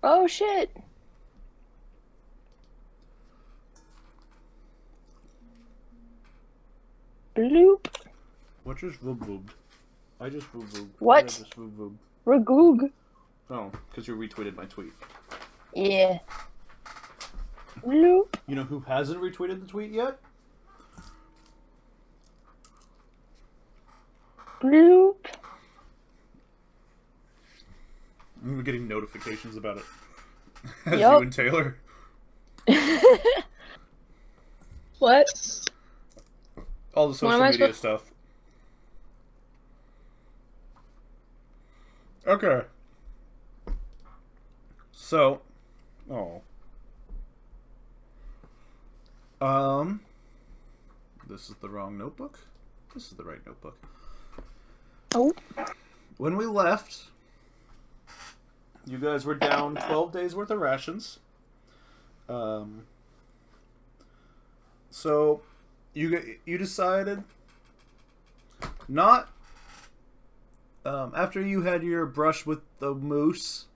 Oh shit. Bloop. What just voob voobed? I just voob voobed. Why did I What? just voob voob? Ragoog. Oh, because you retweeted my tweet. Yeah. Bloop. You know who hasn't retweeted the tweet yet? Bloop. I'm getting notifications about it. As Yup. you and Taylor. What? All the What social am I media stuff. Okay. So, oh. This is the wrong notebook. This is the right notebook. Oh. When we left, you guys were down 12 days worth of rations. So you decided not after you had your brush with the moose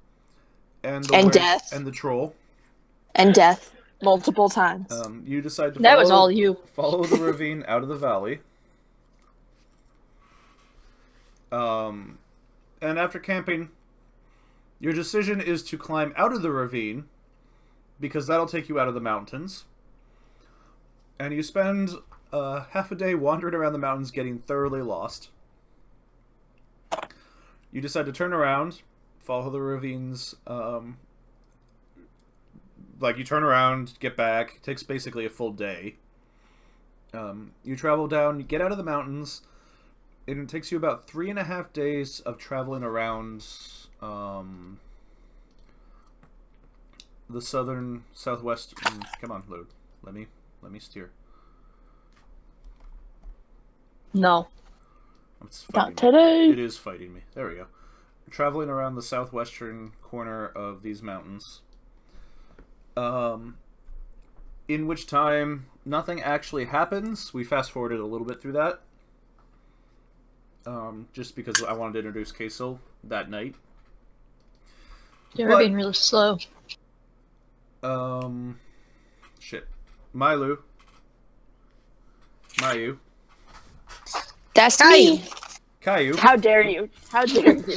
and the death. and the troll. And death. Multiple times. You decide to That was all you. follow the ravine out of the valley. And after camping, your decision is to climb out of the ravine because that'll take you out of the mountains. And you spend half a day wandering around the mountains getting thoroughly lost. You decide to turn around, follow the ravines. Like, you turn around, get back. It takes basically a full day. You travel down, you get out of the mountains, and it takes you about 3.5 days of traveling around the southwest. Come on, load. Let me steer. No. It's Not fighting me. today. It is fighting me. There we go. Traveling around the southwestern corner of these mountains. In which time nothing actually happens. We fast forwarded a little bit through that. Just because I wanted to introduce Queso that night. You're being really slow. Shit. Mayu. That's Caillou. me. Caillou. How dare you? How dare you?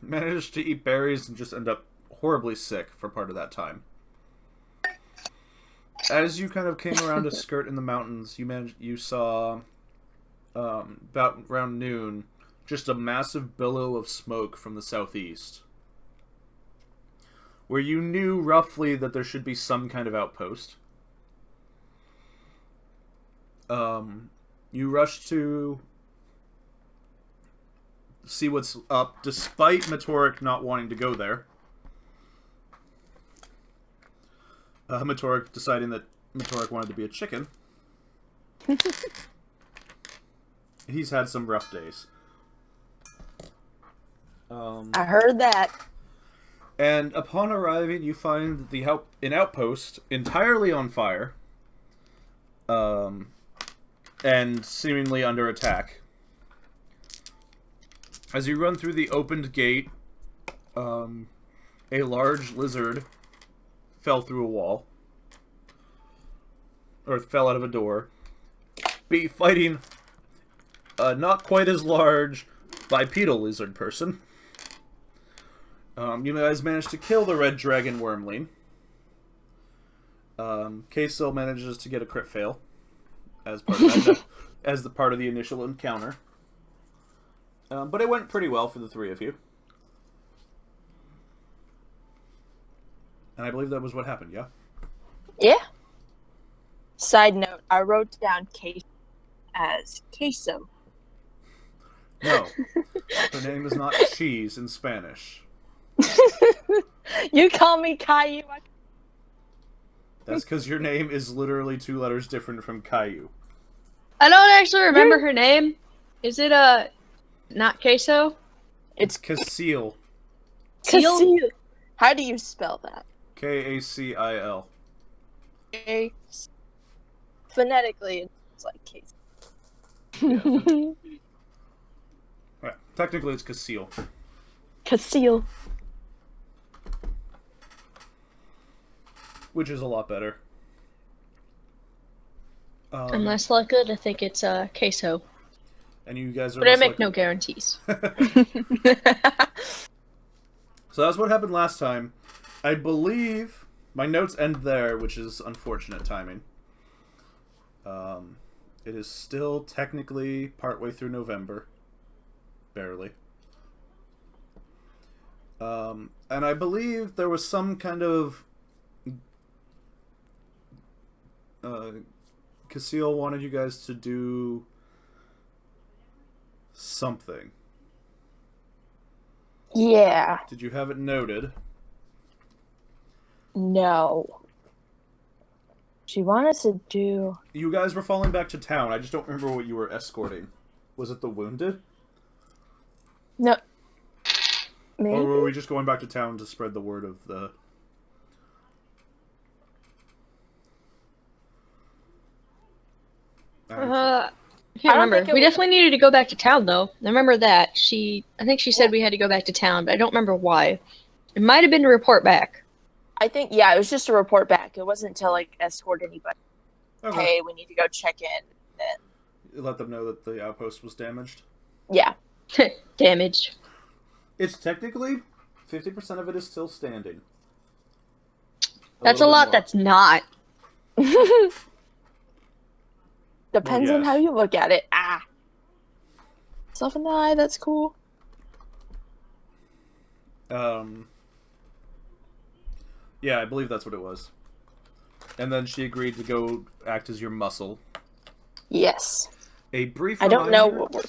Managed to eat berries and just end up horribly sick for part of that time. As you kind of came around a skirt in the mountains, you saw about around noon just a massive billow of smoke from the southeast, where you knew roughly that there should be some kind of outpost. You rushed to see what's up, despite Metoric not wanting to go there. Metoric deciding that Metoric wanted to be a chicken. He's had some rough days. I heard that. And upon arriving, you find an outpost entirely on fire, and seemingly under attack. As you run through the opened gate, a large lizard fell through a wall, or fell out of a door, fighting a not quite as large bipedal lizard person. You guys managed to kill the red dragon wormling. Queso manages to get a crit fail as part of that, as the part of the initial encounter. But it went pretty well for the three of you. And I believe that was what happened, yeah? Yeah. Side note, I wrote down queso as queso. No. Her name is not cheese in Spanish. You call me Caillou. That's because your name is literally 2 letters different from Caillou. I don't actually remember her name. Is it not queso? It's Casil. Cecile. How do you spell that? Kacil. Phonetically, it's like queso. Yeah. Technically, it's Casil. Castile. Which is a lot better. I'm less likely to think it's queso, And you guys are but I less make likely- no guarantees. So that's what happened last time. I believe my notes end there, which is unfortunate timing. It is still technically partway through November. Barely. And I believe there was some kind of... Casil wanted you guys to do... something. Yeah. Did you have it noted? No. She wanted us to do... You guys were falling back to town. I just don't remember what you were escorting. Was it the wounded? No. Maybe? Or were we just going back to town to spread the word of the... I can't I don't remember. think it We was- definitely needed to go back to town, though. I remember that. I think she said we had to go back to town, but I don't remember why. It might have been to report back. I think, yeah, it was just a report back. It wasn't to, like, escort anybody. Okay. Hey, we need to go check in. Let them know that the outpost was damaged. Yeah. Damaged. It's technically 50% of it is still standing. That's a little bit lot more. that's not. Depends Well, on yes. how you look at it. Ah. Self in the eye, that's cool. Yeah, I believe that's what it was. And then she agreed to go act as your muscle. Yes. A brief I don't know reminder, what we're...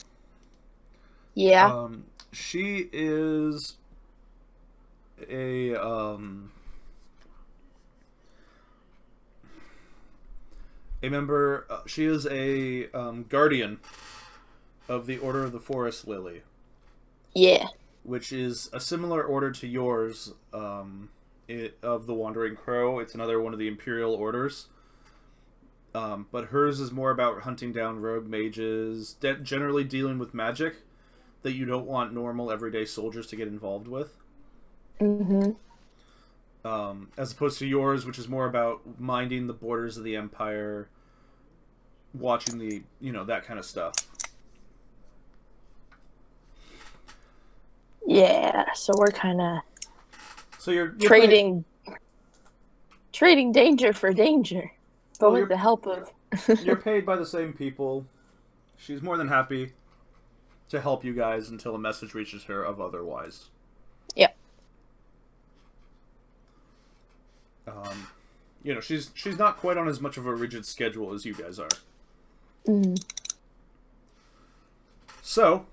Yeah. she is a member. She is a guardian of the Order of the Forest Lily, Yeah. which is a similar order to yours. Of the Wandering Crow. It's another one of the Imperial Orders. But hers is more about hunting down rogue mages, generally dealing with magic that you don't want normal everyday soldiers to get involved with. Mm-hmm. As opposed to yours, which is more about minding the borders of the Empire, watching the, that kind of stuff. Yeah, so we're kind of So you're trading danger for danger, but Well, with the help of... You're paid by the same people. She's more than happy to help you guys until a message reaches her of otherwise. Yep. She's not quite on as much of a rigid schedule as you guys are. Mm. So,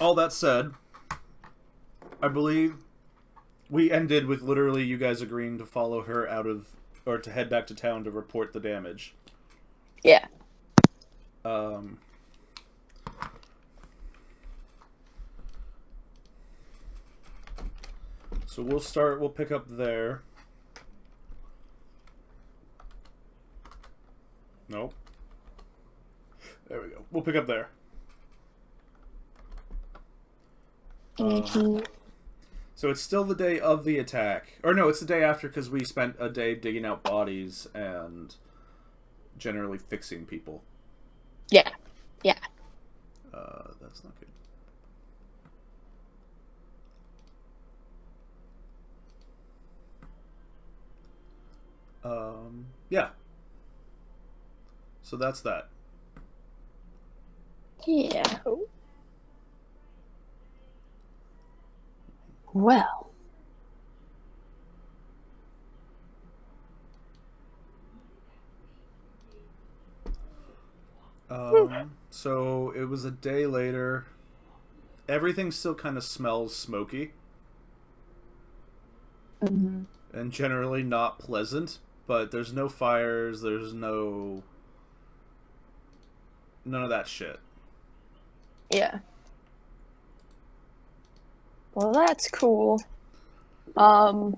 all that said, I believe we ended with literally you guys agreeing to follow her or to head back to town to report the damage. Yeah. So we'll pick up there. Nope. There we go. We'll pick up there. Mm-hmm. So it's still the day of the attack. Or no, it's the day after because we spent a day digging out bodies and generally fixing people. Yeah. Yeah. That's not good. Yeah. So that's that. Yeah. Well. So it was a day later. Everything still kind of smells smoky Mm-hmm. and generally not pleasant, but there's no fires, there's none of that shit. Yeah. Well, that's cool. I'm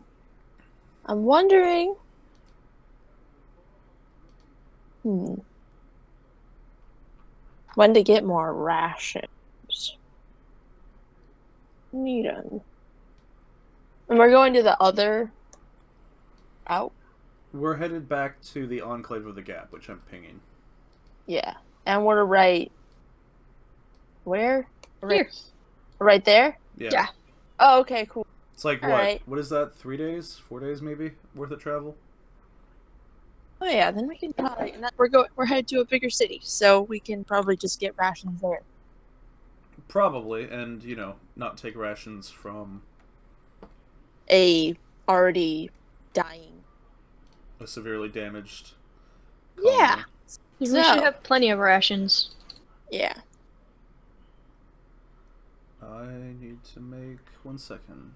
wondering... when to get more rations. Need 'em. And we're going to the other out? We're headed back to the Enclave of the Gap, which I'm pinging. Yeah. And we're right... Where? Here. Right there? Yeah. Oh, okay, cool. It's like, All what? right. What is that? 3 days? 4 days, maybe? Worth of travel? Oh yeah, then we can probably... We're headed to a bigger city, so we can probably just get rations there. Probably, and, not take rations from... A already dying. a severely damaged Yeah. colony. We should have plenty of rations. Yeah. I need to make 1 second.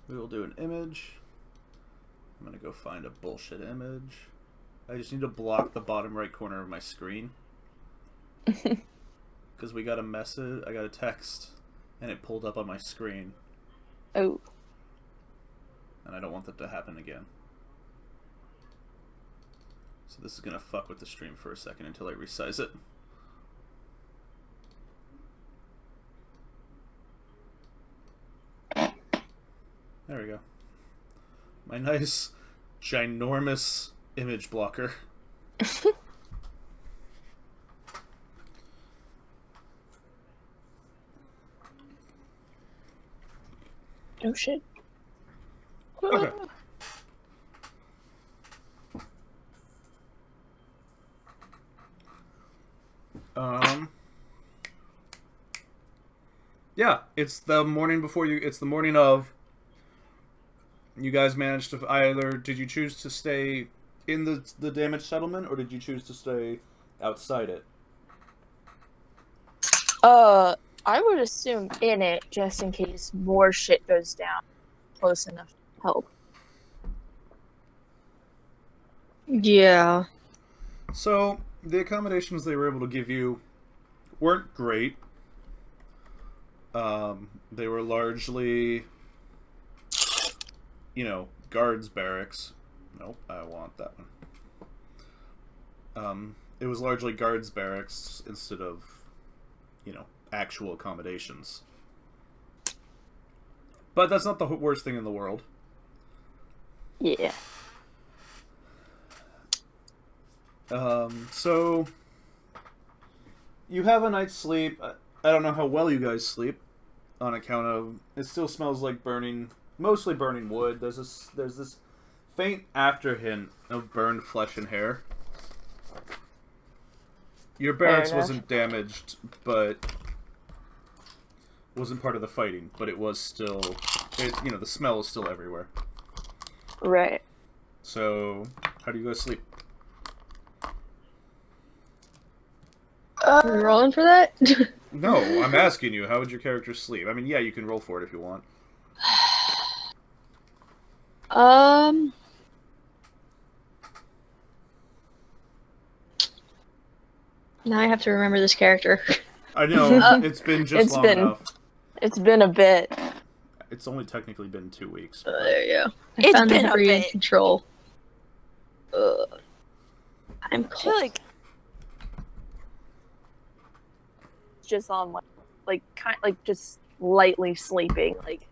We will do an image. I'm gonna go find a bullshit image. I just need to block the bottom right corner of my screen. Because we got a message, I got a text, and it pulled up on my screen. Oh. And I don't want that to happen again. So this is gonna fuck with the stream for a second until I resize it. There we go. My nice, ginormous image blocker. Oh shit. Okay. Yeah, it's the morning before you. It's the morning of. You guys managed to either. Did you choose to stay in the damaged settlement, or did you choose to stay outside it? I would assume in it, just in case more shit goes down close enough to help. Yeah. So, the accommodations they were able to give you weren't great. They were largely, guards barracks. Nope, I want that one. It was largely guards barracks instead of, actual accommodations. But that's not the worst thing in the world. Yeah. So you have a night's sleep. I don't know how well you guys sleep, on account of it still smells like mostly burning wood. There's this faint after hint of burned flesh and hair. Your barracks wasn't damaged, but wasn't part of the fighting. But it was still, the smell is still everywhere. Right. So, how do you guys sleep? Are we rolling for that? No, I'm asking you, how would your character sleep? I mean, yeah, you can roll for it if you want. Now I have to remember this character. I know, it's been long enough. It's been a bit. It's only technically been 2 weeks. There you go. It's found been a Redbreard in bit. control. I'm I feel cold. like just on just lightly sleeping, like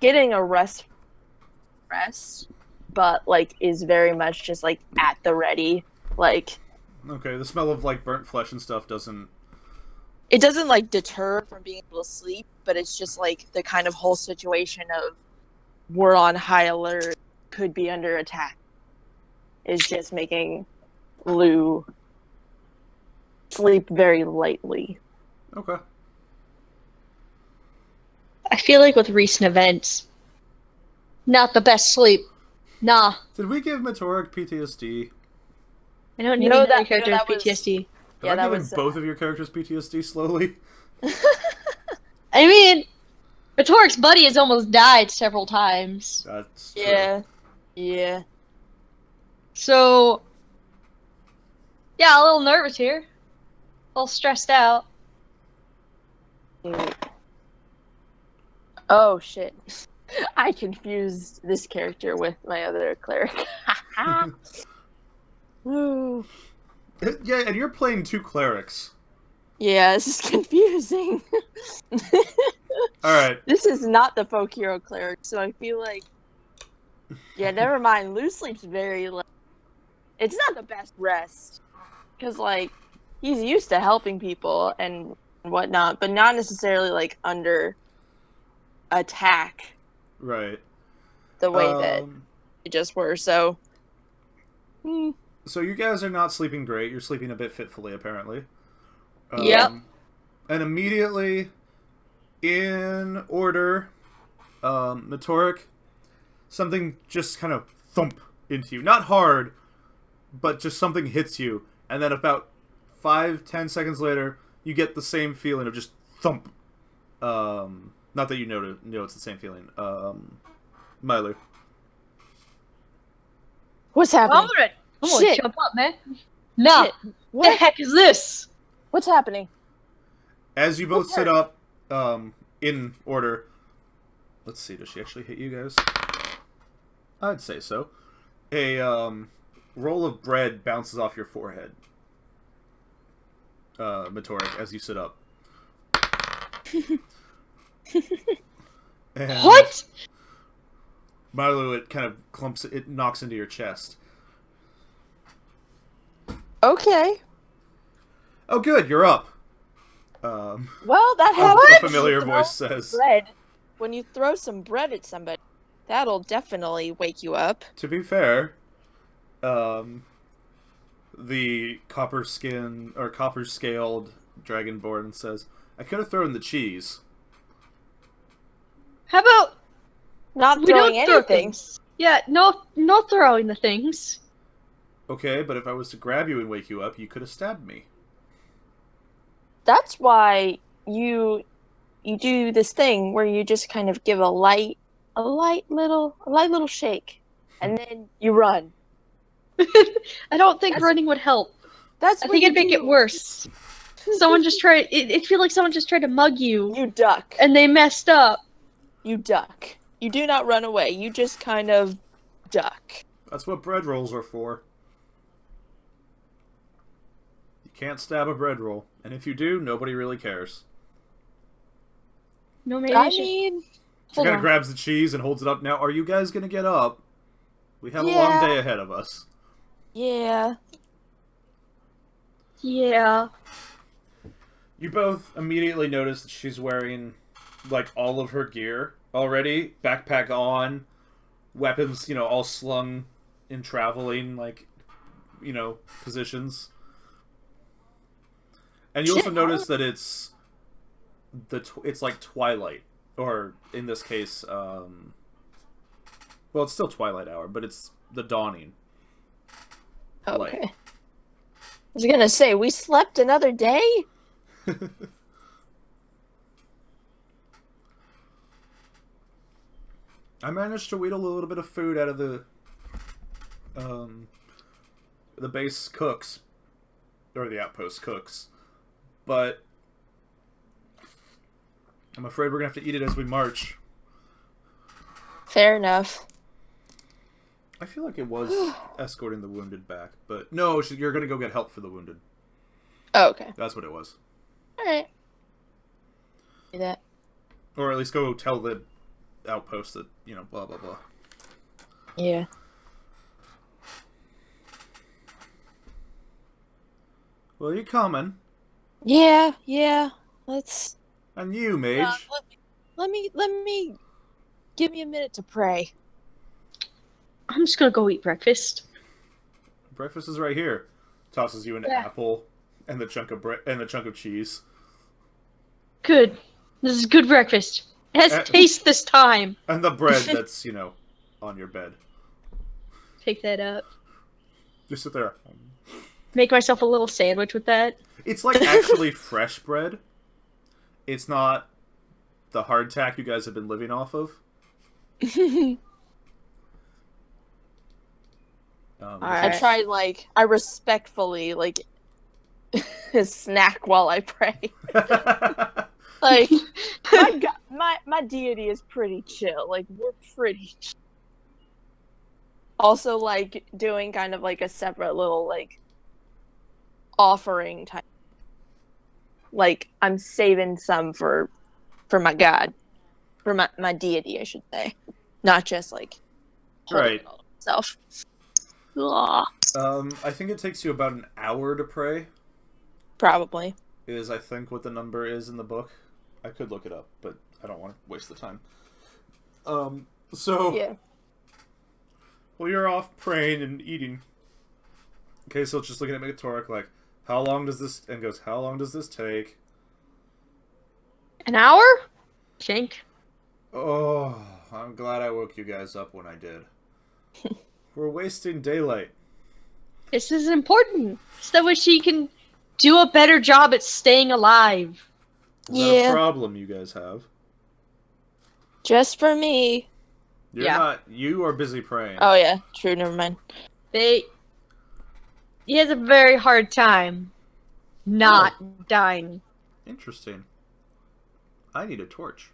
getting a rest, but is very much just at the ready. Okay, the smell of burnt flesh and stuff doesn't. It doesn't deter from being able to sleep, but it's just the kind of whole situation of we're on high alert, could be under attack, is just making Lou sleep very lightly. Okay. I feel like with recent events, not the best sleep. Nah. Did we give Meteoric PTSD? I don't need No, another that- character no, with that was- PTSD. Have Yeah, I that given was, both of your characters PTSD slowly? I mean, Retoric's buddy has almost died several times. That's true. Yeah. So, yeah, a little nervous here. A little stressed out. Oh shit. I confused this character with my other cleric. Ooh. Yeah, and you're playing 2 clerics. Yeah, this is confusing. Alright. This is not the folk hero cleric, so I feel like. Yeah, never mind. Loose Sleep's very. It's not the best rest. Because, like, he's used to helping people and whatnot, but not necessarily, like, under attack Right. the way that it just were, so. So you guys are not sleeping great. You're sleeping a bit fitfully, apparently. Yep. And immediately, in order, Metoric, something just kind of thump into you. Not hard, but just something hits you. And then about 5-10 seconds later, you get the same feeling of just thump. Not that you know it's the same feeling. Myler. What's happening? Alright. Come on, Shit. jump up, man. Nah. Shit. What the heck is this? What's happening? As you both What sit hurt? up, in order. Let's see, does she actually hit you guys? I'd say so. A roll of bread bounces off your forehead, Metoric, as you sit up. And What? Milo, it kind of clumps, it knocks into your chest. Okay. Oh, good, you're up. Well, that A happens. familiar when you voice throw says. bread. When you throw some bread at somebody, that'll definitely wake you up. To be fair, the copper scaled dragonborn says, "I could have thrown the cheese." How about Not we throwing don't throw anything. things? Yeah, no throwing the things. Okay, but if I was to grab you and wake you up, you could have stabbed me. That's why you do this thing where you just kind of give a light little shake, and then you run. I don't think That's- running would help. That's I what think you it'd make do. it worse. Someone just tried. It feels like someone just tried to mug you, You duck. and they messed up. You duck. You do not run away. You just kind of duck. That's what bread rolls are for. You can't stab a bread roll, and if you do, nobody really cares. No, maybe I it's just- mean, She hold kind of on. grabs the cheese and holds it up. Now, are you guys gonna get up? We have a long Yeah. day ahead of us. Yeah. yeah. You both immediately notice that she's wearing, like, all of her gear already. Backpack on, weapons, all slung in traveling, like, positions. And you also Shit, notice that it's it's like twilight, or in this case, well, it's still twilight hour, but it's the dawning. Okay. Light. I was gonna say, we slept another day? I managed to wheedle a little bit of food out of the base cooks, or the outpost cooks, but I'm afraid we're gonna have to eat it as we march. Fair enough. I feel like it was escorting the wounded back, but no, you're gonna go get help for the wounded. Oh, okay. That's what it was. Alright. Do that. Or at least go tell the outpost that, blah, blah, blah. Yeah. Well, you coming? Yeah. Let's... And you, mage. let me... Give me a minute to pray. I'm just gonna go eat breakfast. Breakfast is right here. Tosses you an Yeah. apple and the chunk of bread and the chunk of cheese. Good. This is good breakfast. It has taste this time. And the bread that's, on your bed. Pick that up. Just sit there. Make myself a little sandwich with that. It's like actually fresh bread. It's not the hardtack you guys have been living off of. I tried, I respectfully, snack while I pray. Like my deity is pretty chill. Like we're pretty chill. Also, like doing kind of like a separate little like offering type. Like I'm saving some for my god, for my deity, I should say, not just like holding Right. it all to myself. Ugh. I think it takes you about an hour to pray. Probably. Is I think what the number is in the book. I could look it up, but I don't want to waste the time. So Yeah. well, you're off praying and eating. Okay, so it's just looking at Megatoric like, how long does this? And goes, how long does this take? An hour? Think. Oh, I'm glad I woke you guys up when I did. We're wasting daylight. This is important. So that way she can do a better job at staying alive. Is that a problem you guys have? Just for me. You're Yeah. not. You are busy praying. Oh yeah, true. Never mind. He has a very hard time not dying. Interesting. I need a torch.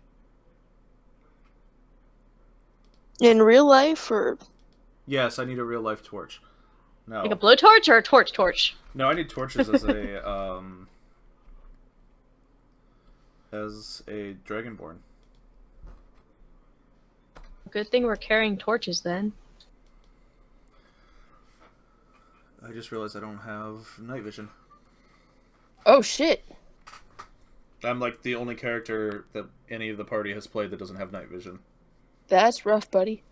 In real life, or Yes, I need a real life torch. No. Like a blowtorch or a torch? No, I need torches as a dragonborn. Good thing we're carrying torches then. I just realized I don't have night vision. oh shit. I'm like the only character that any of the party has played that doesn't have night vision. That's rough, buddy.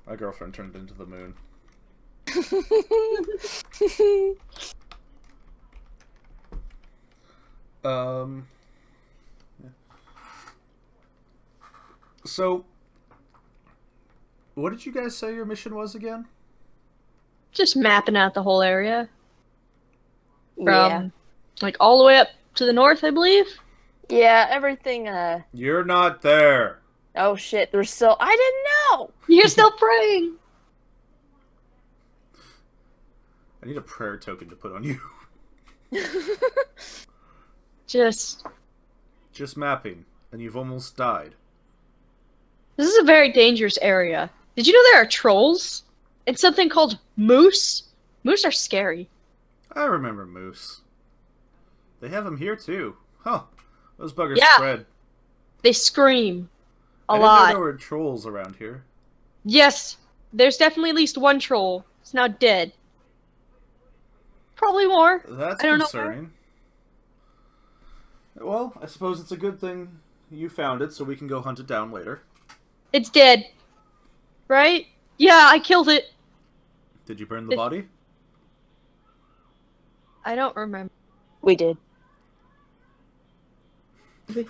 My girlfriend turned into the moon. Yeah. So, what did you guys say your mission was again? Just mapping out the whole area. Yeah. Like all the way up to the north, I believe. Yeah, everything, You're not there. oh shit, there's still, I didn't know! You're still praying. I need a prayer token to put on you. Just. Just mapping, and you've almost died. This is a very dangerous area. Did you know there are trolls? And something called moose? Moose are scary. I remember moose. They have them here too. Huh. Those buggers Yeah. spread. They scream a I didn't know lot. there were trolls around here. Yes, there's definitely at least one troll. It's now dead. Probably more. That's I don't know concerning. Well, I suppose it's a good thing you found it, so we can go hunt it down later. It's dead. Right? Yeah, I killed it. Did you burn the body? I don't remember. We did.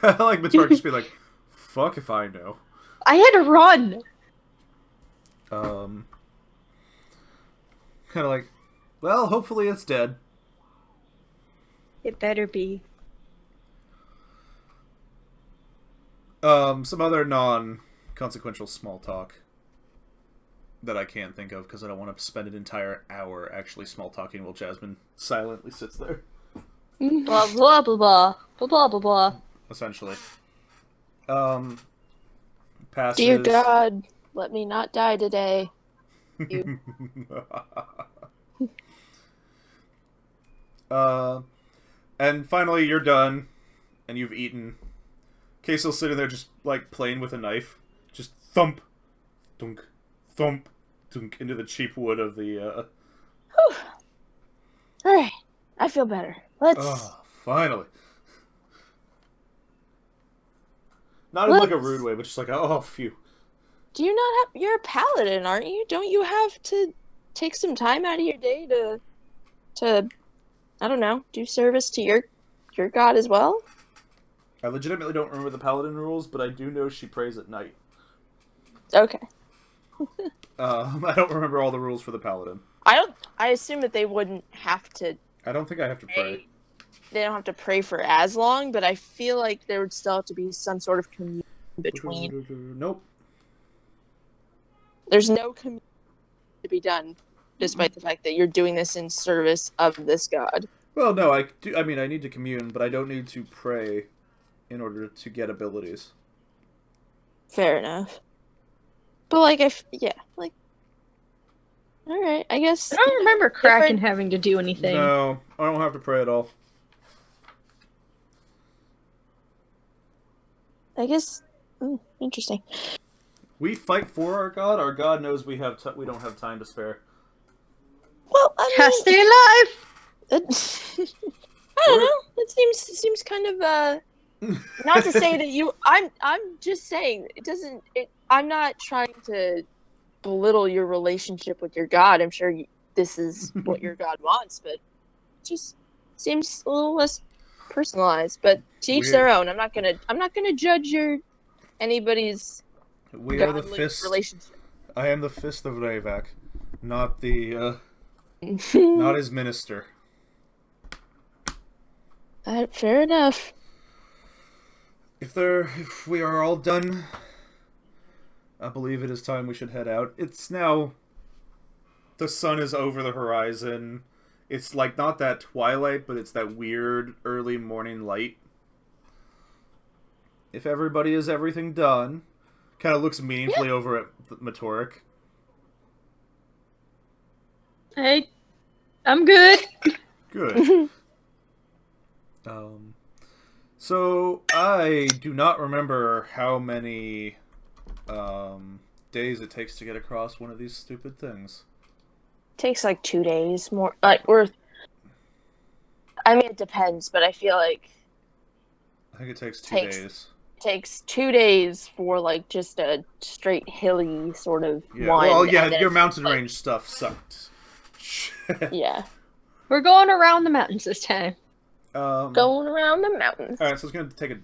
I like Mitzvah just be like, fuck if I know. I had to run. Kind of like, well, hopefully it's dead. It better be. Some other non-consequential small talk that I can't think of because I don't want to spend an entire hour actually small talking while Jasmine silently sits there. Blah blah blah blah blah blah blah blah. Essentially. Passes. Dear God, let me not die today. You. And finally you're done, and you've eaten. Queso's sitting there just like playing with a knife, just thump, dunk, thump, dunk into the cheap wood of the. Alright, I feel better. Let's... Oh, finally. Not in like a rude way, but just like, oh, phew. Do you not have... You're a paladin, aren't you? Don't you have to take some time out of your day to I don't know, do service to your god as well? I legitimately don't remember the paladin rules, but I do know she prays at night. Okay. I don't remember all the rules for the paladin. I assume that they wouldn't have to... I don't think I have to pray. They don't have to pray for as long, but I feel like there would still have to be some sort of communion between. Nope. There's no communion to be done, despite the fact that you're doing this in service of this god. Well, no, I do. I mean, I need to commune, but I don't need to pray in order to get abilities. Fair enough. But like, yeah, like, all right, I guess. I don't remember Kraken different- having to do anything. No, I don't have to pray at all. I guess. Interesting. We fight for our god. Our god knows we don't have time to spare. Well, I Gotta mean, stay alive! I don't know. It seems kind of not to say that you. I'm just saying it doesn't. I'm not trying to belittle your relationship with your god. I'm sure this is what your god wants, but it just seems a little less personalized. But to each their own. I'm not gonna judge anybody's We are the godly fist. relationship. I am the fist of Ravak, not the not his minister. Fair enough. If we are all done, I believe it is time we should head out. It's now. The sun is over the horizon. It's like not that twilight, but it's that weird early morning light. If everybody is everything done, kind of looks meaningfully over at Matorik. Hey, I'm good. Good. So I do not remember how many days it takes to get across one of these stupid things. Takes like 2 days more. I mean, it depends, but I feel like I think it takes 2 days. it takes 2 days for like just a straight hilly sort of Yeah. one. Well, yeah, and then your it's mountain like- range stuff sucked. Yeah, We're going around the mountains this time. going around the mountains. All right, so it's going to take a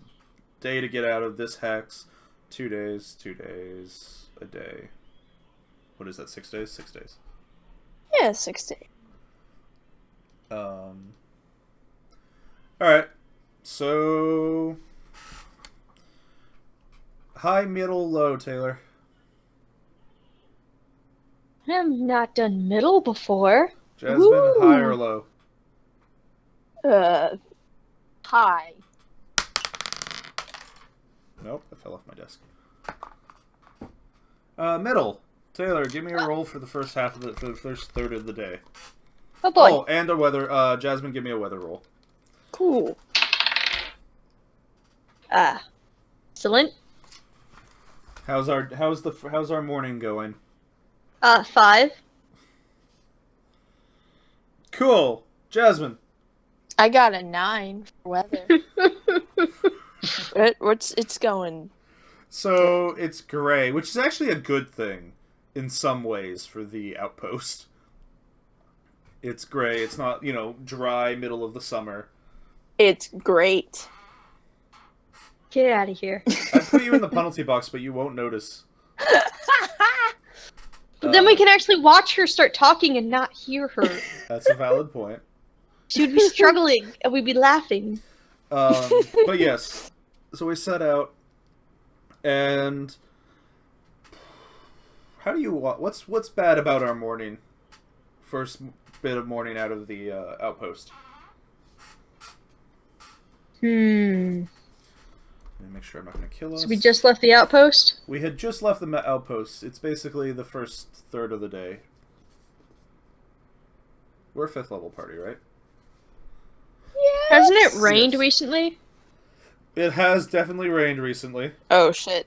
day to get out of this hex. 2 days, 2 days, a day. What is that? 6 days? 6 days. Yeah, 6 days. All right. So high, middle, low, Taylor. I have not done middle before. Jasmine, Ooh. high or low? High. Nope, that fell off my desk. Middle. Taylor, give me a roll for the first half of for the first third of the day. Oh boy. Oh, and a weather. Jasmine, give me a weather roll. Cool. Excellent. How's our morning going? 5. Cool, Jasmine. I got a 9 for weather. It's going? So it's gray, which is actually a good thing in some ways for the outpost. It's gray. It's not, dry middle of the summer. It's great. Get out of here. I put you in the penalty box, but you won't notice. But then we can actually watch her start talking and not hear her. That's a valid point. She would be struggling and we'd be laughing. But yes, so we set out, and how do you what's bad about our morning? First bit of morning out of the outpost. Let me make sure I'm not going to kill us. So we just left the outpost? We had just left the outpost. It's basically the first third of the day. We're a 5th level party, right? Yeah. Hasn't it rained Yes. recently? It has definitely rained recently. Oh shit.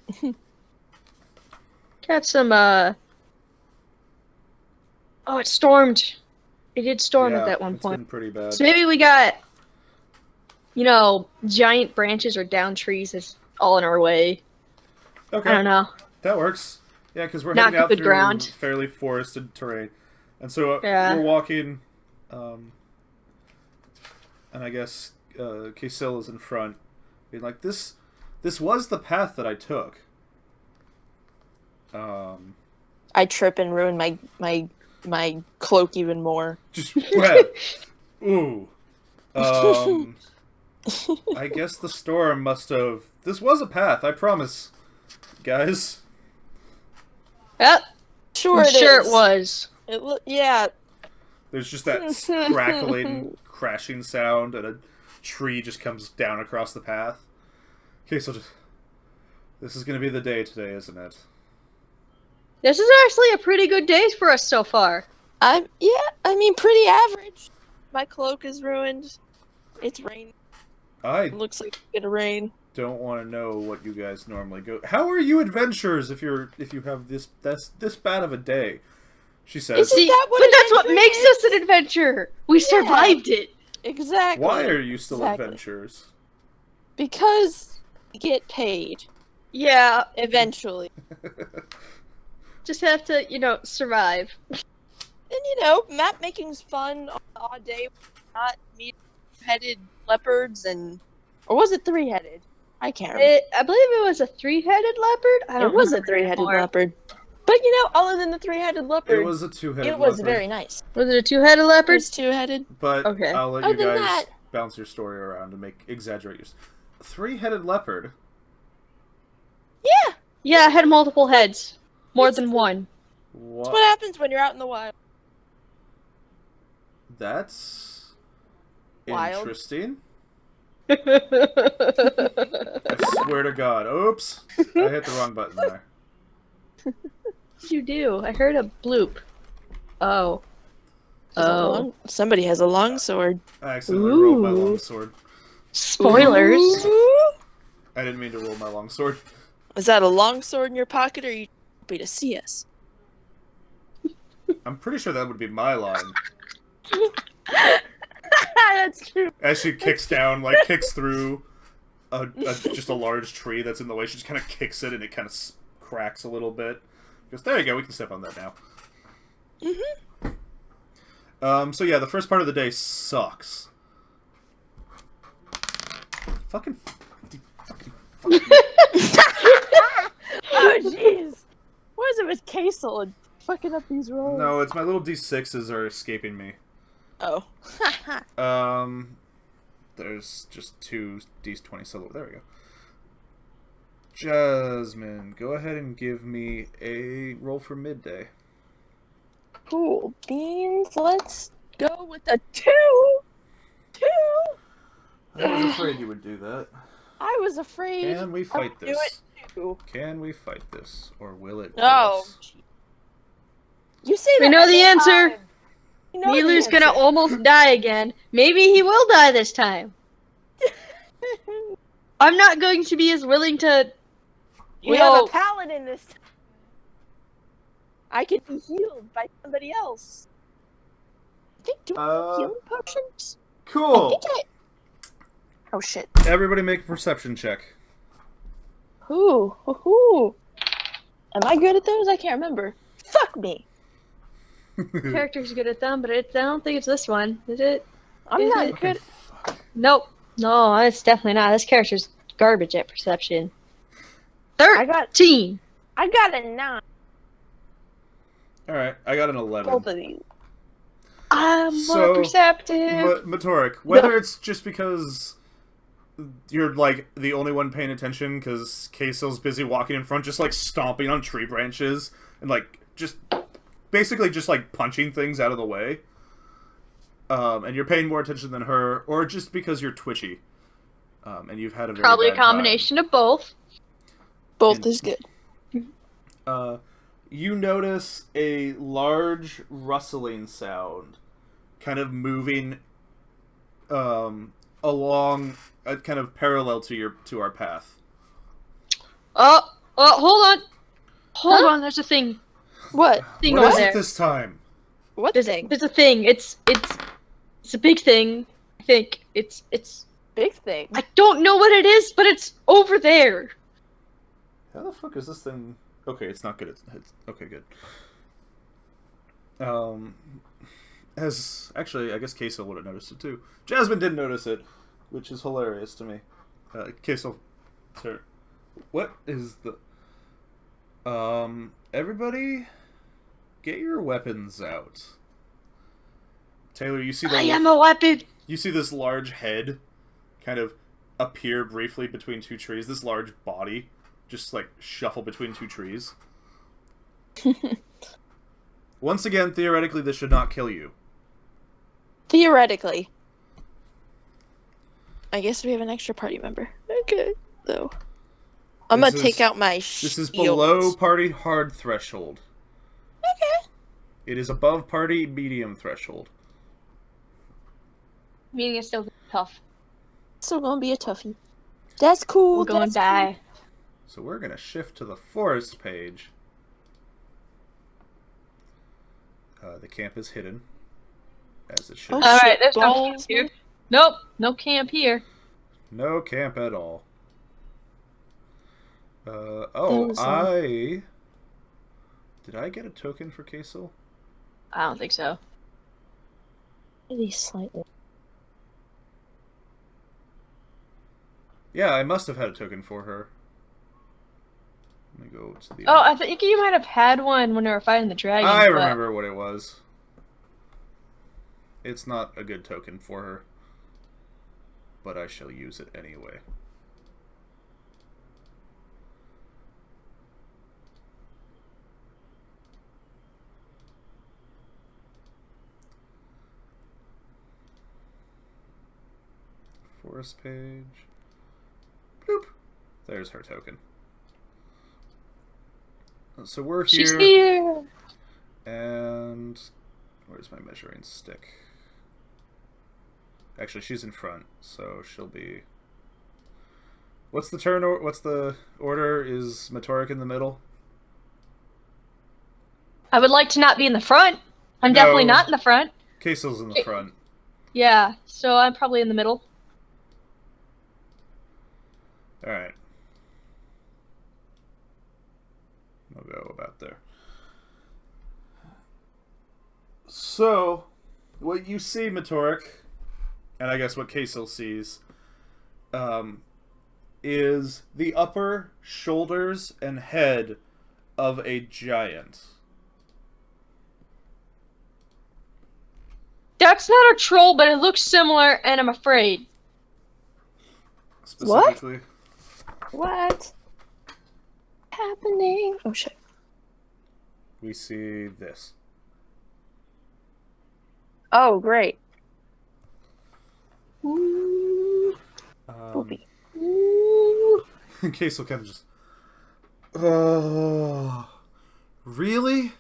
Got some, Oh, it stormed. It did storm Yeah, at that one it's point. been pretty bad. So maybe we got, giant branches or down trees that's all in our way. Okay. I don't know. That works. Yeah, because we're Not heading out good through ground. fairly forested terrain. And so Yeah. we're walking, and I guess Kasil is in front, being like, this was the path that I took. I trip and ruin my cloak even more. Just, well, ooh. I guess the storm must have... This was a path, I promise, guys. Yep. Sure, I'm sure is. it was. Yeah. There's just that crackling, crashing sound, and a tree just comes down across the path. Okay, so this is going to be the day today, isn't it? This is actually a pretty good day for us so far. I mean, pretty average. My cloak is ruined. It's raining. It looks like it's gonna rain. Don't want to know what you guys normally go. How are you adventurers if you have this bad of a day? She says. But that's what makes us an adventurer. We survived it. Exactly. Why are you still adventurers? Because we get paid. Yeah. Eventually. Just have to, survive. And map making's fun on the odd day. Not meet headed leopards or was it 3-headed? I can't remember. I believe it was a 3-headed leopard. It was a 3-headed leopard. But other than the 3-headed leopard, it was a 2-headed leopard. It was very nice. Was it a 2-headed leopard? It was 2-headed. But okay. I'll let you guys bounce your story around and exaggerate your 3-headed leopard? Yeah. Yeah, it had multiple heads. More than one. That's what happens when you're out in the wild. That's wild. Interesting. I swear to God. Oops. I hit the wrong button there. What did you do? I heard a bloop. Oh. Somebody has a long sword. I accidentally rolled my long sword. Spoilers. Ooh. I didn't mean to roll my long sword. Is that a long sword in your pocket, or are you happy to see us? I'm pretty sure that would be my line. That's true. As she kicks down, kicks through just a large tree that's in the way, she just kind of kicks it and it kind of cracks a little bit. Because there you go, we can step on that now. So yeah, the first part of the day sucks. Fucking. Oh jeez. What is it with Kaisel and fucking up these rolls? No, it's my little D6s are escaping me. Oh. There's just 2 D20 solo. There we go. Jasmine, go ahead and give me a roll for midday. Cool beans. Let's go with a 2. 2. I was afraid you would do that. I was afraid. Can we fight this? Do it too. Can we fight this, or will it? No. You say that. We know the answer. Milu's gonna almost die again. Maybe he will die this time. I'm not going to be as willing to. We have a paladin this time. I can be healed by somebody else. Do I have healing potions? Cool. Oh shit. Everybody make a perception check. Ooh. Am I good at those? I can't remember. Fuck me. Character's good at them, but I don't think it's this one. Is it? I'm not good. Nope. No, it's definitely not. This character's garbage at perception. 13. I got a 9. Alright, I got an 11. Both of you. I'm more perceptive. Matorik, whether it's just because you're the only one paying attention because Kaisel's busy walking in front, just stomping on tree branches and just basically just punching things out of the way, and you're paying more attention than her, or just because you're twitchy, and you've had a very probably a bad combination of both. Both is good. You notice a large rustling sound, kind of moving along, kind of parallel to our path. Oh, hold on. There's a thing. What? What is it this time? What thing? There's a thing. It's a big thing. I think it's big thing. I don't know what it is, but it's over there. How the fuck is this thing? Okay, it's not good. It's okay, good. As actually, I guess Kaisel would have noticed it too. Jasmine didn't notice it, which is hilarious to me. Kaisel, sir, what is the? Everybody, get your weapons out. Taylor, you see I am a weapon. You see this large head, kind of appear briefly between 2 trees. This large body, just shuffle between 2 trees. Once again, theoretically, this should not kill you. Theoretically. I guess we have an extra party member. Okay, though. I'm This gonna take is- out my This is shield. below party hard threshold. Okay. It is above party medium threshold. Meaning it's still tough. Still gonna be a toughie. That's cool. We'll go and that's cool. die. So we're going to shift to the forest page. The camp is hidden, as it should. Oh, All shit, right, there's no camp balls, here. man. Nope, no camp here. No camp at all. was, Did I get a token for Kaisel? I don't think so. Really slightly. Yeah, I must have had a token for her. Let me go to the... Oh, I think you might have had one when we were fighting the dragon. I but- remember what it was. It's not a good token for her. But I shall use it anyway. Forest page. Bloop. There's her token. So we're here. She's here. And where's my measuring stick? Actually, she's in front, so she'll be. What's the turn? What's the order? Is Matorik in the middle? I would like to not be in the front. I'm No. definitely not in the front. Kaisel's in the front. Yeah, so I'm probably in the middle. All right. We'll go about there. So, what you see, Matorik, and I guess what Kaisel sees, is the upper shoulders and head of a giant. That's not a troll, but it looks similar, and I'm afraid. Specifically. What? Happening? Oh shit. We see this. Oh great. Um, Kaisel kind of just. Oh, really?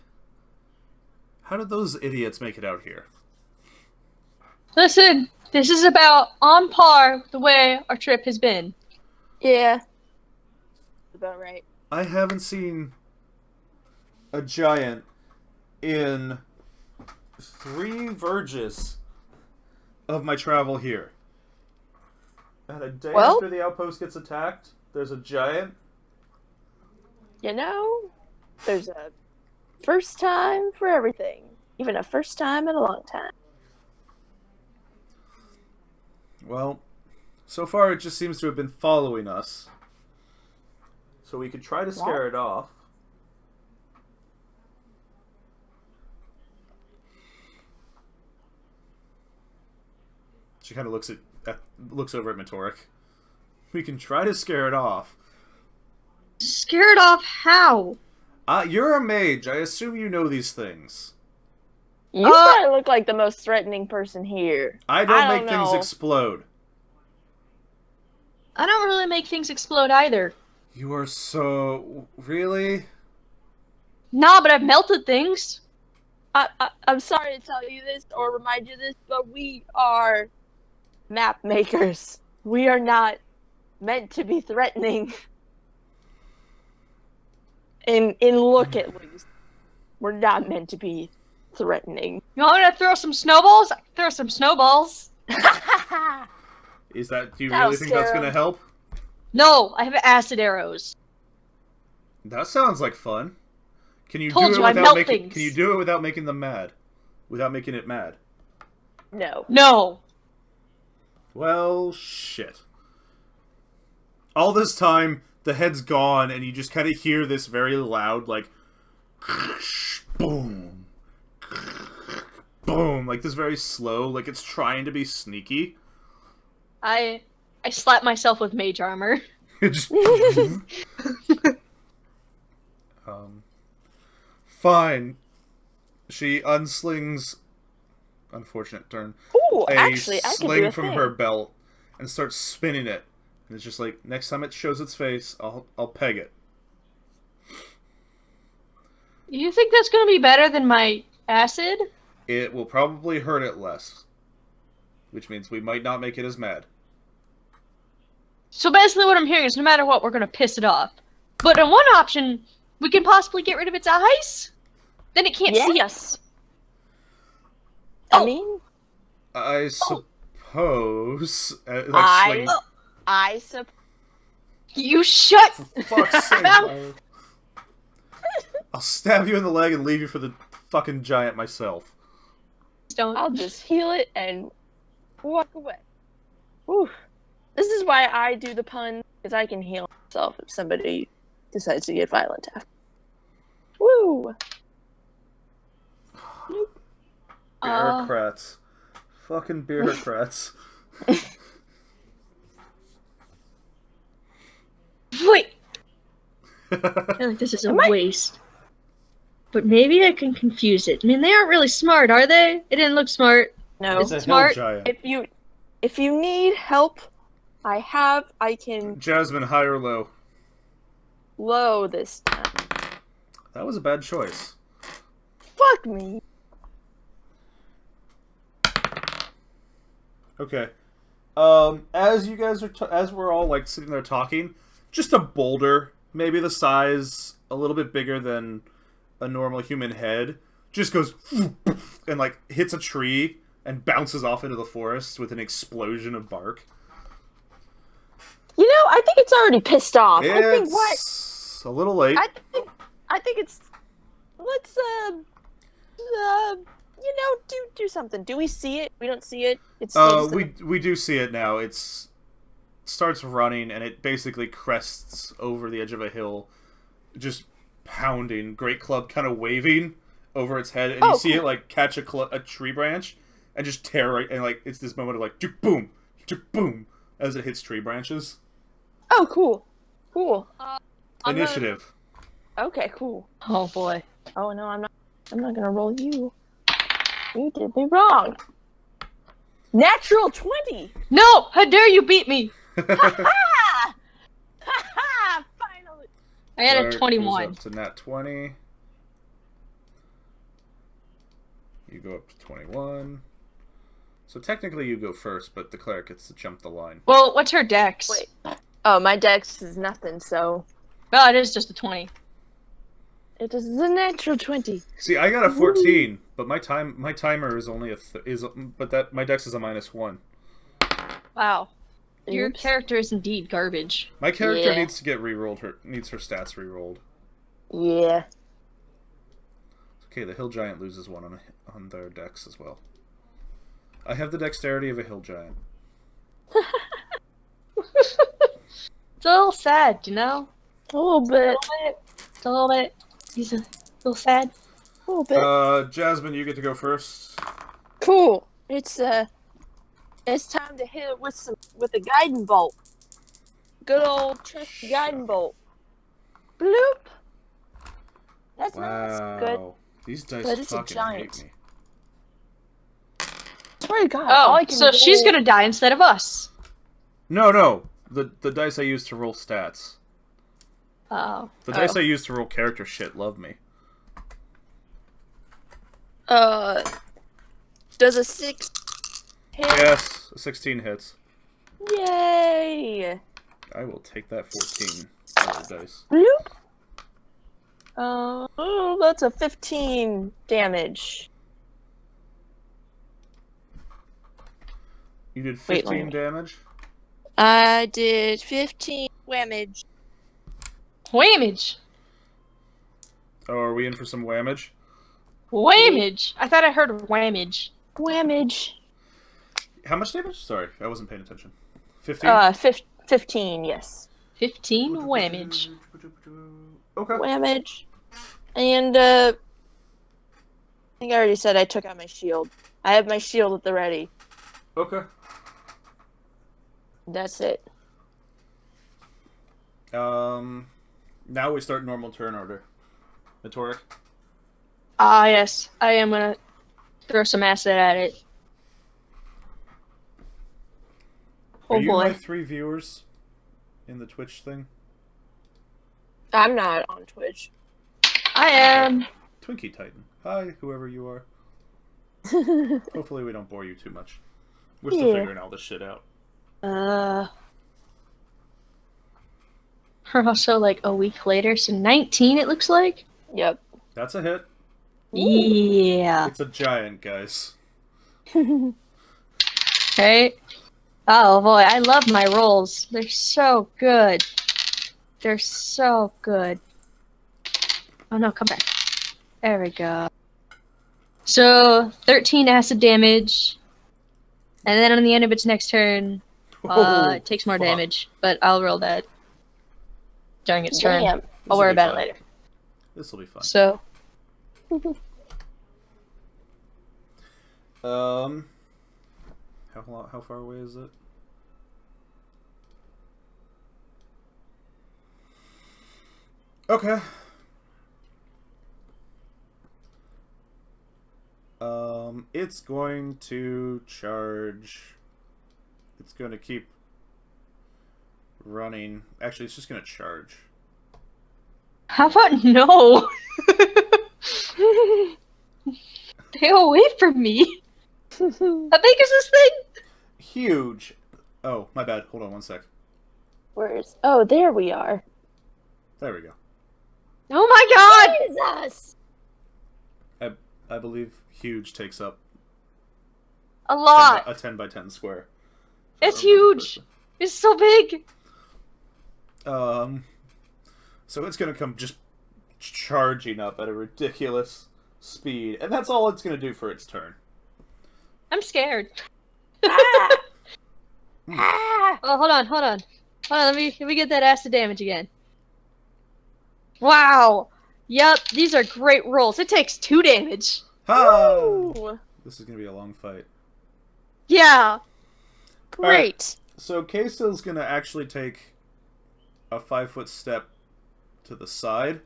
How did those idiots make it out here? Listen, this is about on par with the way our trip has been. Yeah. About right. I haven't seen a giant in 3 verges of my travel here. And a day Well- after the outpost gets attacked, there's a giant. You know, there's a first time for everything. Even a first time in a long time. Well, so far it just seems to have been following us. So we could try to scare it off. She kind of looks over at Matorik. We can try to scare it off. Scared off how? You're a mage. I assume you know these things. You probably look like the most threatening person here. I don't I make don't things know. explode. I don't really make things explode either. You are so... Really? Nah, but I've melted things. I'm sorry to tell you this or remind you this, but we are map makers. We are not meant to be threatening. In look at least, we're not meant to be threatening. You want me to throw some snowballs? I can throw some snowballs. Is that... Do you That'll really think that's scare going to 'em. help? No, I have acid arrows. That sounds like fun. Can you Told do you, it I without melt making? things. Can you do it without making them mad? Without making it mad? No. No. Well, shit. All this time, the head's gone, and you just kind of hear this very loud, like, boom, boom, like this very slow, like it's trying to be sneaky. I slap myself with mage armor. It just. Fine. She unslings. Unfortunate turn. Ooh, A actually, I could do sling a from thing. her belt and starts spinning it. And it's just like, next time it shows its face, I'll peg it. You think that's gonna be better than my acid? It will probably hurt it less. Which means we might not make it as mad. So basically what I'm hearing is no matter what, we're gonna piss it off. But in one option, we can possibly get rid of its eyes? Then it can't see us. I mean, I suppose... I suppose. You shut... For fuck's sake. I'll stab you in the leg and leave you for the fucking giant myself. Don't. I'll just heal it and walk away. Whew. This is why I do the pun, because I can heal myself if somebody decides to get violent after. Woo! Nope. Bureaucrats. Fucking bureaucrats. Wait! I feel like this is a waste. But maybe I can confuse it. I mean, they aren't really smart, are they? It didn't look smart. No. It's a smart. hill giant. If you need help, I can Jasmine, high or low? low this time. That was a bad choice. Fuck me. Okay. As you guys are, as we're all like sitting there talking, just a boulder, maybe the size a little bit bigger than a normal human head, just goes and like hits a tree and bounces off into the forest with an explosion of bark. You know, I think it's already pissed off. It's I think what? a little late. I think it's. Let's do something. Do we see it? We don't see it. It's we do see it now. It starts running and it basically crests over the edge of a hill, just pounding. Great club kind of waving over its head, and you see it like catch a tree branch and just tear right. And like it's this moment of like boom, boom as it hits tree branches. Oh, cool. Initiative. Okay, cool. Oh boy. Oh no, I'm not gonna roll you. You did me wrong. Natural 20. No! How dare you beat me! Ha ha! Finally. I had a Clark 21. goes up to nat 20. You go up to 21. So technically you go first, but the cleric gets to jump the line. Well, what's her dex? Wait. Oh, my dex is nothing, so Well, it is just a 20. it is a natural 20. See, I got a 14, but my timer is only my dex is a -1. Wow. Your Oops. character is indeed garbage. My character Yeah. needs to get re-rolled. Needs her stats re-rolled. Yeah. Okay, the hill giant loses one on their dex as well. I have the dexterity of a hill giant. It's a little sad, you know? A little bit. It's a little bit. He's a little sad. A little bit. Jasmine, you get to go first. Cool. It's time to hit it with a guiding bolt. Good old trusty guiding bolt. Bloop. That's nice. Good. These dice But it's a fucking giant. hate me. Swear to God. all I Oh, can so roll- she's gonna die instead of us. No. The dice I use to roll stats. Oh. The dice I use to roll character shit love me. Does a 6 hit? Yes, 16 hits. Yay. I will take that 14 dice. Bloop. Oh, that's a 15 damage. You did Wait, 15 wait. damage? I did 15 damage. Whammage. Oh, are we in for some whammage? Whammage. I thought I heard whammage. Whammage. How much damage? Sorry, I wasn't paying attention. 15? 15, yes. 15 whammage. Okay. Whammage. And, I think I already said I took out my shield. I have my shield at the ready. Okay. That's it. Now we start normal turn order. Metoric. Ah, yes. I am gonna throw some acid at it. Oh Are you my boy. 3 viewers in the Twitch thing? I'm not on Twitch. I am. Twinkie Titan. Hi, whoever you are. Hopefully we don't bore you too much. We're still figuring all this shit out. We're also like a week later, so 19 it looks like. Yep. That's a hit. Yeah. It's a giant, guys. Right? Oh boy, I love my rolls. They're so good. They're so good. Oh no, come back. There we go. So, 13 acid damage. And then on the end of its next turn, it takes more fuck. damage. But I'll roll that during its turn. Damn. I'll This'll worry be about it fun. later. This'll be fun. So, How far away is it? Okay. It's going to charge. It's going to keep running. Actually, it's just going to charge. how about no? Stay away from me. How big is this thing? Huge. Oh, my bad. Hold on one sec. Where's? Oh, there we are. There we go. Oh my god! Jesus! I believe huge takes up A lot. a 10 by 10 square. It's huge. It's so big. So it's gonna come just charging up at a ridiculous speed, and that's all it's gonna do for its turn. I'm scared. Ah! Ah! Oh, hold on. Let me get that acid damage again. Wow. Yep, these are great rolls. It takes 2 damage. Ha! Ooh, This is gonna be a long fight. Yeah. great. So Queso's gonna actually take a 5-foot step to the side,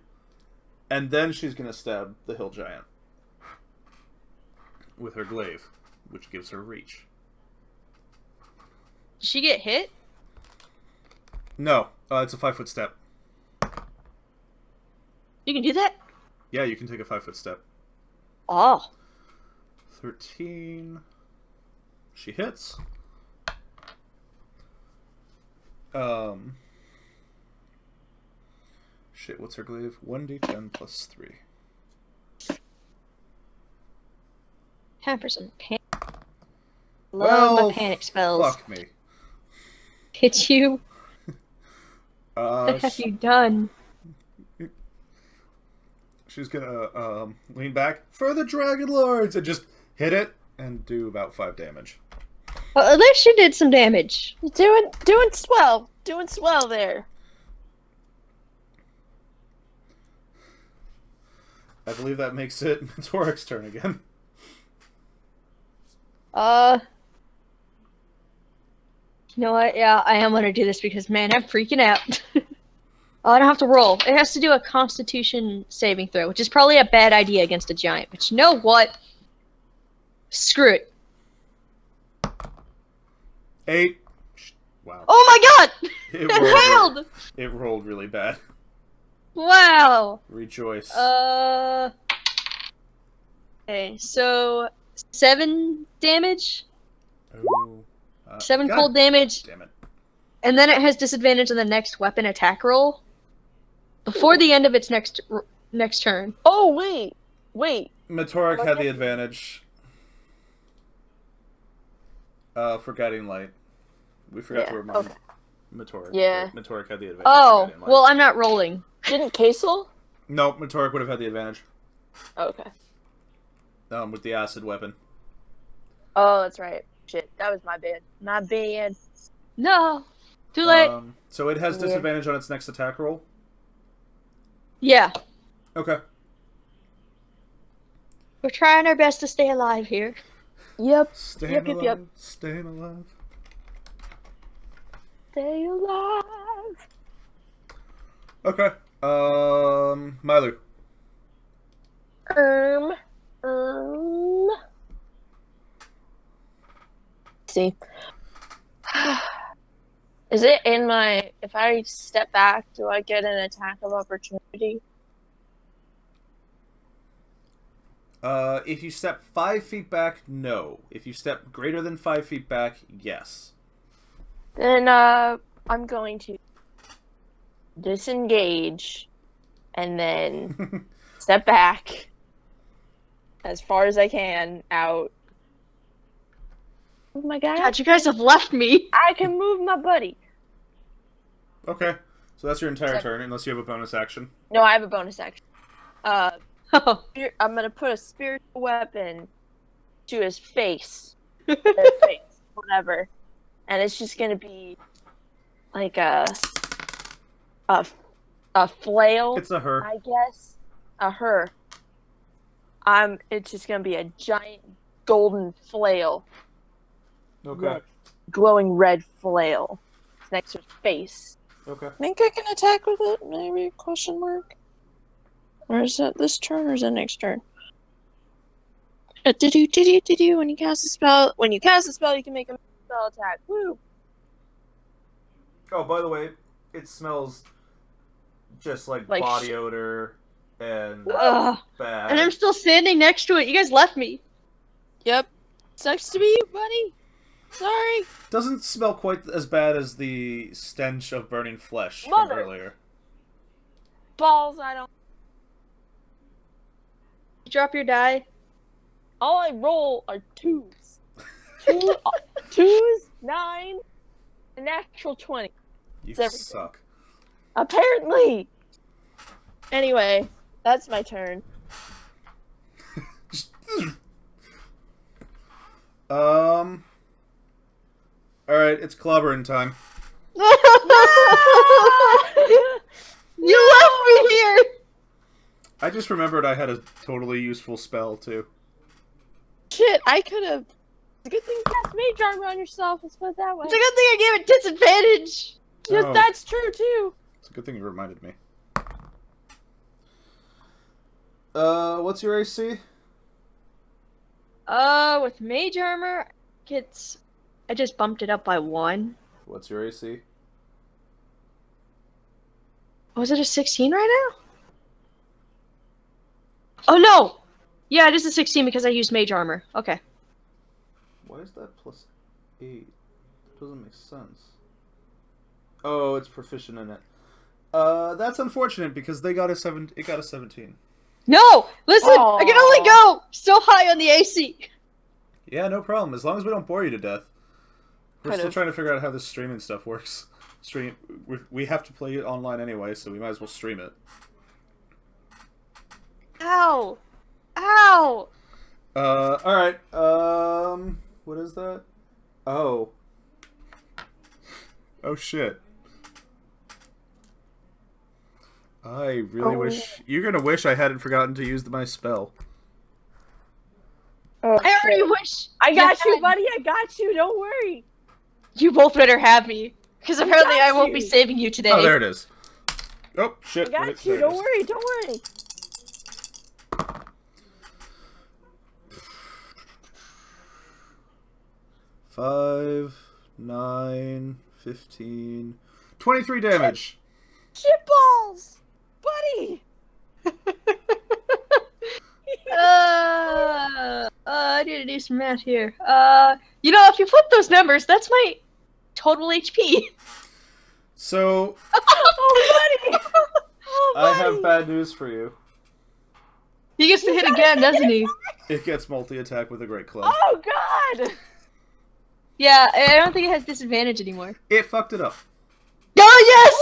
and then she's gonna stab the hill giant with her glaive, which gives her reach. Did she get hit? No, it's a 5-foot step. You can do that? Yeah, you can take a 5-foot step. Oh. 13. She hits. Shit, what's her glaive? 1d10 plus 3. 10% panic. Love Well, my panic spells. Fuck me. Hit you? What have you done? She's gonna lean back for the Dragon Lords and just hit it and do about 5 damage. Well, at least she did some damage. Doing swell. Doing swell there. I believe that makes it Torik's turn again. You know what? Yeah, I am gonna do this because, man, I'm freaking out. Oh, I don't have to roll. It has to do a Constitution saving throw, which is probably a bad idea against a giant. But you know what? Screw it. 8. Wow. Oh my god! It It rolled, failed! it rolled really bad. Wow. Rejoice. Okay, so 7 damage, Oh. 7 God cold damage, damn it. and then it has disadvantage on the next weapon attack roll before the end of its next turn. Oh wait. Matorik What had the the- advantage. For Guiding Light. We forgot to Yeah, remind okay. Matorik. Yeah. that Matorik had the advantage. Oh, for Guiding Light. well, I'm not rolling. Didn't Casel? No, Matorik would have had the advantage. Oh, okay. With the acid weapon. Oh, that's right. Shit, that was my bad. My bad. No, too late. So it has Yeah. disadvantage on its next attack roll. Yeah, Okay. we're trying our best to stay alive here. Yep. Staying Yep, alive. yep. Staying alive. Stay alive. Okay. Milu. See. Is it in my... If I step back, do I get an attack of opportunity? If you step 5 feet back, no. If you step greater than 5 feet back, yes. Then, I'm going to disengage and then step back as far as I can out. Oh my god. God, you guys have left me. I can move my buddy. Okay. So that's your entire turn, unless you have a bonus action. No, I have a bonus action. Oh. I'm gonna put a spiritual weapon to his face. His face, whatever. And it's just gonna be like a flail. It's a her. I guess. A her. It's just gonna be a giant golden flail. Okay. Red, glowing red flail. It's next to his face. Okay. Think I can attack with it? Maybe? Question mark. Or is that this turn or is that next turn? When you cast a spell, you can make a spell attack. Woo! Oh, by the way, it smells just like body odor and Ugh. bad. And I'm still standing next to it. You guys left me. Yep. Sucks to be you, buddy. Sorry. Doesn't smell quite as bad as the stench of burning flesh from earlier. Balls, I don't. Drop your die. All I roll are twos. Twos, 9, a natural 20. You It's suck. Apparently. Anyway, that's my turn. Alright, it's clobbering time. You left me here! I just remembered I had a totally useful spell, too. Shit, I could have. It's a good thing you cast mage armor on yourself. Let's put it that way. It's a good thing I gave it disadvantage. Yes, Oh. that's true too. It's a good thing you reminded me. What's your AC? With mage armor, I just bumped it up by 1. What's your AC? Was it a 16 right now? Oh no! Yeah, it is a 16 because I used mage armor. Okay. Why is that plus 8? That doesn't make sense. Oh, it's proficient in it. That's unfortunate because they got a 17. No! Listen! Aww. I can only go so high on the AC! Yeah, no problem. As long as we don't bore you to death. We're Kind still of. trying to figure out how this streaming stuff works. We have to play it online anyway, so we might as well stream it. Ow! Ow! Alright, what is that? Oh. Oh shit. I really wish... You're gonna wish I hadn't forgotten to use my spell. Oh, I already shit. wish I got you, had- buddy. I got you. Don't worry. You both better have me. Because apparently got I won't you. be saving you today. Oh, there it is. Oh, I shit. got There you. it Don't is. worry. Don't worry. Five, 9, 15, 23 damage. Shitballs, buddy. I need to do some math here. You know, if you flip those numbers, that's my total HP. So, Oh, buddy. Oh, buddy. I have bad news for you. He gets to hit again, doesn't he? It gets multi-attack with a great club. Oh God. Yeah, I don't think it has disadvantage anymore. It fucked it up. Oh, yes!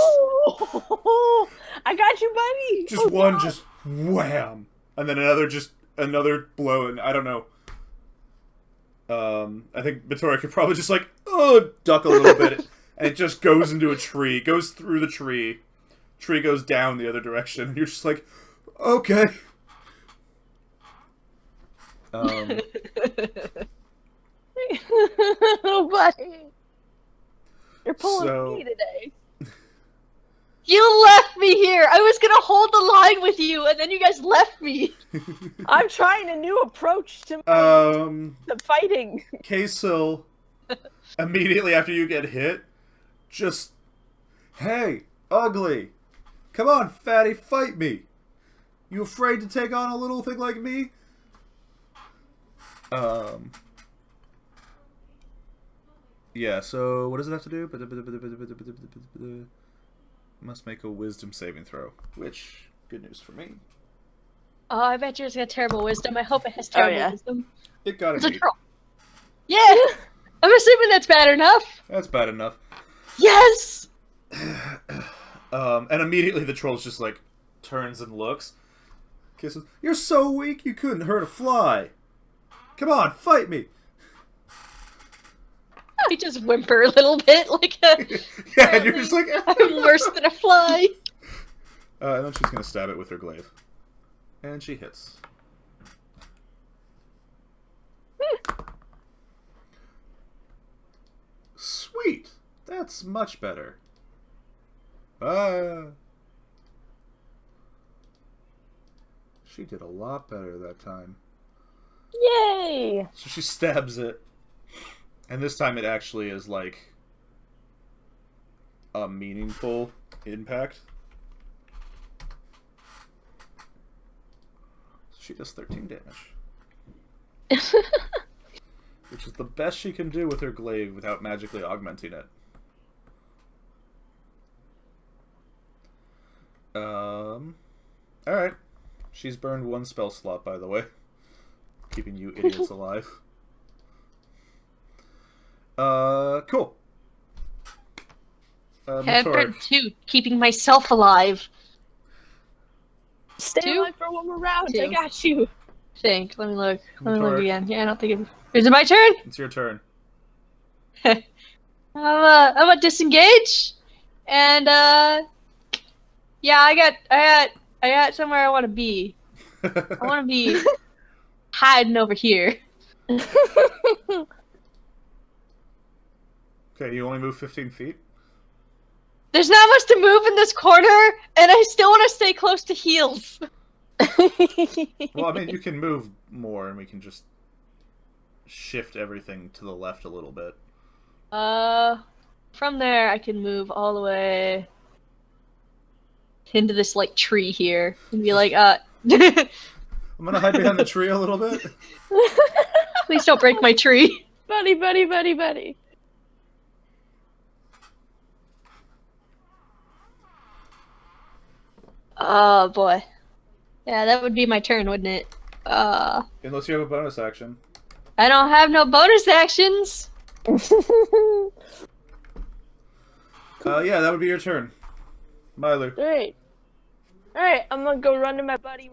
Oh, I got you, buddy. Just one, just wham, and then another blow, and I don't know. I think Vittoria could probably just duck a little bit, and it just goes into a tree, goes through the tree. Tree goes down the other direction, and you're just like, okay. Oh, buddy. You're pulling So- me today. You left me here! I was gonna hold the line with you, and then you guys left me! I'm trying a new approach to Um, the fighting. K-Sil, immediately after you get hit, just, hey, ugly, come on, fatty, fight me. You afraid to take on a little thing like me? Yeah, so what does it have to do? Must make a wisdom saving throw, which, good news for me. Oh, I bet yours got terrible wisdom. I hope it has terrible yeah. wisdom. It got It's an a 8. troll. Yeah! I'm assuming that's bad enough. That's bad enough. Yes! And immediately the troll's just like, turns and looks. Kisses. You're so weak you couldn't hurt a fly. Come on, fight me. I just whimper a little bit like a... Yeah, and you're just like... I'm worse than a fly. And then she's going to stab it with her glaive. And she hits. Sweet. That's much better. She did a lot better that time. Yay! So she stabs it. And this time it actually is like a meaningful impact. So she does 13 damage. Which is the best she can do with her glaive without magically augmenting it. Alright. She's burned 1 spell slot, by the way. Keeping you idiots alive. Cool. I've burned 2, keeping myself alive. Stay 2? alive for one more round. 2. I got you. Think. Let me look. Let me Torque. look again. Yeah, I don't think it... Is it my turn? It's your turn. I'm a disengage, and yeah, I got somewhere I want to be. I want to be hiding over here. Okay, you only move 15 feet? There's not much to move in this corner, and I still want to stay close to heels. Well, I mean, you can move more, and we can just shift everything to the left a little bit. From there, I can move all the way into this, like, tree here, and be like, I'm gonna hide behind the tree a little bit. please don't break my tree. Buddy, buddy, buddy, buddy. Oh, boy. Yeah, that would be my turn, wouldn't it? Unless you have a bonus action. I don't have no bonus actions. Yeah, that would be your turn. Mylu. Great. Alright, I'm gonna go run to my buddy.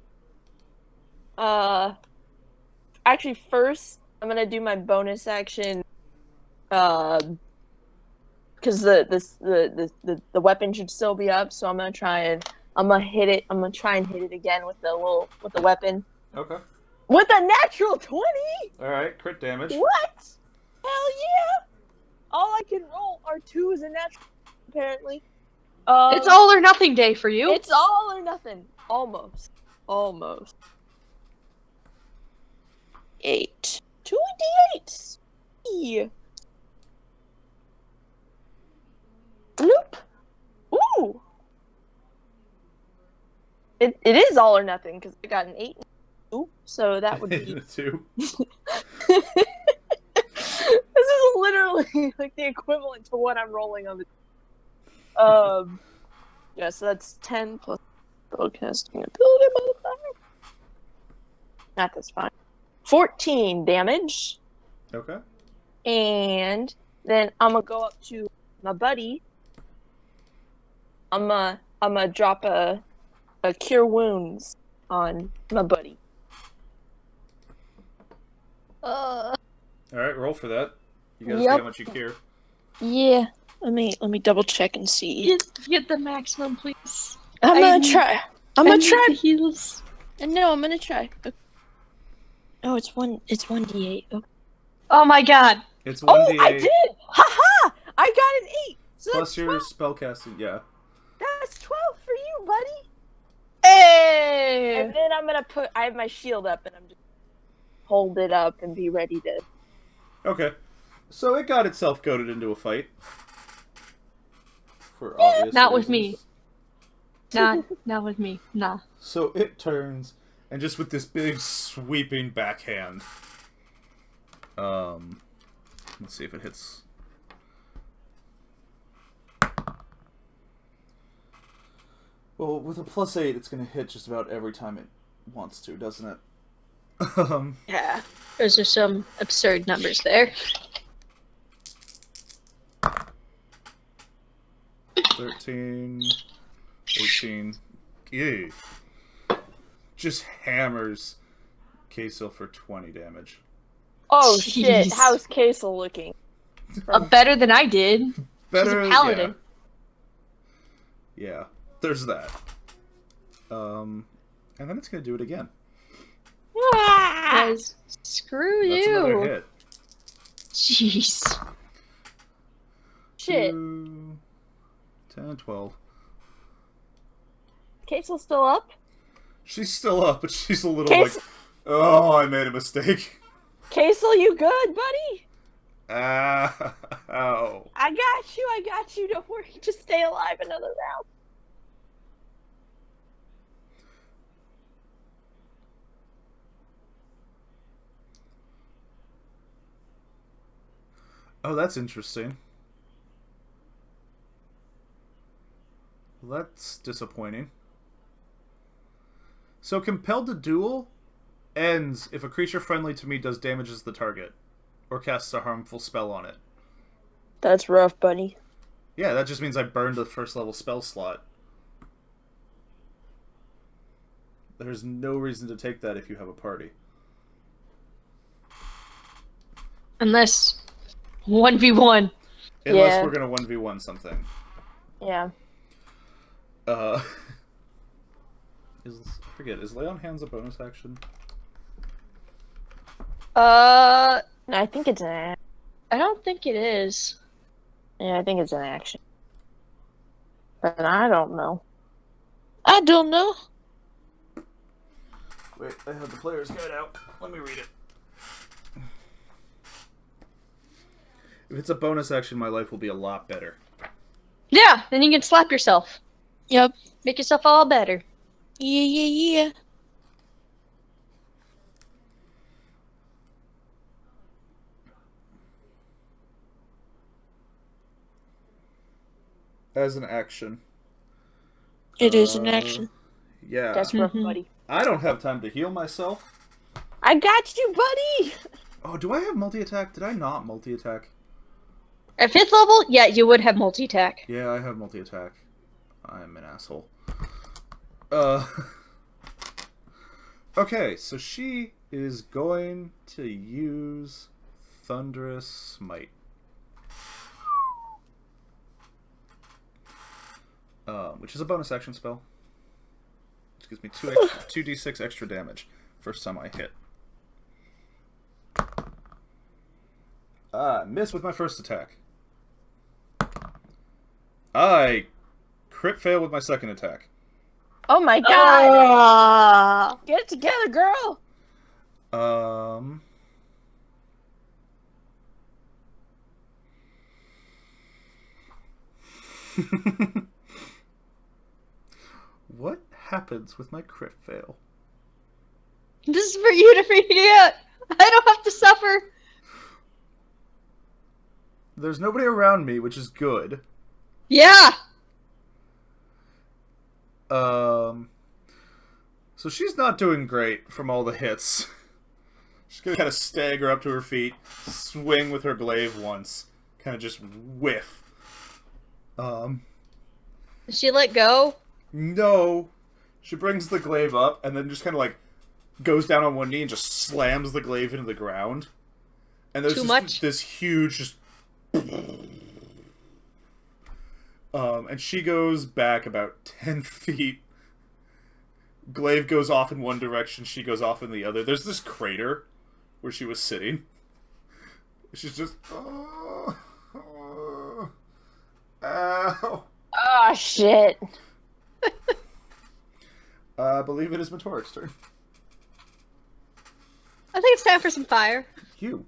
Actually, first, I'm gonna do my bonus action. Because the weapon should still be up, so I'm gonna try and hit it. I'm gonna try and hit it again with the weapon. Okay. With a natural 20. Alright, crit damage. What? Hell yeah! All I can roll are 2s and natural, apparently. It's all or nothing day for you. It's all or nothing. Almost. 8. 2 d8s. Yeah. Bloop. Ooh. It is all or nothing because I got an 8. Ooh, so that would be 2. This is literally like the equivalent to what I'm rolling on the. Yeah, so that's 10 plus spellcasting ability modifier. That's fine. 14 damage, Okay. and then I'm gonna go up to my buddy. I'm gonna drop a cure wounds on my buddy. Alright, roll for that. You gotta see Yep. how much you care. Yeah. Let me double check and see. Get the maximum, please. I'm gonna try. I'm gonna try. The heals. No, I'm gonna try. Okay. Oh, it's 1d8. Okay. Oh my god. It's 1d8 Oh, I did! Haha! I got an 8. So plus that's your 12. spellcasting. Yeah. That's 12 for you, buddy. Hey! And then I'm gonna I have my shield up, and I'm just hold it up and be ready to. Okay. So it got itself goaded into a fight. for obvious Not with reasons. me. Not with me. Nah. So it turns, and just with this big sweeping backhand. Let's see if it hits. Well, with a +8, it's going to hit just about every time it wants to, doesn't it? Yeah. Those are some absurd numbers there. 13, 18. Ew. Just hammers Queso for 20 damage. Oh shit! Jeez. How's Casel looking? Better than I did. Better, She's a paladin. Yeah, there's that. And then it's gonna do it again. Guys, screw That's you. another hit. Jeez. Shit. 2, 10, 12. Casel still up? She's still up, but she's a little Case- like, oh, I made a mistake. Casel, you good, buddy? Ow. I got you. Don't worry. Just stay alive another round. Oh, that's interesting. Well, that's disappointing. So, compelled to duel ends if a creature friendly to me does damages the target, or casts a harmful spell on it. That's rough, buddy. Yeah, that just means I burned the first level spell slot. There's no reason to take that if you have a party. Unless 1v1. Unless Yeah. we're gonna 1v1 something. Yeah. I forget, is Lay on Hands a bonus action? I I think it's an. don't think it is. Yeah, I think it's an action. But I don't know. I don't know. Wait, I have the player's guide out. Let me read it. If it's a bonus action, my life will be a lot better. Yeah, then you can slap yourself. Yep. Make yourself all better. Yeah. As an action. It is an action. Yeah. That's rough, Mhm. buddy. I don't have time to heal myself. I got you, buddy! Oh, do I have multi-attack? Did I not multi-attack? At 5th level, yeah, you would have multi-attack. Yeah, I have multi-attack. I'm an asshole. Okay, so she is going to use Thunderous Smite. Which is a bonus action spell. Which gives me 2d6 extra damage first time I hit. Miss with my first attack. I crit fail with my second attack. Oh my god! Ah. Get it together, girl! What happens with my crit fail? This is for you to figure out. I don't have to suffer. There's nobody around me, which is good. Yeah. So she's not doing great from all the hits. She's gonna kind of stagger up to her feet, swing with her glaive once, kind of just whiff. Did she let go? No. She brings the glaive up and then just kind of like goes down on one knee and just slams the glaive into the ground. And there's Too just much? this huge just and she goes back about 10 feet. Glaive goes off in one direction, she goes off in the other. There's this crater where she was sitting. She's just ow. Oh shit. I believe it is Matorik's turn. I think it's time for some fire. You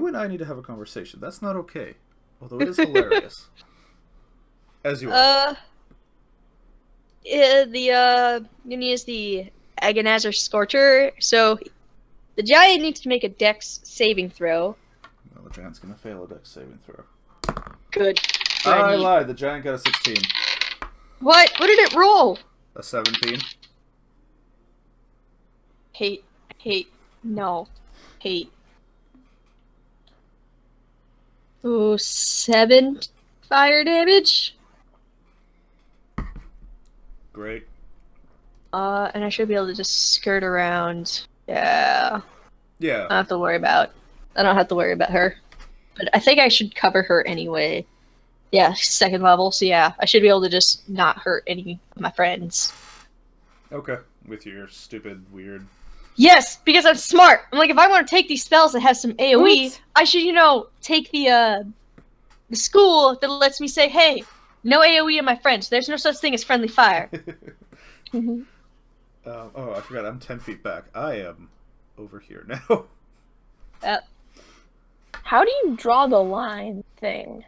and I need to have a conversation. That's not okay. Although it is hilarious. As you are. I'm gonna use the Agonizer Scorcher. So the giant needs to make a Dex saving throw. Well, the giant's gonna fail a dex saving throw. Good. I lied. The giant got a 16. What? What did it roll? A 17. Hate. No. Hate. Ooh, 7 fire damage. Great. And I should be able to just skirt around. Yeah. Yeah. I don't have to worry about her. But I think I should cover her anyway. Yeah, 2nd level, so yeah, I should be able to just not hurt any of my friends. Okay. With your stupid, weird... Yes, because I'm smart. I'm like, if I want to take these spells that have some AoE, Oops. I should, take the school that lets me say, hey, no AoE in my friends. There's no such thing as friendly fire. Mhm. Oh, I forgot. I'm 10 feet back. I am over here now. How do you draw the line thing?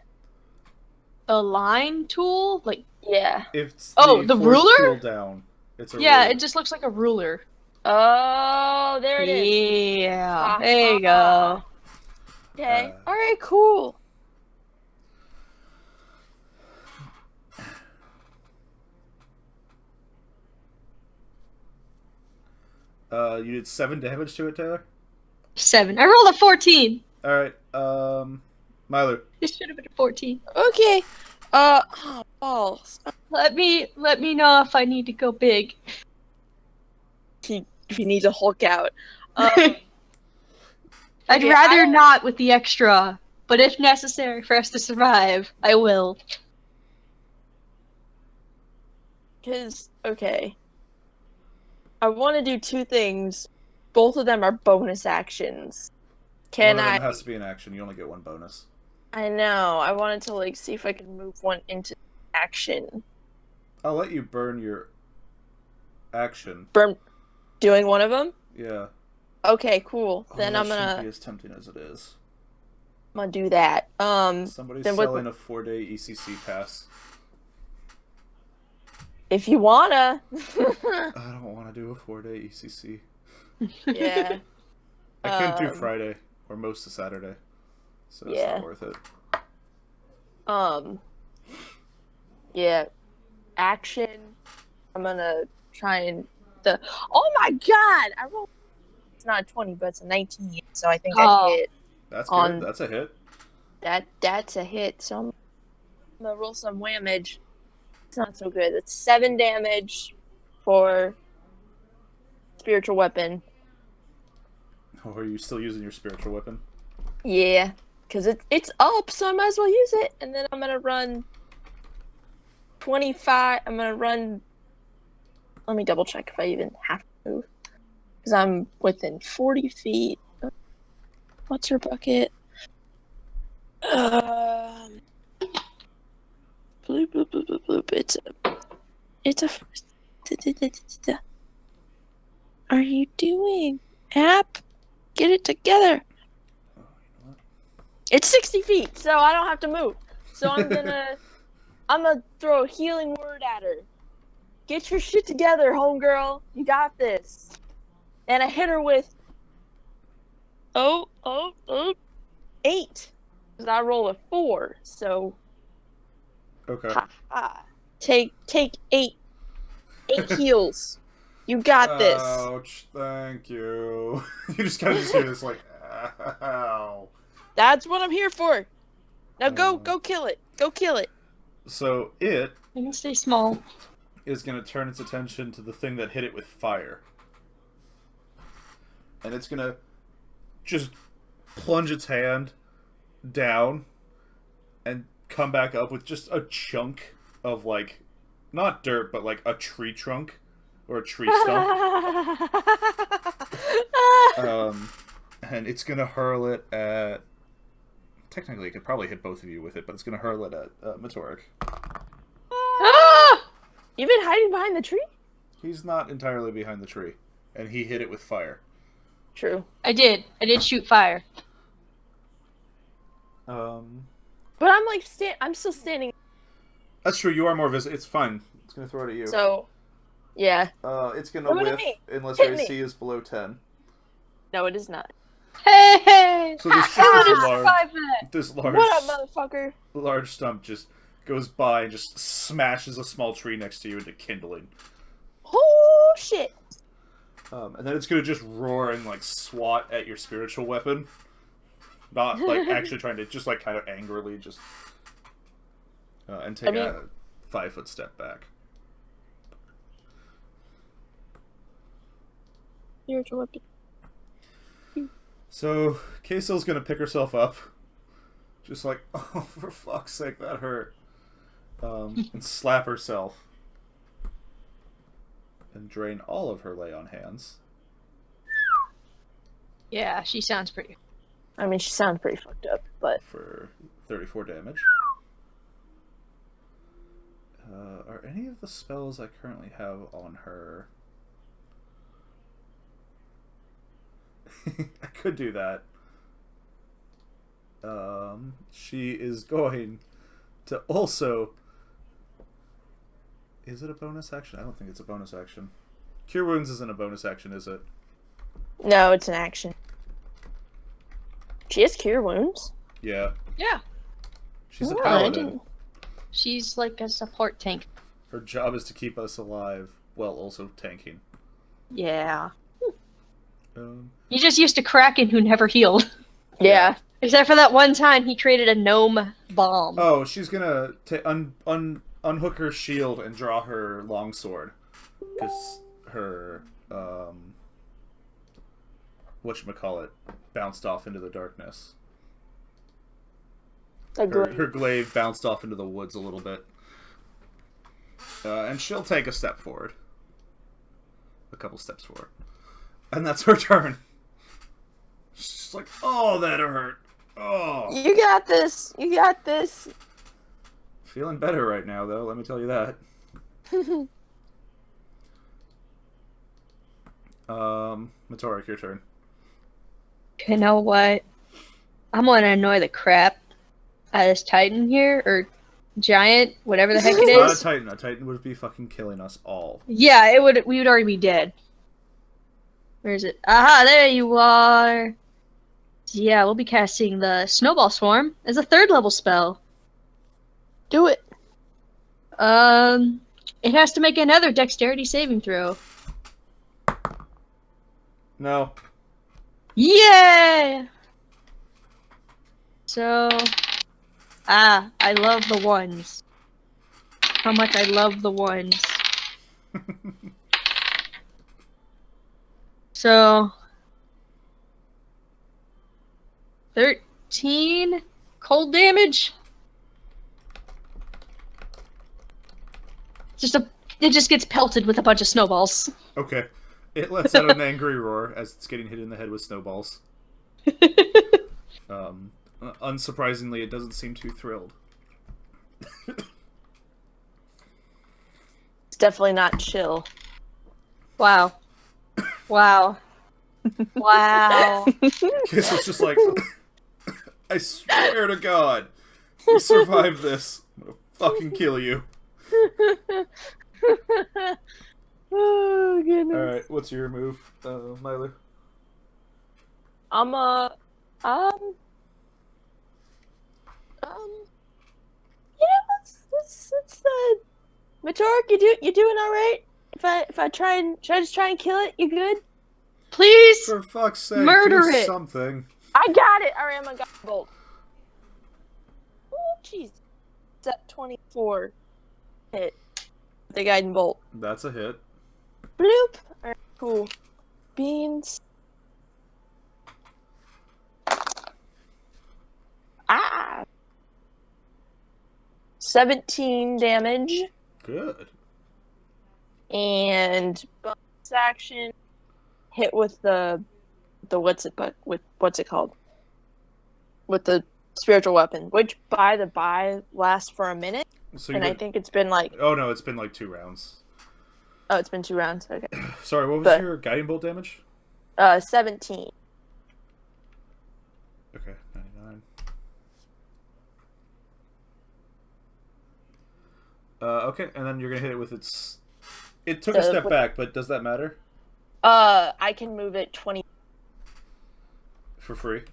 A line tool? Like, Yeah. It's the force ruler? tool down. It's a yeah, ruler. it just looks like a ruler. Oh, there it is. Yeah, there you go. Okay. All right. Cool. You did 7 damage to it, Taylor? 7. I rolled a 14. Alright, Myler. It should have been a 14. Okay. Oh, balls. Let me know if I need to go big. If you need to Hulk out. I'd Okay, rather not with the extra, but if necessary for us to survive, I will. Because, okay. I want to do 2 things. Both of them are bonus actions. Can One of I? them has to be an action. You only get 1 bonus. I know. I wanted to, see if I can move one into action. I'll let you burn your action. Doing one of them? Yeah. Okay, cool. Then that I'm shouldn't gonna be as tempting as it is. do that. Somebody's then selling a 4-day ECC pass. if you wanna. I don't want to do a 4-day ECC. Yeah. I can't do Friday or most of Saturday, so it's Yeah. not worth it. Yeah. Action. I'm gonna try and oh my god! I rolled. It's not a 20, but it's a 19, so I think I hit. That's On- good. That's a hit. That's a hit. So I'm gonna roll some whammage. It's not so good. It's 7 damage for spiritual weapon. Oh, are you still using your spiritual weapon? Yeah, because it's up, so I might as well use it. And then I'm gonna run 25. I'm gonna run. Let me double check if I even have to move, because I'm within 40 feet. What's your bucket? Bloop, bloop, bloop, bloop, bloop. It's a. Are you doing app? Get it together. Oh, you know what? It's 60 feet, so I don't have to move. So I'm gonna throw a healing word at her. Get your shit together, homegirl. You got this. And I hit her with 8. Because I rolled a 4, so Okay. take 8 heals. You got this. Ouch, thank you. You just kind of just hear this like, ow. That's what I'm here for. Now go Oh. kill it. Go kill it. So it I can stay small. is going to turn its attention to the thing that hit it with fire. And it's going to just plunge its hand down and come back up with just a chunk of, like, not dirt, but like a tree trunk or a tree stump. And it's going to hurl it at... Technically, it could probably hit both of you with it, but it's going to hurl it at Meteoric. Ah! You been hiding behind the tree? He's not entirely behind the tree, and he hit it with fire. True. I did shoot fire. But I'm like, I'm still standing. That's true. You are more visible. It's fine. It's gonna throw it at you. So, yeah. It's gonna Throw it at whiff me. unless Hit your me. AC is below 10. No, it is not. Hey! So there's How just did this I large, survive that? this large, What up, motherfucker? large stump just goes by and just smashes a small tree next to you into kindling. Oh, shit. And then it's gonna just roar and like swat at your spiritual weapon. Not like actually trying to, just like kind of angrily just and take a 5-foot step back. Spiritual weapon. So Kaysel's gonna pick herself up, just like, oh, for fuck's sake, that hurt, and slap herself and drain all of her lay on hands. Yeah, she sounds pretty. I mean, she sounds pretty fucked up, but For 34 damage. Are any of the spells I currently have on her? I could do that. She is going to also... Is it a bonus action? I don't think it's a bonus action. Cure Wounds isn't a bonus action, is it? no, it's an action. She has cure wounds. Yeah. Yeah, She's a Oh, I paladin. didn't- she's like a support tank. Her job is to keep us alive while also tanking. Yeah. Um, He's just used to Kraken who never healed. Yeah. Except for that one time he created a gnome bomb. oh, she's gonna unhook her shield and draw her longsword. Because her, whatchamacallit, bounced off into the darkness. Her glaive bounced off into the woods a little bit. And she'll take a step forward. A couple steps forward. And that's her turn. She's just like, oh, that hurt. Oh. You got this. You got this. Feeling better right now, though, let me tell you that. Matorik, your turn. You know what? I'm gonna annoy the crap out of this Titan here, or giant, whatever the heck it Not a is. Titan. A Titan would be fucking killing us all. Yeah, it would. We would already be dead. Where is it? Aha! There you are. Yeah, we'll be casting the Snowball Swarm as a 3rd level spell. Do it. It has to make another Dexterity saving throw. No. Yay! So, I love the ones. How much I love the ones. So, 13 cold damage. It just gets pelted with a bunch of snowballs. Okay. It lets out an angry roar as it's getting hit in the head with snowballs. Unsurprisingly, it doesn't seem too thrilled. It's definitely not chill. Wow. Wow. Wow. Kiss was just like, I swear to God, you survived this. I'm gonna fucking kill you. Oh goodness. Alright, what's your move, Myler? I'm yeah, let's Matorik, you doing all right? If I try and should I just try and kill it? You good? Please! For fuck's sake, Murder do it. something. I got it. All right, I'm gonna got bolt. Oh jeez, it's at 24. Hit the guiding bolt. That's a hit. Bloop. All right, cool. Beans. Ah. 17 damage. Good. And bonus action hit with the what's it called? With the spiritual weapon, which by the by lasts for a minute. So And I think it's been like Oh no, it's been like 2 rounds. it's been 2 rounds. Okay. Sorry, what was But- your guiding bolt damage? 17. Okay, 99. Okay, and then you're gonna hit it with its. It took a step back, but does that matter? I can move it 20 For free.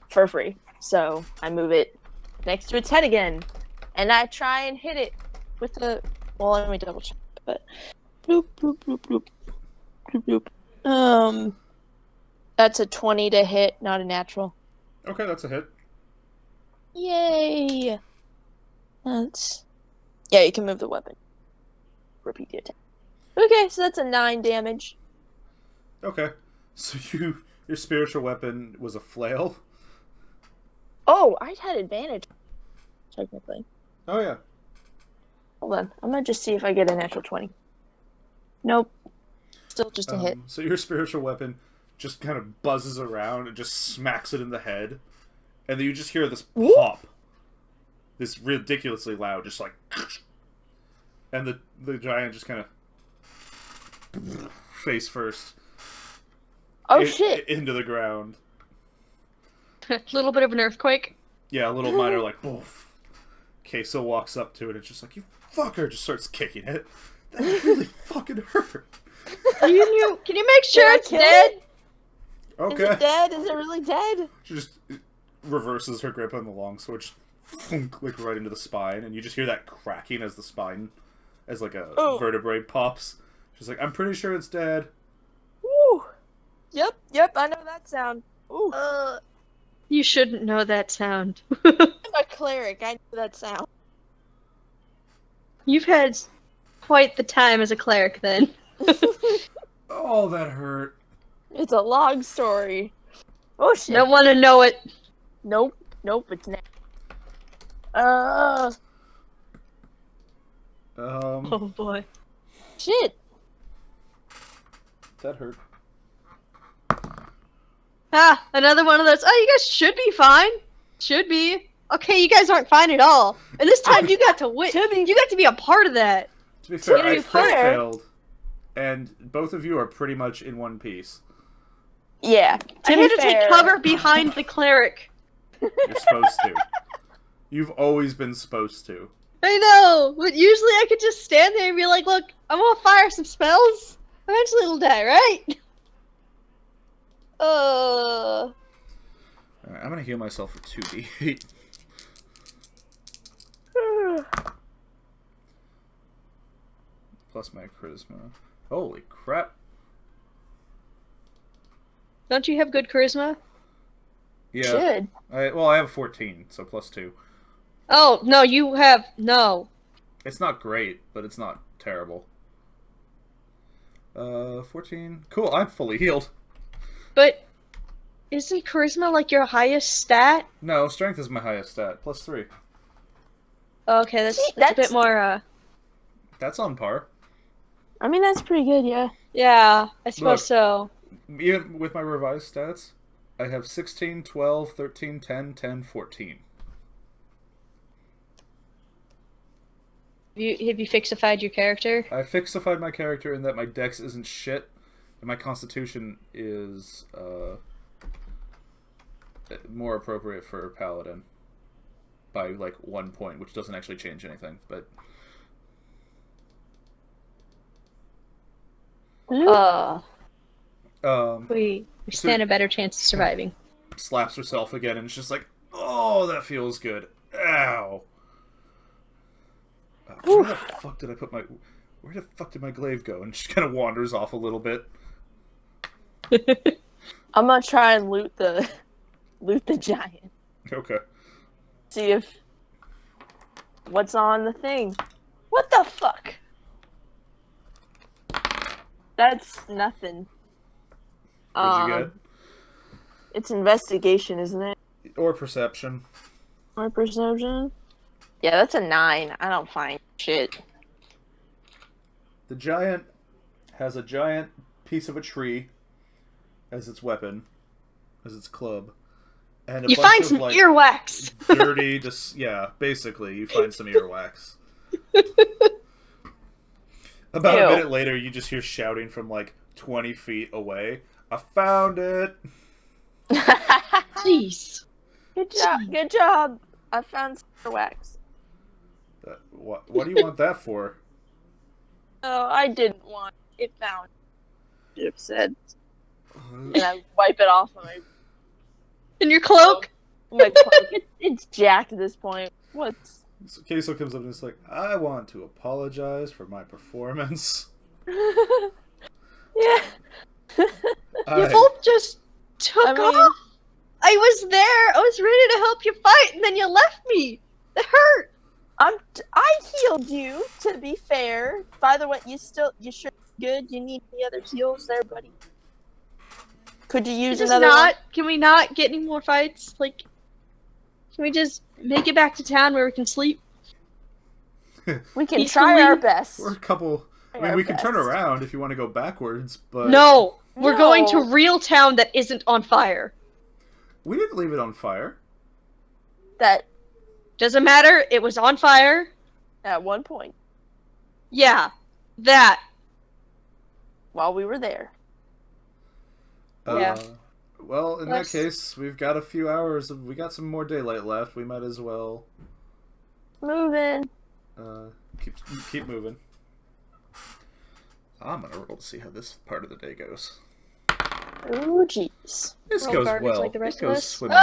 for free. So I move it next to its head again, and I try and hit it with the. Well, let me double check. But bloop bloop bloop bloop bloop bloop. That's a 20 to hit, not a natural. Okay, that's a hit. Yay! That's. Yeah, you can move the weapon. Repeat the attack. Okay, so that's a 9 damage. Okay, so your spiritual weapon was a flail. Oh, I had advantage. Technically. Oh yeah. Hold on. I'm gonna just see if I get a natural 20. Nope. Still just a hit. So your spiritual weapon just kind of buzzes around and just smacks it in the head. And then you just hear this pop. This ridiculously loud, just like... And the giant just kind of... face first. Oh, shit! Into the ground. A little bit of an earthquake. Yeah, a little minor like, boof. Queso walks up to it and just like, you fucker, just starts kicking it. That really fucking hurt. Can you make sure it's dead? Okay. Is it dead? Is it really dead? She just reverses her grip on the longsword, just thunk, like right into the spine, and you just hear that cracking as the spine, as like a vertebrae pops. She's like, I'm pretty sure it's dead. Woo! Yep, I know that sound. Ooh. You shouldn't know that sound. I'm a cleric, I know that sound. You've had quite the time as a cleric then. Oh, that hurt. It's a long story. Oh shit. Don't want to know it. Nope, it's not. Oh boy. Shit. That hurt. Ah, another one of those. Oh, you guys should be fine. Should be. Okay, you guys aren't fine at all. And this time you got to win. You got to be a part of that. To be fair, To be I crit fair. failed, and both of you are pretty much in one piece. Yeah. I had to take cover behind the cleric. You're supposed to. You've always been supposed to. I know, but usually I could just stand there and be like, look, I'm gonna fire some spells. Eventually it'll die, right? Alright, I'm gonna heal myself for 2d8. Plus my charisma. Holy crap. Don't you have good charisma? Yeah. Should. I have 14, so plus 2. Oh, no, you have... No. It's not great, but it's not terrible. 14. Cool, I'm fully healed. But isn't charisma like your highest stat? No, strength is my highest stat. Plus 3. Okay, that's a bit more, That's on par. I mean, that's pretty good, yeah. Yeah, I suppose Look. so. Even with my revised stats, I have 16, 12, 13, 10, 10, 14. Have you fixified your character? I fixified my character in that my dex isn't shit, and my constitution is more appropriate for paladin by like 1 point, which doesn't actually change anything. But We stand a better chance of surviving. slaps herself again, and it's just like, oh, that feels good. Ow. Where the fuck did I put my? Where the fuck did my glaive go? And she kind of wanders off a little bit. I'm gonna try and loot the giant. Okay. See if what's on the thing. What the fuck? That's nothing. What'd you get? It's investigation, isn't it? Or perception. Or perception? Yeah, that's a 9. I don't find shit. The giant has a giant piece of a tree as its weapon, as its club, and You bunch find of, some like, earwax. dirty, yeah, basically, you find some earwax. About a minute later, you just hear shouting from like 20 feet away. I found it. Jeez. Good job. I found some wax. What do you want that for? Oh, I didn't want it found. Should have said. And I wipe it off my In your cloak? cloak. It's jacked at this point. What's? So Queso comes up and is like, I want to apologize for my performance. Yeah. You both just took off. I was there. I was ready to help you fight, and then you left me. That hurt. I healed you. To be fair. By the way, you sure good? You need any other heals there, buddy? Could you use another one? Can we not get any more fights? Like, can we just make it back to town where we can sleep? We can try our best. We're a couple. I mean, we can turn around if you want to go backwards, but No, we're going to real town that isn't on fire. We didn't leave it on fire. That doesn't matter. It was on fire at one point. Yeah, that. While we were there. Yeah. Well, in that case, we've got a few hours. We got some more daylight left. We might as well moving. Keep moving. I'm gonna roll to see how this part of the day goes. Oh, jeez. This goes well. Like the rest it of goes us. swimmingly.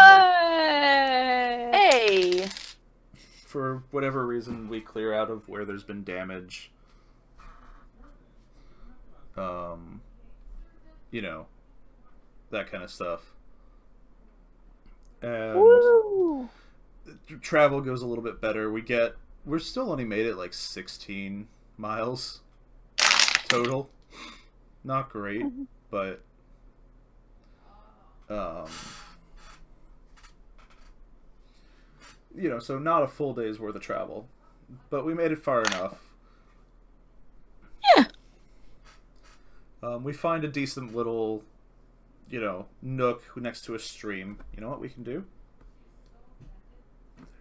Hey! For whatever reason, we clear out of where there's been damage. You know, that kind of stuff. And woo! Travel goes a little bit better. We're still only made it like 16 miles total. Not great, but you know, so not a full day's worth of travel, but we made it far enough. Yeah. We find a decent little, you know, nook next to a stream. You know what we can do?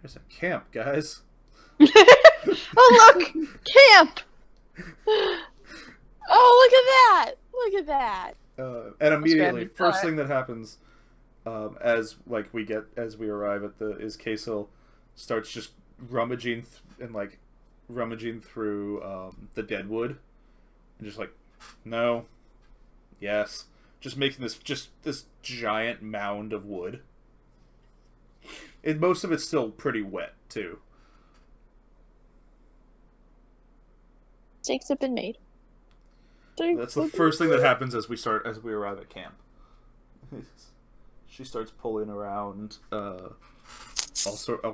There's a camp, guys. Oh, look! Camp! Oh, look at that! Look at that! And immediately, first thing that happens, as we arrive at is Queso starts just rummaging through the dead wood, and just like, no, yes, just making this giant mound of wood. And most of it's still pretty wet too. Stakes have been made. That's the first thing that happens as we arrive at camp. She starts pulling around all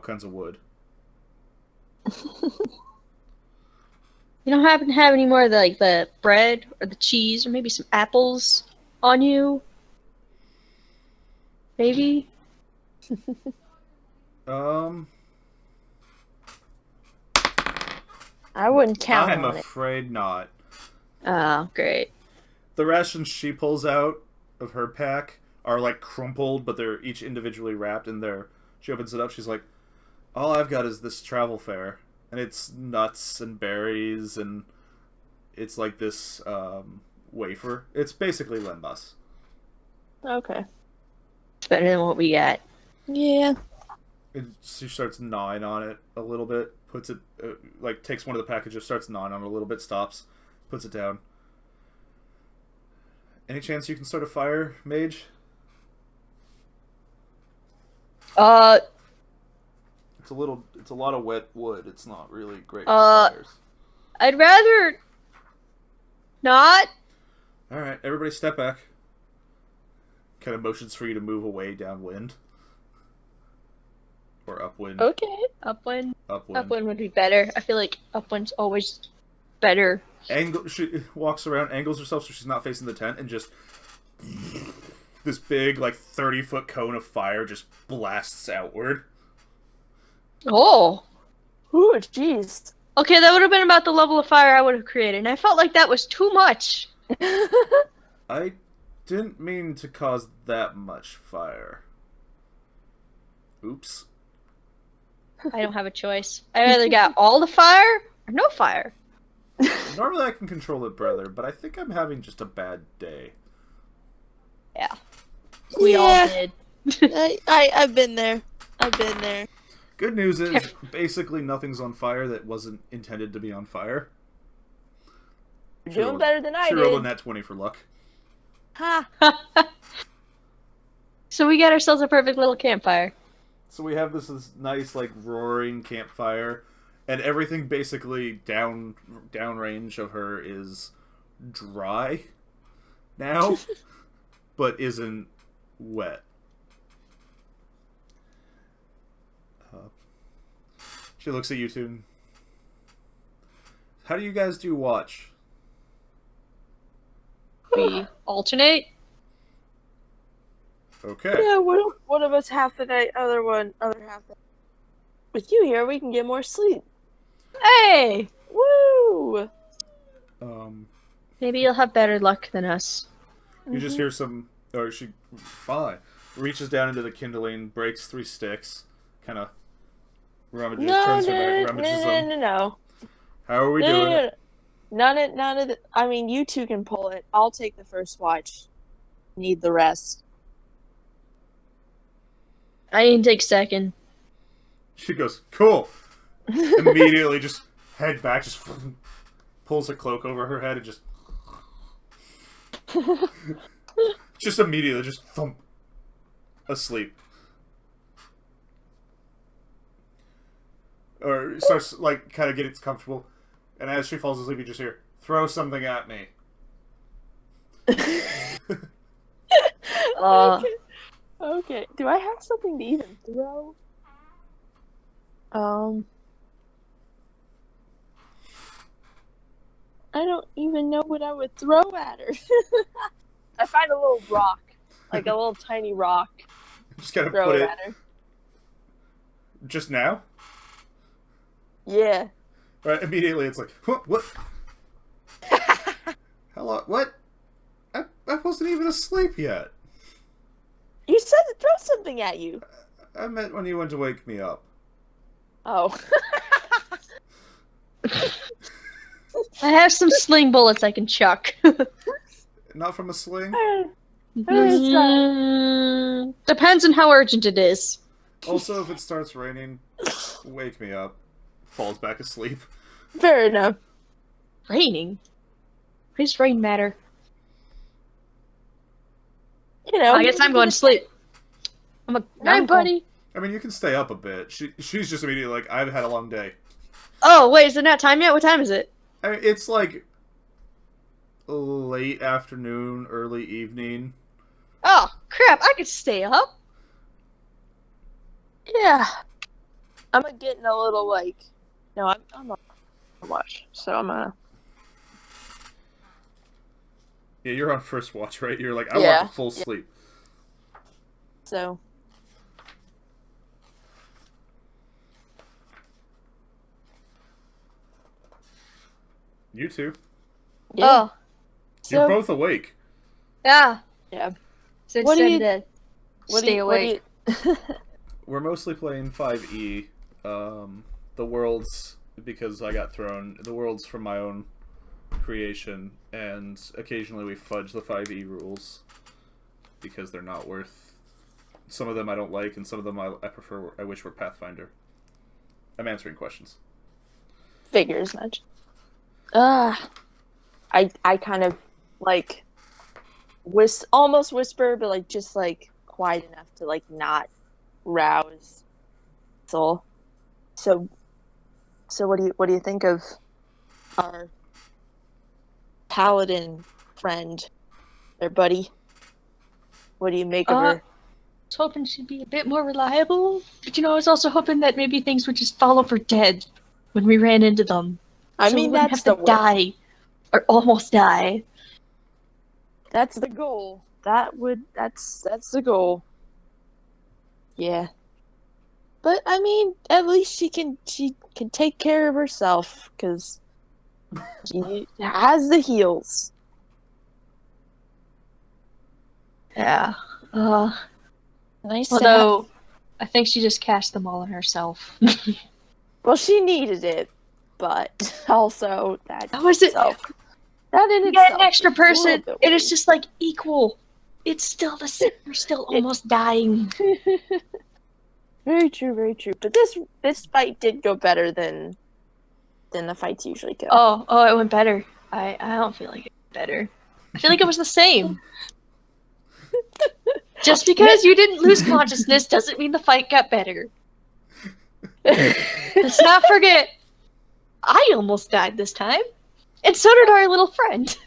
kinds of wood. You don't happen to have any more of the bread or the cheese or maybe some apples on you? Maybe? I wouldn't count I'm on it. afraid not. Oh, great. The rations she pulls out of her pack are like crumpled, but they're each individually wrapped in there. She opens it up, she's like, all I've got is this travel fare. And it's nuts and berries, and it's like this wafer. It's basically Lenbus. Okay. It's better than what we got. Yeah. She starts gnawing on it a little bit, puts it, takes one of the packages, starts gnawing on it a little bit, stops, puts it down. Any chance you can start a fire, mage? It's a lot of wet wood. It's not really great for fires. I'd rather not. Alright, everybody step back. Kind of motions for you to move away downwind. Or upwind. Okay. Upwind. Upwind. Upwind would be better. I feel like upwind's always better. She walks around, angles herself so she's not facing the tent, and just this big, 30-foot cone of fire just blasts outward. Oh. Ooh, jeez. Okay, that would have been about the level of fire I would have created, and I felt like that was too much. I didn't mean to cause that much fire. Oops. I don't have a choice. I either got all the fire or no fire. Normally I can control it, brother, but I think I'm having just a bad day. Yeah. We all did. I've been there. I've been there. Good news is, basically nothing's on fire that wasn't intended to be on fire. You're doing better than I She rolled a did. nat 20 for luck. Ha! So we got ourselves a perfect little campfire. So we have this nice, like, roaring campfire, and everything basically downrange of her is dry now, but isn't wet. She looks at you two. How do you guys do watch? We alternate. Okay. Yeah, one of us half the night, other half the night. With you here, we can get more sleep. Hey! Woo! Maybe you'll have better luck than us. You just hear some, or she, fine, reaches down into the kindling, breaks 3 sticks, kind of rummages, turns her back, rummages them. No. How are we doing it? None of the. I mean, you two can pull it. I'll take the first watch. Need the rest. I can take second. She goes, cool. Immediately just head back, just pulls a cloak over her head and just immediately just thump, asleep. Or starts, like, kind of getting comfortable. And as she falls asleep, you just hear, throw something at me. Okay. Do I have something to even throw? I don't even know what I would throw at her. I find a little rock, like a little tiny rock. Just gotta Throw put it it. at her. Just now? Yeah. Right, immediately it's like, what? Hello, what? I wasn't even asleep yet. You said to throw something at you. I meant when you went to wake me up. Oh. I have some sling bullets I can chuck. Not from a sling? Depends on how urgent it is. Also, if it starts raining, wake me up. Falls back asleep. Fair enough. Raining? What does rain matter? You know. I guess I'm going to sleep. Night, buddy. I mean, you can stay up a bit. She's just immediately like, I've had a long day. Oh, wait, is it not time yet? What time is it? I mean, it's like late afternoon, early evening. Oh, crap, I could stay up. Yeah. I'm getting a little like. No, I'm on watch, so I'm gonna. Yeah, you're on first watch, right? You're like, I Yeah. want the full sleep. So. You two. Yeah. Oh, You're So, both awake. yeah. Yeah. So What do instead you- to stay awake. We're mostly playing 5e. The worlds, because I got thrown, the worlds from my own creation, and occasionally we fudge the 5e rules because they're not worth. Some of them I don't like, and some of them I prefer. I wish were Pathfinder. I'm answering questions. Figures much. I kind of like almost whisper, but like just like quiet enough to like not rouse soul. So what do you think of our paladin friend, their buddy? What do you make of her? I was hoping she'd be a bit more reliable, but I was also hoping that maybe things would just fall over dead when we ran into them. I So mean, we wouldn't that's have the to die or almost die. That's the goal. That's the goal. Yeah. But I mean, at least she can take care of herself because she has the heals. Yeah. Nice. Although, I think she just cast them all on herself. Well, she needed it, but also that. How is it? That in You itself. get an extra is a little person, bit it is weird. just like equal. It's still the same. We're still almost dying. Very true, very true. But this fight did go better than the fights usually go. Oh, it went better. I don't feel like it went better. I feel like it was the same. Just because you didn't lose consciousness doesn't mean the fight got better. Let's not forget, I almost died this time, and so did our little friend.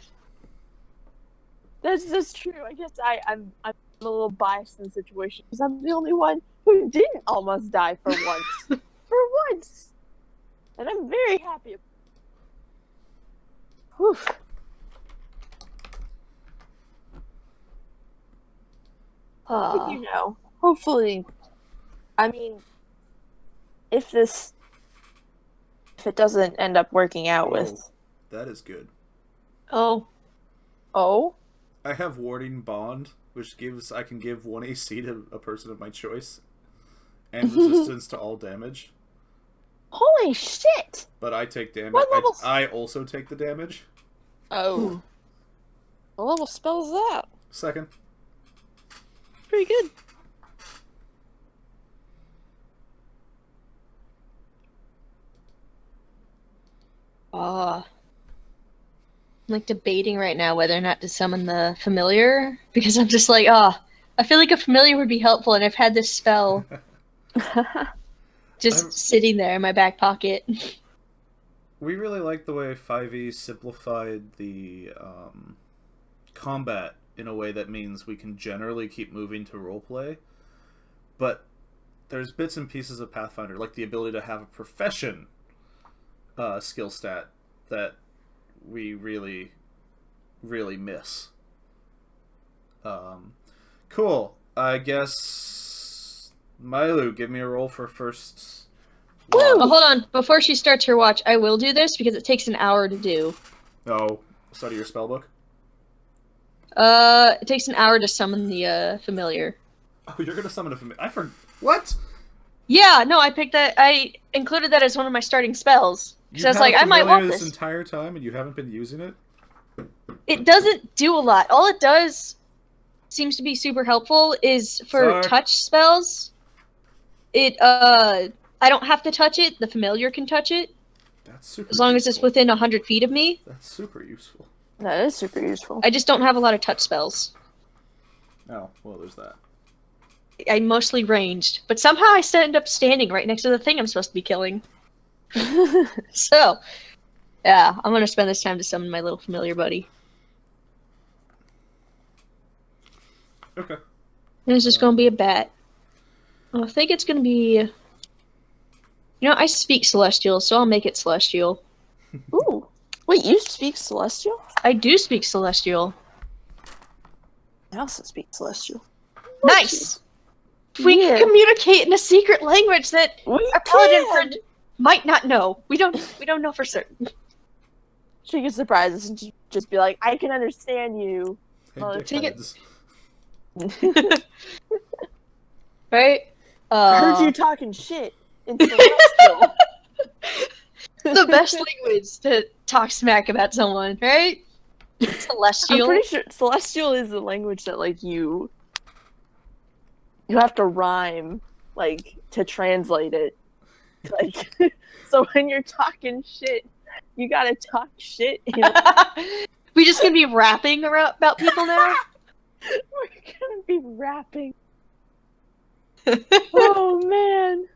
That's true. I guess I'm a little biased in the situation because I'm the only one who didn't almost die for once. For once. And I'm very happy. Whew. But, you know, hopefully, I mean, if it doesn't end up working out with... That is good. Oh. I have Warding Bond, which I can give 1 AC to a person of my choice, and resistance to all damage. Holy shit! But I take damage. What level? I also take the damage. Oh. What level spell is that? 2nd. Pretty good. I'm like debating right now whether or not to summon the familiar, because I'm just like, I feel like a familiar would be helpful, and I've had this spell just sitting there in my back pocket. We really like the way 5e simplified the combat in a way that means we can generally keep moving to roleplay, but there's bits and pieces of Pathfinder, like the ability to have a profession skill stat that we really, really miss. Cool. I guess Mylu, give me a roll for first. Oh, hold on. Before she starts her watch, I will do this because it takes an hour to do. Oh, study your spellbook? It takes an hour to summon the familiar. Oh, you're gonna summon a familiar. What? Yeah, no, I picked that. I included that as one of my starting spells. Because I was like, I might want this. Entire time, and you haven't been using it? It doesn't do a lot. All it does seems to be super helpful is for touch spells. I don't have to touch it. The familiar can touch it. That's super as long as it's within 100 feet of me. That's super useful. That is super useful. I just don't have a lot of touch spells. Oh, well, there's that. I'm mostly ranged, but somehow I end up standing right next to the thing I'm supposed to be killing. So, yeah, I'm gonna spend this time to summon my little familiar buddy. Okay. And it's just gonna be a bat. I think it's gonna be... You know, I speak Celestial, so I'll make it Celestial. Ooh. Wait, you speak Celestial? I do speak Celestial. I also speak Celestial. Nice! We can communicate in a secret language that our paladin friend might not know. We don't know for certain. She can surprise us and just be like, I can understand you. Take it. Right? I heard you talking shit in Celestial. The best language to talk smack about someone, right? Celestial. I'm pretty sure Celestial is the language that, like, you have to rhyme, like, to translate it. Like, so when you're talking shit, you gotta talk shit. We just gonna be rapping about people now? We're gonna be rapping. Oh, man.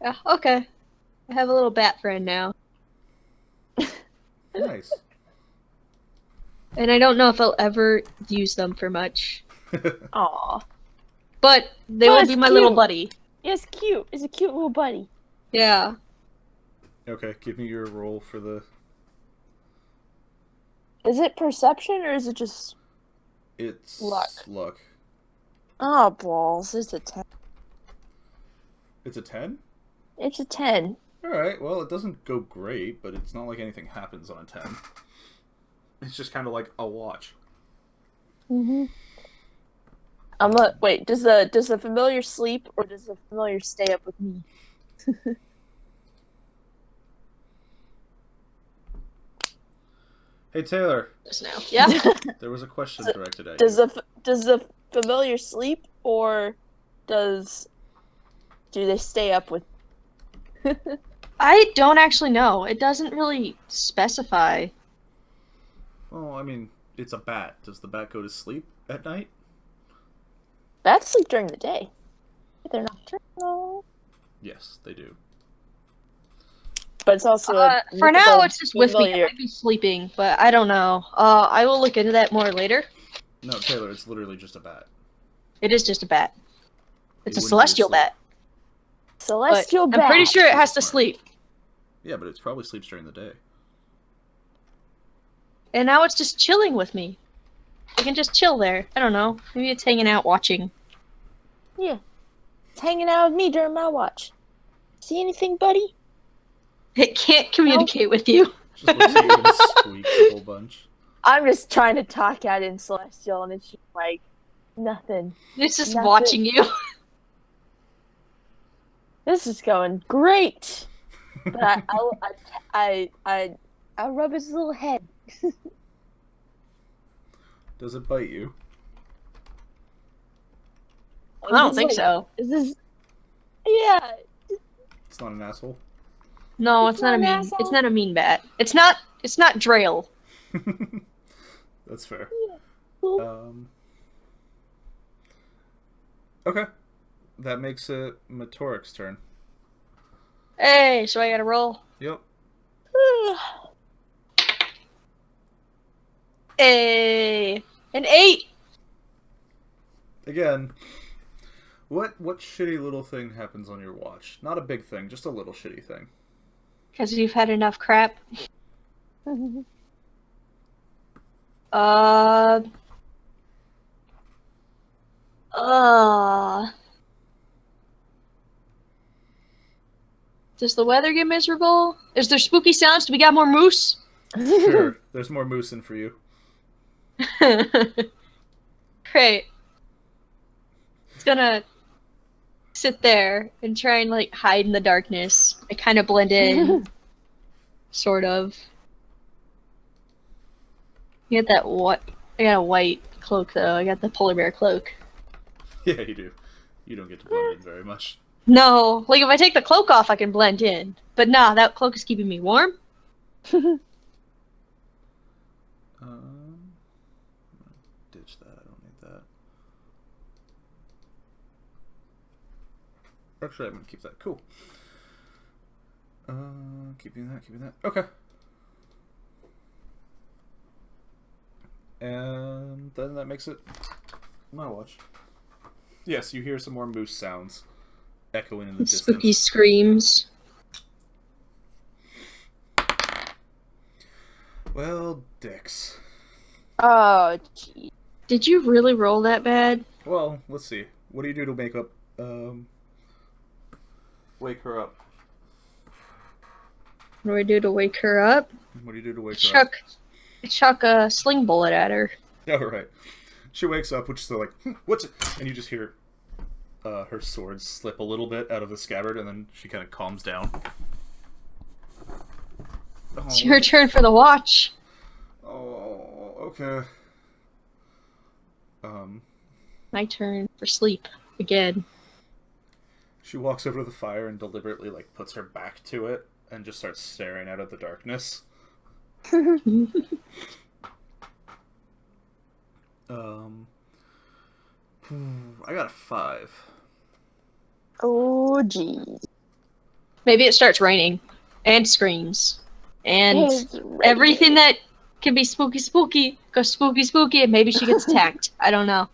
Yeah, okay. I have a little bat friend now. Nice. And I don't know if I'll ever use them for much. Aw. But they will be my little buddy. Yeah, it's cute. It's a cute little buddy. Yeah. Okay, give me your roll for the... Is it perception or is it just... It's... luck. Oh, balls. It's a 10. It's a 10? It's a 10. Alright, well, it doesn't go great, but it's not like anything happens on a 10. It's just kind of like a watch. Mm-hmm. Wait, does the familiar sleep or does the familiar stay up with me? Hey, Taylor. Just now. Yeah? There was a question directed at Does you. the familiar sleep, or do they stay up with? I don't actually know. It doesn't really specify. Oh, I mean, it's a bat. Does the bat go to sleep at night? Bats sleep during the day. They're nocturnal. Yes, they do. But it's also For now, it's just with me. familiar. I might be sleeping, but I don't know. I will look into that more later. No, Taylor, it's literally just a bat. It is just a bat. It's It a wouldn't be celestial asleep. bat. Celestial But bat. I'm pretty sure it has to Smart. sleep. Yeah, but it probably sleeps during the day. And now it's just chilling with me. I can just chill there. I don't know. Maybe it's hanging out watching. Yeah. It's hanging out with me during my watch. See anything, buddy? It can't communicate with you. Just looks at you and squeaks a whole bunch. I'm just trying to talk at it in Celestial, and it's just like, nothing. It's just Nothing. watching you. This is going great. But I'll rub his little head. Does it bite you? I don't think so. Is this? Yeah. It's not an asshole. No, It's it's not a not an mean. asshole. It's not a mean bat. It's not Drail. That's fair. Cool. Okay. That makes it Matorik's turn. Hey, so I gotta roll. Yep. Hey, an 8. Again, what shitty little thing happens on your watch? Not a big thing, just a little shitty thing. Because you've had enough crap. Uh. Does the weather get miserable? Is there spooky sounds? Do we got more moose? Sure, there's more moosing for you. Great. It's gonna sit there and try and like hide in the darkness. I kind of blend in, sort of. You got that what? I got a white cloak though. I got the polar bear cloak. Yeah, you do. You don't get to blend in very much. No, like if I take the cloak off, I can blend in. But nah, that cloak is keeping me warm. Ditch that. I don't need that. Actually, I'm gonna keep that. Cool. Keeping that. Okay. And then that makes it my watch. Yes, you hear some more moose sounds echoing in the distance. Spooky screams. Well, dicks. Oh, gee. Did you really roll that bad? Well, let's see. What do you do to make up, wake her up? What do I do to wake her up? What do you do to wake her up? Chuck a sling bullet at her. Oh, right. She wakes up, which is like, what's it? And you just hear her sword slip a little bit out of the scabbard, and then she kind of calms down. It's your turn for the watch. Oh, okay. My turn for sleep again. She walks over to the fire and deliberately like puts her back to it and just starts staring out at the darkness. I got a 5. Oh, geez. Maybe it starts raining and screams and It's raining. everything that can be spooky goes spooky, and maybe she gets attacked. I don't know.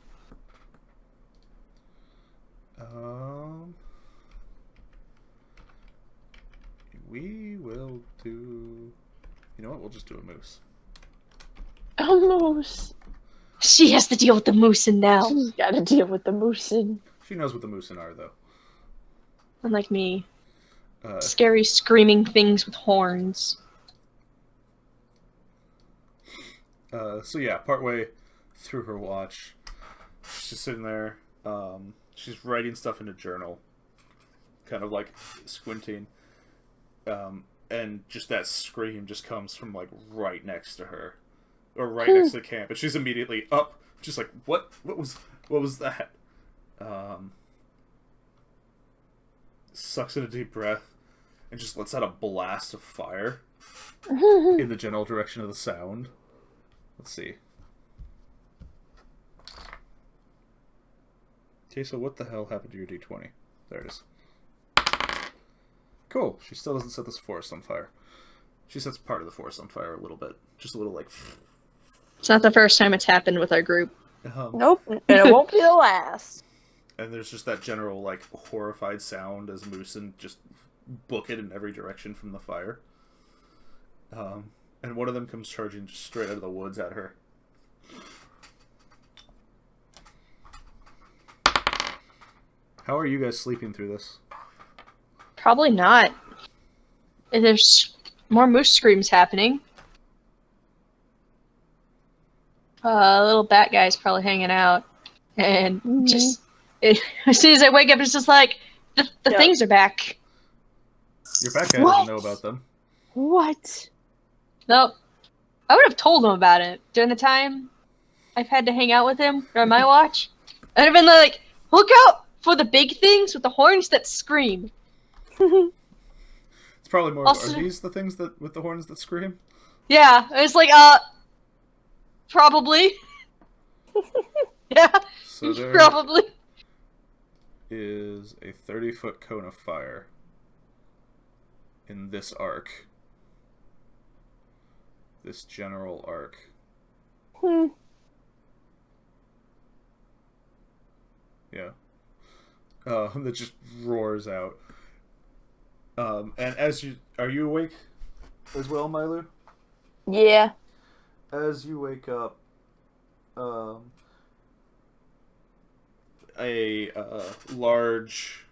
We will do. You know what? We'll just do a moose. A moose. She has to deal with the moose and now. She's got to deal with the moose. She knows what the moosin are, though. Unlike me. Scary screaming things with horns. So yeah, partway through her watch, she's just sitting there. She's writing stuff in a journal, kind of like squinting. And just that scream just comes from like right next to her, or right next to the camp, and she's immediately up, just like what was What was that? Sucks in a deep breath and just lets out a blast of fire in the general direction of the sound. Let's see. Okay, so what the hell happened to your D20? There it is. Cool. She still doesn't set this forest on fire. She sets part of the forest on fire a little bit. Just a little, like... It's not the first time it's happened with our group. Nope, and it won't be the last. And there's just that general, like, horrified sound as Moosin just book it in every direction from the fire. And one of them comes charging just straight out of the woods at her. How are you guys sleeping through this? Probably not. There's more moose screams happening. Little bat guy's probably hanging out. And just... as soon as I wake up, it's just like, the things are back. Your bat guy doesn't know about them. What? Nope. I would have told him about it during the time I've had to hang out with him on my watch. I'd have been like, look out for the big things with the horns that scream. It's probably more... Also, are these the things that with the horns that scream? Yeah. It's like, probably. Yeah. So there probably. is a 30-foot cone of fire in this arc. This general arc. Yeah. That just roars out. And as you... Are you awake as well, Mylu? Yeah. As you wake up, a large...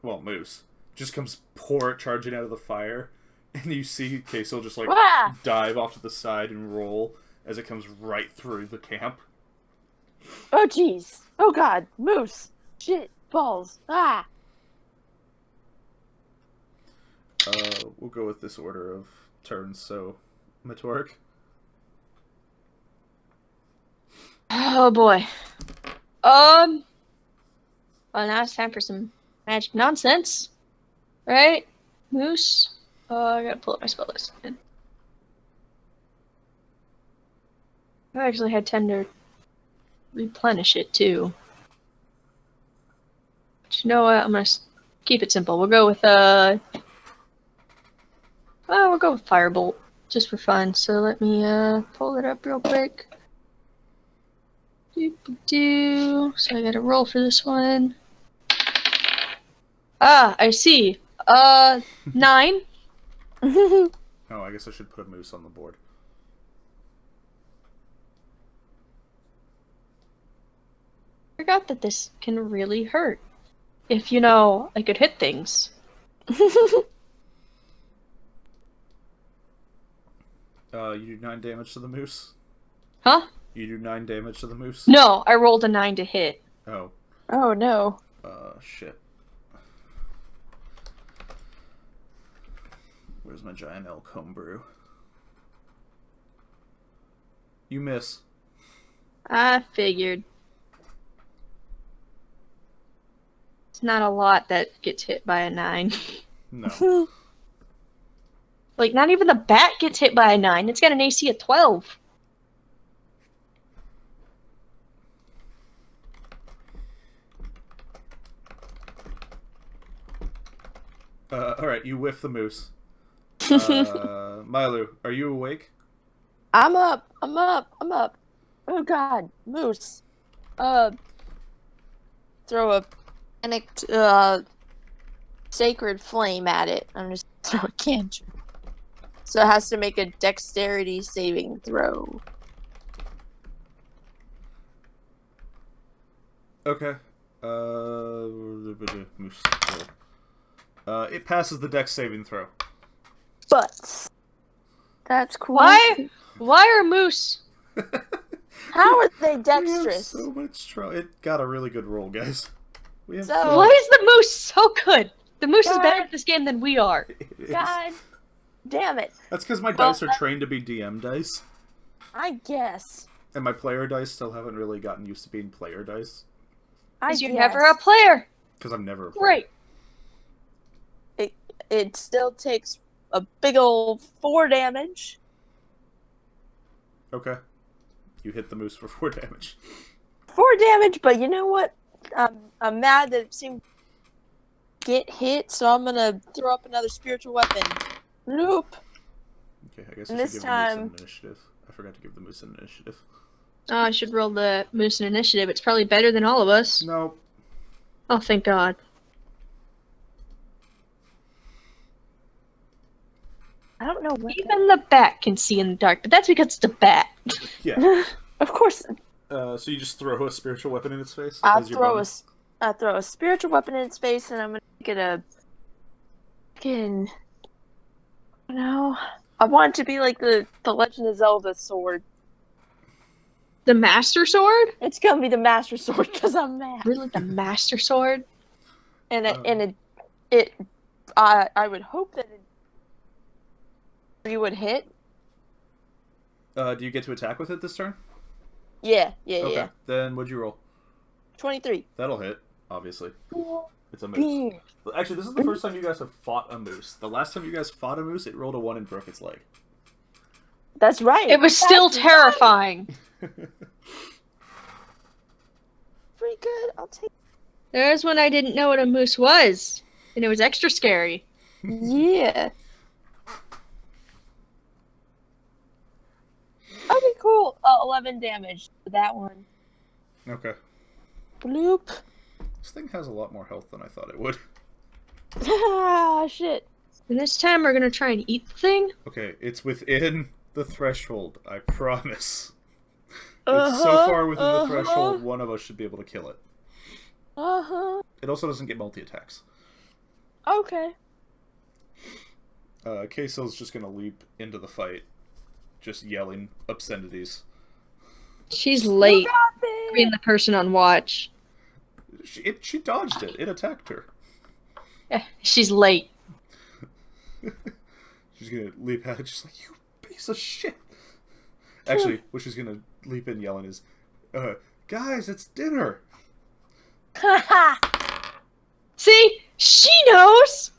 Well, moose. Just comes charging out of the fire. And you see Queso just, like, dive off to the side and roll as it comes right through the camp. Oh, jeez. Oh, God. Moose. Shit. Balls. Ah. We'll go with this order of turns, so... Metoric? Oh, boy. Well, now it's time for some magic nonsense. Right? Moose? I gotta pull up my spell list again. I actually had time to replenish it, too. But you know what? I'm gonna keep it simple. We'll go with, we'll go with Firebolt, just for fun. So let me, pull it up real quick. So I gotta roll for this one. Ah, I see. 9. Oh, I guess I should put a moose on the board. I forgot that this can really hurt. If, I could hit things. You do 9 damage to the moose? Huh? You do 9 damage to the moose? No, I rolled a 9 to hit. Oh. Oh, no. Shit. Where's my giant elk homebrew? You miss. I figured. It's not a lot that gets hit by a 9. No. Like, not even the bat gets hit by a 9. It's got an AC of 12. Alright, you whiff the moose. Mylu, are you awake? I'm up. Oh, God. Moose. Throw a panicked, sacred flame at it. I'm just throw a cantrip. So it has to make a dexterity saving throw. Okay. Moose. It passes the dex saving throw. But that's cool. Why are moose? How are they We have dexterous? so much trouble. It got a really good roll, guys. We have So- Why is the moose so good? The moose is God. better at this game than we are. It is. God damn it. That's because my dice are trained to be DM dice. I guess. And my player dice still haven't really gotten used to being player dice. Because you're never a player. Because I'm never a player. Right. It still takes a big old 4 damage. Okay. You hit the moose for 4 damage. 4 damage, but you know what? I'm mad that it seemed to get hit, so I'm gonna throw up another spiritual weapon. Nope. Okay, I guess And I should this give time- the moose an initiative. I forgot to give the moose an initiative. Oh, I should roll the moose and initiative. It's probably better than all of us. No. Oh, thank God. I don't know what. Even the bat can see in the dark, but that's because it's a bat. Yeah. Of course, So you just throw a spiritual weapon in its face? I as your throw bonus? I throw a spiritual weapon in its face, and I'm gonna get a. Fucking. No, I want it to be like the Legend of Zelda sword. The Master Sword? It's gonna be the Master Sword because I'm mad. Really, the Master Sword? And I would hope that you would hit. Do you get to attack with it this turn? Yeah. Okay. Then what'd you roll? 23. That'll hit, obviously. It's a moose. Actually, this is the first time you guys have fought a moose. The last time you guys fought a moose, it rolled a 1 and broke its leg. That's right. It was still That's terrifying. right. Pretty good. I'll take. There's when I didn't know what a moose was, and it was extra scary. Yeah. Okay, cool. 11 damage to that one. Okay. Bloop. This thing has a lot more health than I thought it would. Ah, shit. And this time we're gonna try and eat the thing. Okay, it's within the threshold, I promise. It's so far within the threshold, one of us should be able to kill it. It also doesn't get multi-attacks. Okay. Queso's just gonna leap into the fight, just yelling obscenities. She's late. You got this. Being the person on watch. She dodged it. It attacked her. Yeah, she's late. She's gonna leap at it, just like, you piece of shit. Actually, what she's gonna leap in yelling is, guys, it's dinner. Haha. See? She knows!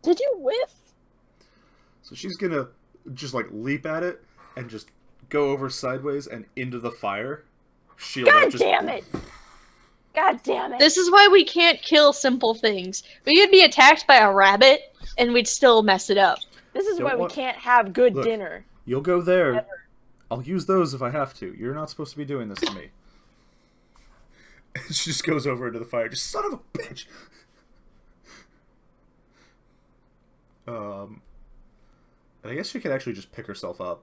Did you whiff? So she's gonna just like leap at it and just go over sideways and into the fire. Shield God up, just... damn it. God damn it. This is why we can't kill simple things. We could be attacked by a rabbit, and we'd still mess it up. This is Don't why we want- can't have good Look. dinner. You'll go there. Ever. I'll use those if I have to. You're not supposed to be doing this to me. She just goes over into the fire. Just son of a bitch. And I guess she could actually just pick herself up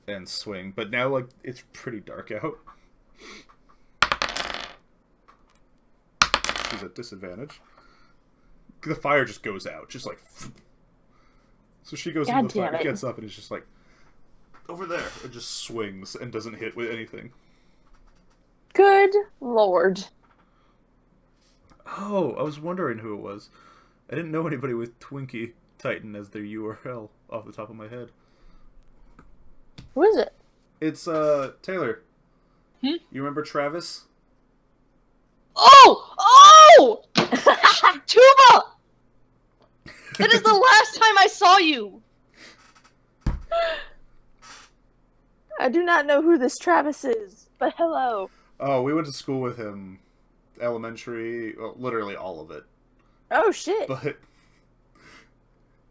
and swing, but now like it's pretty dark out. She's at disadvantage. The fire just goes out, just like. So she goes God into the fire, damn it. gets up, and is just like over there. It just swings and doesn't hit with anything. Good lord. Oh, I was wondering who it was. I didn't know anybody with Twinkie Titan as their URL off the top of my head. Who is it? It's Taylor. Hmm? You remember Travis? Oh! Oh! Tuba! That is the last time I saw you! I do not know who this Travis is, but hello. Oh, we went to school with him. Elementary, well, literally all of it. Oh shit. But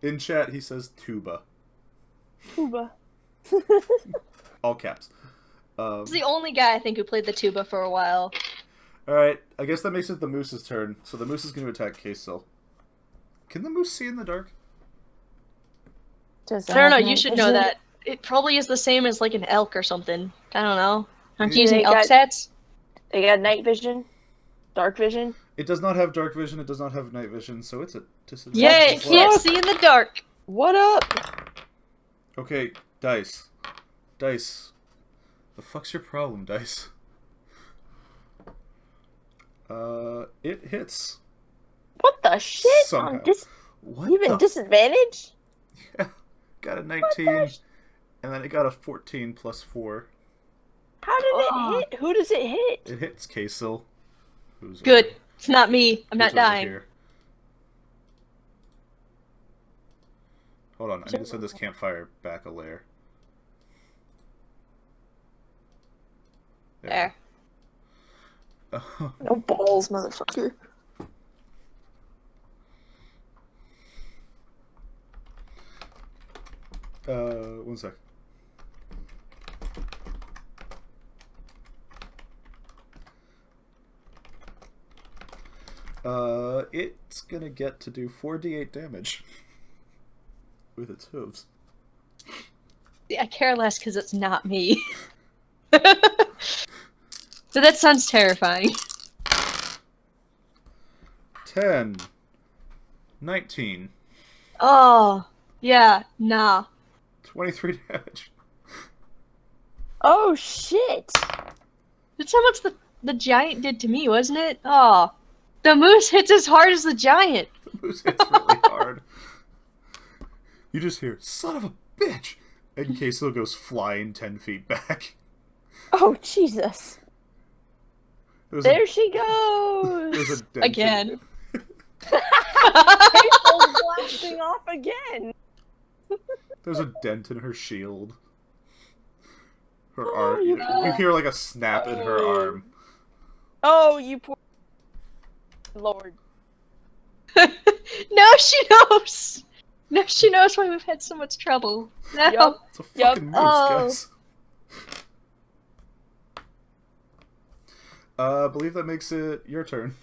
in chat he says tuba. Tuba. All caps. He's the only guy I think who played the tuba for a while. Alright, I guess that makes it the moose's turn. So the moose is going to attack Queso. Can the moose see in the dark? I don't know, you should know that. It probably is the same as like an elk or something. I don't know. Aren't you Yeah, using they elk got- stats? They got night vision, dark vision. It does not have dark vision, it does not have night vision, so it's a disadvantage. Yeah, it as well. can't see in the dark. What up? Okay, Dice. Dice. The fuck's your problem, Dice? It hits. What the shit? Somehow. On What even the- disadvantage? Yeah, got a 19, and then it got a 14 plus 4. How did it hit? Who does it hit? It hits Kasil. Who's Good. over- It's not me. I'm who's not over dying. here. Hold on, I need to send this campfire back a layer. There. No balls, motherfucker. One sec. It's gonna get to do 4d8 damage with its hooves. I care less because it's not me. So that sounds terrifying. 10, 19, Oh, yeah, nah. 23 damage. Oh shit! That's how much the giant did to me, wasn't it? Oh, the moose hits as hard as the giant. The moose hits really hard. You just hear, son of a bitch! And Queso goes flying 10 feet back. Oh Jesus! There she goes! There's a dent Again. April's blasting off again! There's a dent in her shield. Her Oh, arm. you You hear like a snap in her arm. Oh, you poor Lord. No, she knows. No, she knows why we've had so much trouble. No. Yup. It's a Yup. fucking moose, Oh. guys. I believe that makes it your turn.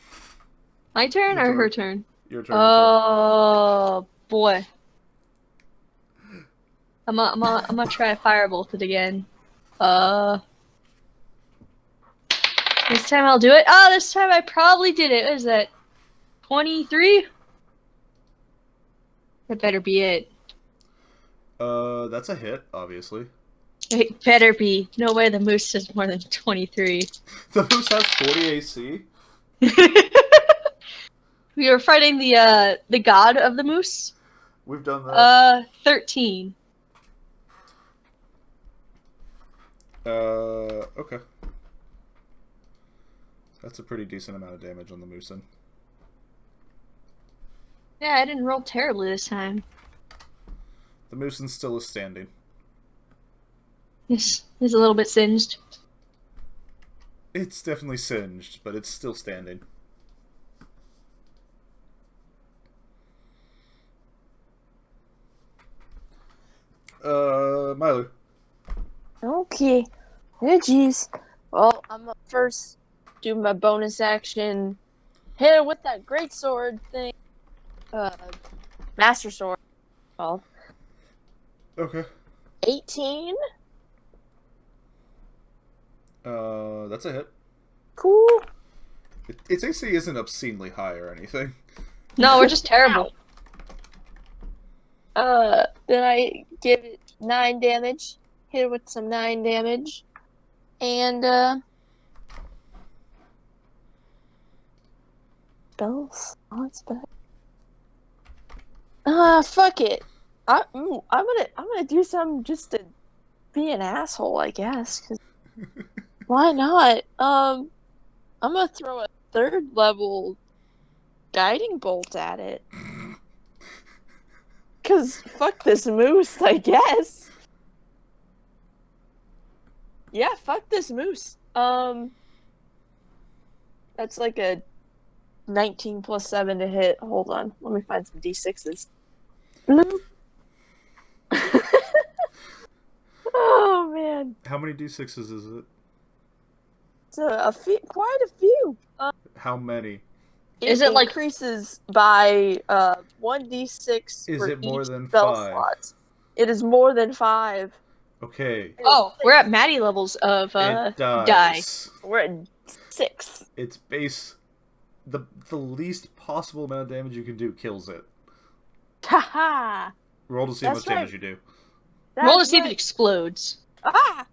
My turn Your or turn. her turn? Your turn. Oh boy. I'm gonna try to firebolt it again. This time I'll do it. Oh, this time I probably did it. What is that? 23? That better be it. That's a hit, obviously. It better be. No way the moose is more than 23. The moose has 40 AC. We were fighting the god of the moose. We've done that. 13. Okay. That's a pretty decent amount of damage on the moosin. Yeah, I didn't roll terribly this time. The moosin still is standing. He's a little bit singed. It's definitely singed, but it's still standing. Milo. Okay. Oh jeez. Well, I'm gonna first do my bonus action. Hit her with that great sword thing. Master sword. Called. Okay. 18. That's a hit. Cool. Its AC isn't obscenely high or anything. No, we're just terrible. Then I give it 9 damage. Hit it with some 9 damage. And, spells? Oh, it's bad. Fuck it. I'm gonna do something just to be an asshole, I guess. 'Cause why not? I'm gonna throw a 3rd level guiding bolt at it. 'Cause fuck this moose, I guess. Yeah, fuck this moose. That's like a 19 plus 7 to hit. Hold on, let me find some d6s. Oh man, How many d6s is it? it's quite a few. How many? Is it like- increases by 1d6 Is for it more each than spell 5? slot. It is more than 5. Okay. Oh, we're at Maddie levels of It die. dies. We're at 6. Its base, the least possible amount of damage you can do kills it. Haha. Roll to see That's how much damage right. you do. Roll to see if it explodes. Ah!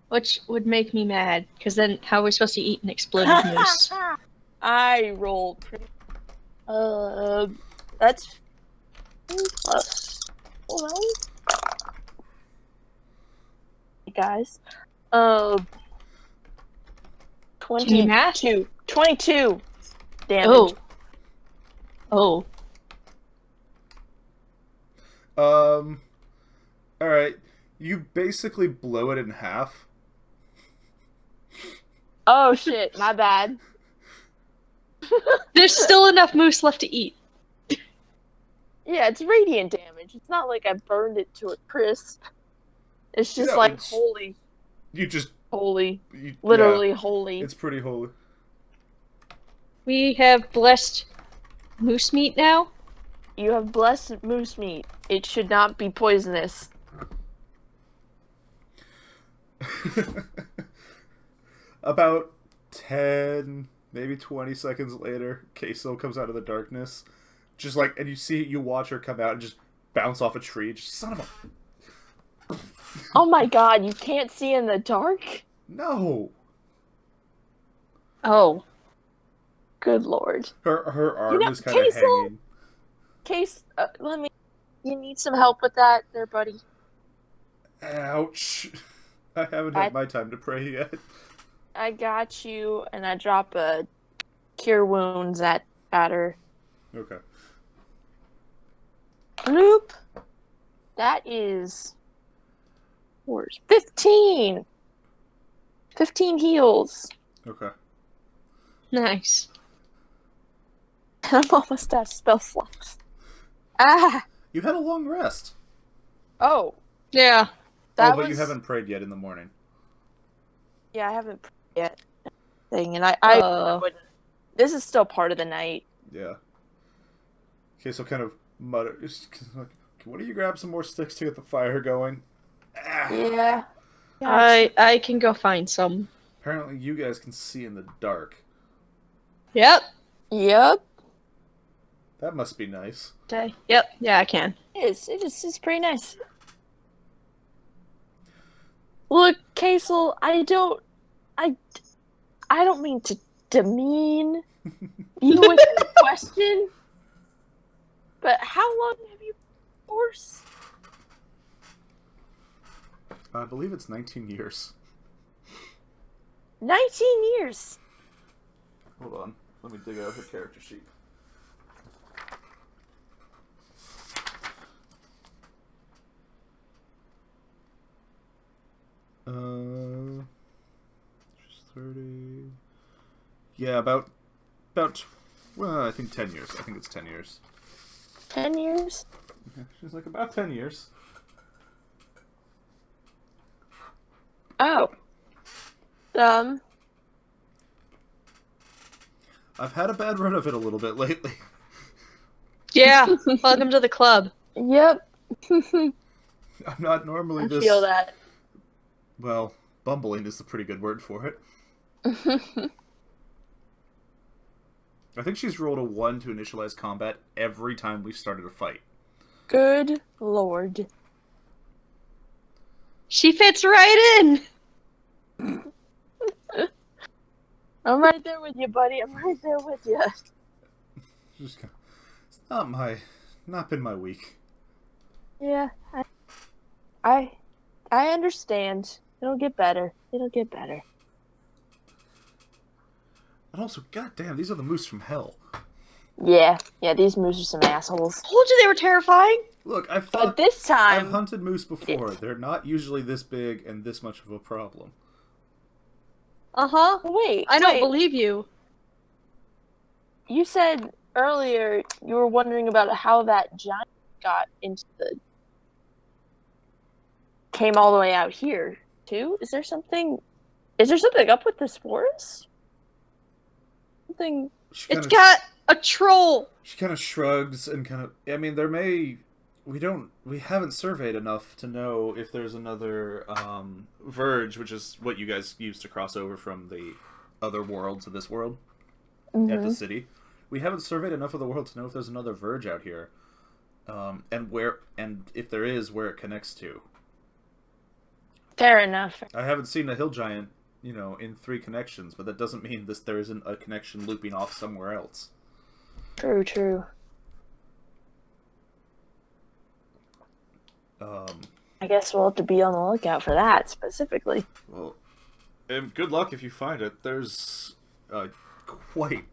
Which would make me mad, because then how are we supposed to eat an exploded moose? I rolled pretty. That's plus Hold on. Hey guys. Can you math? 22 damage. Oh. Oh. Alright. You basically blow it in half. Oh shit, my bad. There's still enough moose left to eat. Yeah, it's radiant damage. It's not like I burned it to a crisp. It's just Yeah, like it's- holy. You just... Holy. You, Literally yeah, holy. it's pretty holy. We have blessed moose meat now. You have blessed moose meat. It should not be poisonous. About 10, maybe 20 seconds later, Queso comes out of the darkness. Just like, and you watch her come out and just bounce off a tree. Just, son of a... Oh my god, you can't see in the dark? No! Oh. Good lord. Her arm is kind of Queso? hanging. Case, you need some help with that there, buddy? Ouch. I haven't had my time to pray yet. I got you, and I drop a cure wounds at her. Okay. Bloop. That is 15. 15 heals. Okay. Nice. I'm almost out of spell slots. Ah. You had a long rest. Oh. Yeah. But you haven't prayed yet in the morning. Yeah, I haven't prayed yet. And I wouldn't. This is still part of the night. Yeah. Okay, so kind of mutter. Like, why don't you grab some more sticks to get the fire going? Ah. Yeah. I can go find some. Apparently, you guys can see in the dark. Yep. Yep. That must be nice. Yep. Yeah, I can. It's pretty nice. Look, Kaisel, I don't mean to demean you with the question, but how long have you been forced? I believe it's 19 years. 19 years. Hold on. Let me dig out her character sheet. She's 30. Yeah, about, well, I think 10 years. I think it's 10 years. 10 years? Yeah, she's like, about 10 years. Oh. I've had a bad run of it a little bit lately. Yeah. Welcome to the club. Yep. I'm not normally I this... feel that. Well, bumbling is a pretty good word for it. I think she's rolled a 1 to initialize combat every time we've started a fight. Good lord. She fits right in. I'm right there with you, buddy. I'm right there with you. It's not been my week. Yeah, I understand. It'll get better. It'll get better. And also, goddamn, these are the moose from hell. Yeah, these moose are some assholes. Told you they were terrifying. Look, But this time, I've hunted moose before. They're not usually this big and this much of a problem. Uh-huh. wait, I don't believe you. You said earlier you were wondering about how that giant got into came all the way out here too. Is there something up with this forest? Something. It's got a troll. She kind of shrugs and kind of... I mean, we haven't surveyed enough to know if there's another verge, which is what you guys used to cross over from the other world to this world at the city. We haven't surveyed enough of the world to know if there's another verge out here, and if there is, where it connects to. Fair enough. I haven't seen a hill giant, in 3 connections, but that doesn't mean there isn't a connection looping off somewhere else. True. I guess we'll have to be on the lookout for that specifically. Well, and good luck if you find it. There's quite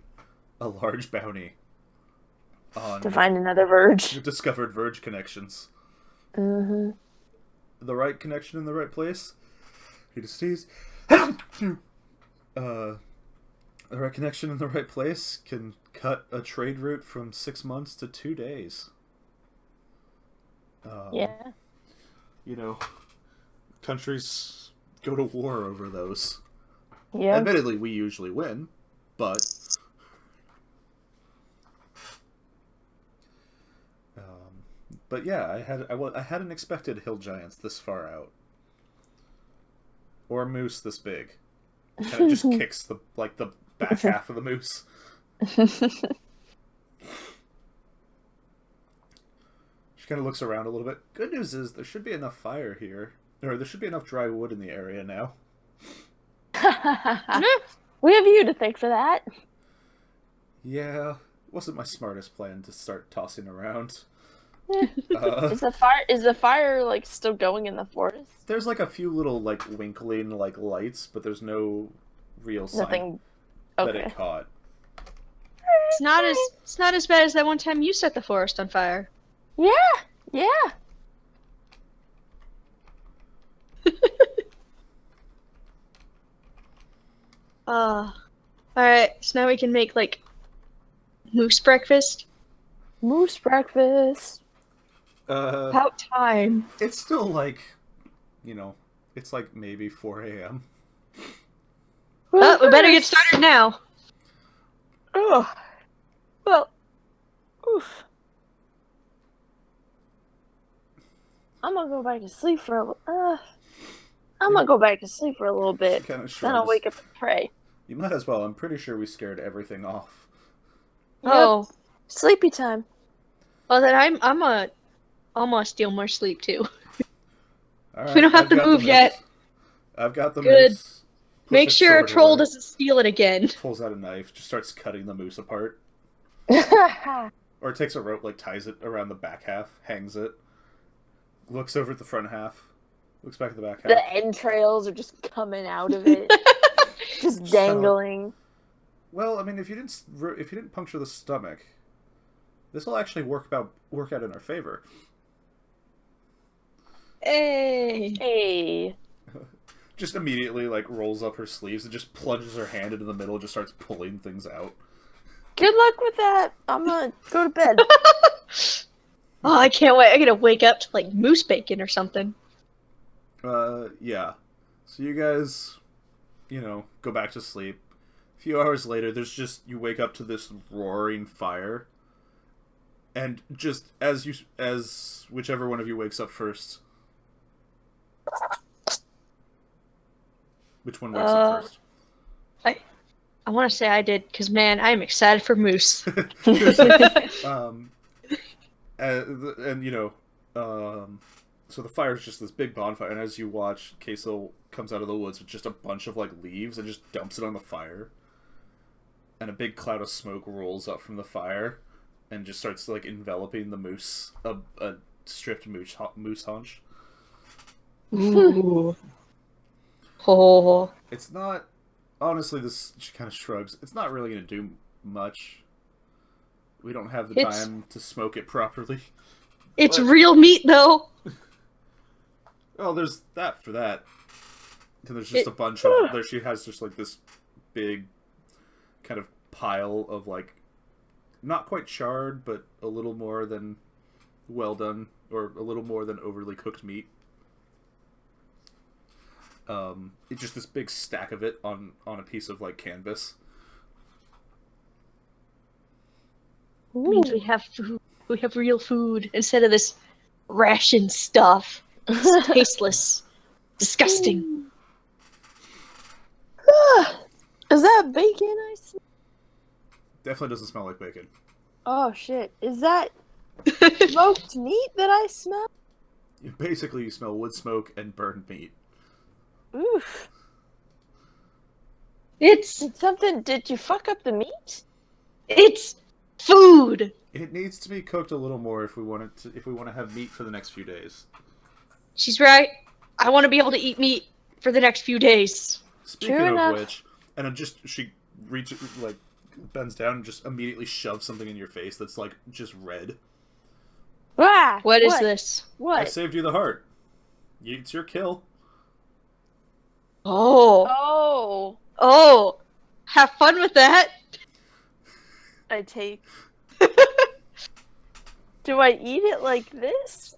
a large bounty on To find another Verge. discovered Verge connections. Mm-hmm. The right connection in the right place. He just sees. The right connection in the right place can cut a trade route from 6 months to 2 days. Yeah. You know, countries go to war over those. Yeah. Admittedly, we usually win, but yeah, I hadn't expected hill giants this far out, or a moose this big. Kind of just kicks the back half of the moose. She kind of looks around a little bit. Good news is there should be enough fire here, or there should be enough dry wood in the area now. We have you to thank for that. Yeah, wasn't my smartest plan to start tossing around. Is the fire like still going in the forest? There's like a few little like winkling like lights, but there's no real sign Nothing. that Okay. it caught. It's not as bad as that one time you set the forest on fire. Yeah. Yeah. Alright, so now we can make like moose breakfast. Moose breakfast. About time. It's still like, it's like maybe 4 a.m. Oh, we better get started now. Oh. Well. Oof. I'm gonna go back to sleep for a little. I'm gonna go back to sleep for a little bit. Kind of Then I'll wake up and pray. You might as well. I'm pretty sure we scared everything off. Oh, Sleepy time. well then I'm gonna steal more sleep too. All right, We don't have I've to got the move moose. yet. I've got the Good. moose. Puts Make its sure a sword troll away, doesn't steal it again. Pulls out a knife, just starts cutting the moose apart. The Or takes a rope, like ties it around the back half, hangs it, looks over at the front half, looks back at the back half. entrails are just coming out of it, just dangling. Well, I mean, if you didn't puncture the stomach, this will actually work out in our favor. Hey. Hey. Just immediately, like, rolls up her sleeves and just plunges her hand into the middle and just starts pulling things out. Good luck with that. I'm gonna go to bed. Oh, I can't wait. I gotta wake up to like moose bacon or something. Yeah. So you guys, go back to sleep. A few hours later, you wake up to this roaring fire. And just as whichever one of you wakes up first. Which one wakes up first? I want to say I did, because man, I'm excited for moose. So the fire is just this big bonfire, and as you watch, Queso comes out of the woods with just a bunch of like leaves and just dumps it on the fire, and a big cloud of smoke rolls up from the fire, and just starts like enveloping the moose, a stripped moose haunch. Ooh. Oh. It's not. Honestly, she kind of shrugs. It's not really going to do much. We don't have the time to smoke it properly. It's real meat, though. Oh, there's that for that. And there's just a bunch of... She has just, like, this big kind of pile of, like, not quite charred, but a little more than well done, or a little more than overly cooked meat. It's just this big stack of it on a piece of, like, canvas. Means we have food. We have real food instead of this ration stuff. It's tasteless. Disgusting. Is that bacon I smell? Definitely doesn't smell like bacon. Oh shit. Is that smoked meat that I smell? Basically, you smell wood smoke and burned meat. Oof. It's Did you fuck up the meat? It's food. It needs to be cooked a little more if we want to have meat for the next few days. She's right. I want to be able to eat meat for the next few days. Speaking True of enough. which, and it just she reaches like bends down and just immediately shoves something in your face that's like just red. Ah, What is this? I What? saved you the heart. It's your kill. Oh. Oh, Oh. Have fun with that. I take. Do I eat it like this?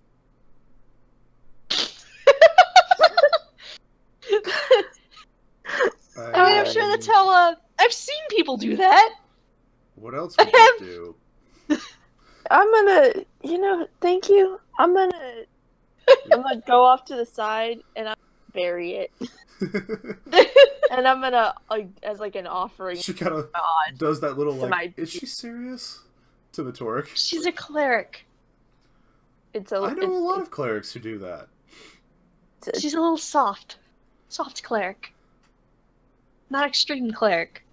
I mean, I'm sure that's how, I've seen people do that. What else would you do? I'm gonna, thank you. I'm gonna go off to the side and I'm gonna bury it, and I'm gonna as like an offering. She kind of God. does that little To like, my- is she serious? To the Torque. She's a cleric. It's a. I know a lot of clerics who do that. She's a little soft. Soft cleric. Not extreme cleric.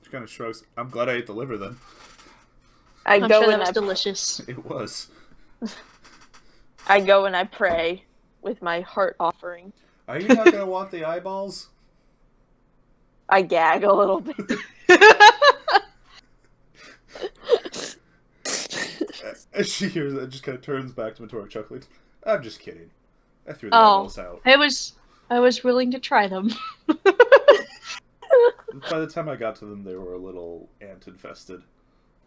She kind of shrugs. I'm glad I ate the liver then. I I'm go sure that and was I delicious. It was. I go and I pray with my heart offering. Are you not going to want the eyeballs? I gag a little bit. As she hears that, just kind of turns back to Matora chuckling. I'm just kidding. I threw the eyeballs out. I was willing to try them. By the time I got to them, they were a little ant-infested.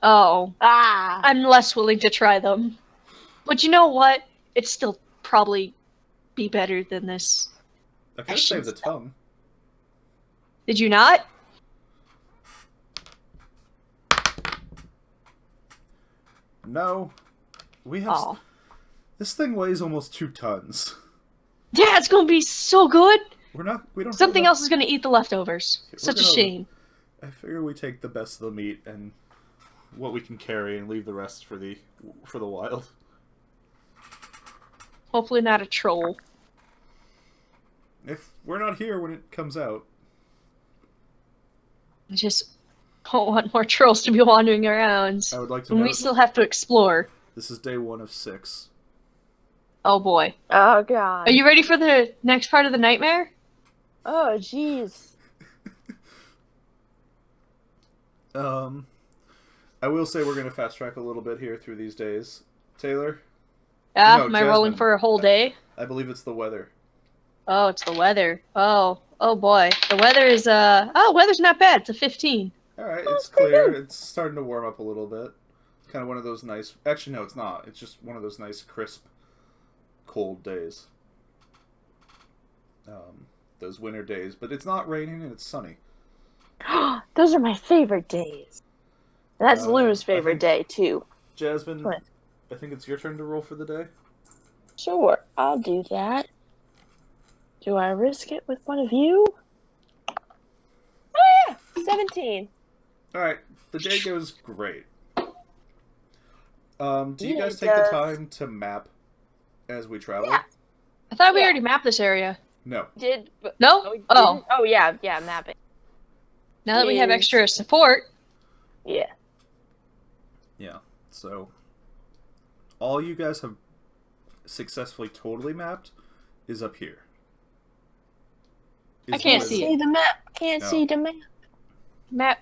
Oh. Ah! I'm less willing to try them. But you know what? It'd still probably be better than this. I could have saved the tongue. Did you not? No. We have... Oh. This thing weighs almost 2 tons. Yeah, it's gonna be so good! We don't have Something enough- else is gonna eat the leftovers. We're Such a gonna- shame. I figure we take the best of the meat and what we can carry and leave the rest for the wild. Hopefully not a troll. If we're not here when it comes out. I just don't want more trolls to be wandering around. I would like to And know we still have to explore. this is day 1 of 6. Oh boy. Oh god. Are you ready for the next part of the nightmare? Oh jeez. I will say we're going to fast track a little bit here through these days. Taylor, Yeah, No, am I rolling Jasmine. for a whole day? I believe it's the weather. Oh, it's the weather. Oh boy. The weather is weather's not bad. It's a 15. Alright, Oh, it's it's pretty clear. good. It's starting to warm up a little bit. It's kind of one of those nice... Actually, no, it's not. It's just one of those nice, crisp, cold days. Those winter days. But it's not raining and it's sunny. Those are my favorite days. That's Lou's I favorite think- day too. Jasmine, What? I think it's your turn to roll for the day. Sure, I'll do that. Do I risk it with one of you? Oh yeah, 17. Alright, the day goes great. Do you Yeah, guys it take the does. time to map as we travel? Yeah. I thought we Yeah. already mapped this area. No. No? Oh, Oh. oh yeah, mapping. Now that we have Is- extra support. Yeah. Yeah. So, all you guys have successfully totally mapped is up here. I can't where see the- it. the map. Can't No. see the map. Map.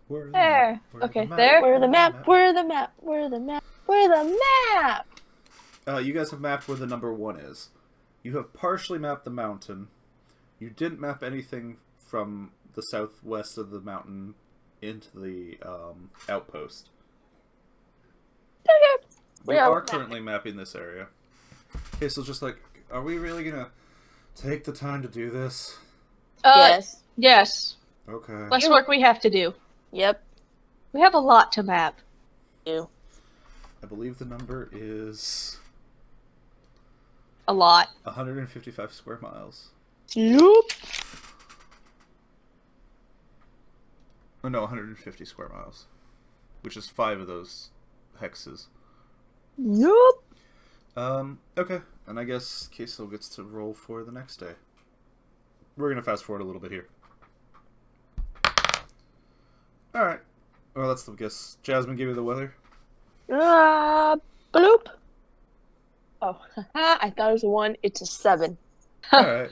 Where the There. map? Where Okay, the map? there. Where the map? Where the map? Where the map? Where the map? You guys have mapped where the number 1 is. You have partially mapped the mountain. You didn't map anything from the southwest of the mountain into the outpost. We Yeah, are we're currently mapping this area. Okay, so just like, are we really gonna take the time to do this? Yes. Yes. Okay. Less work we have to do. Yep. We have a lot to map. You. I believe the number is A lot. 155 square miles. Yep. Oh no, 150 square miles. Which is 5 of those hexes. Yep. Okay. And I guess Queso gets to roll for the next day. We're gonna fast forward a little bit here. Alright. Well, that's the guess. Jasmine gave you the weather. Bloop. Oh, I thought it was a 1. It's a 7. All right.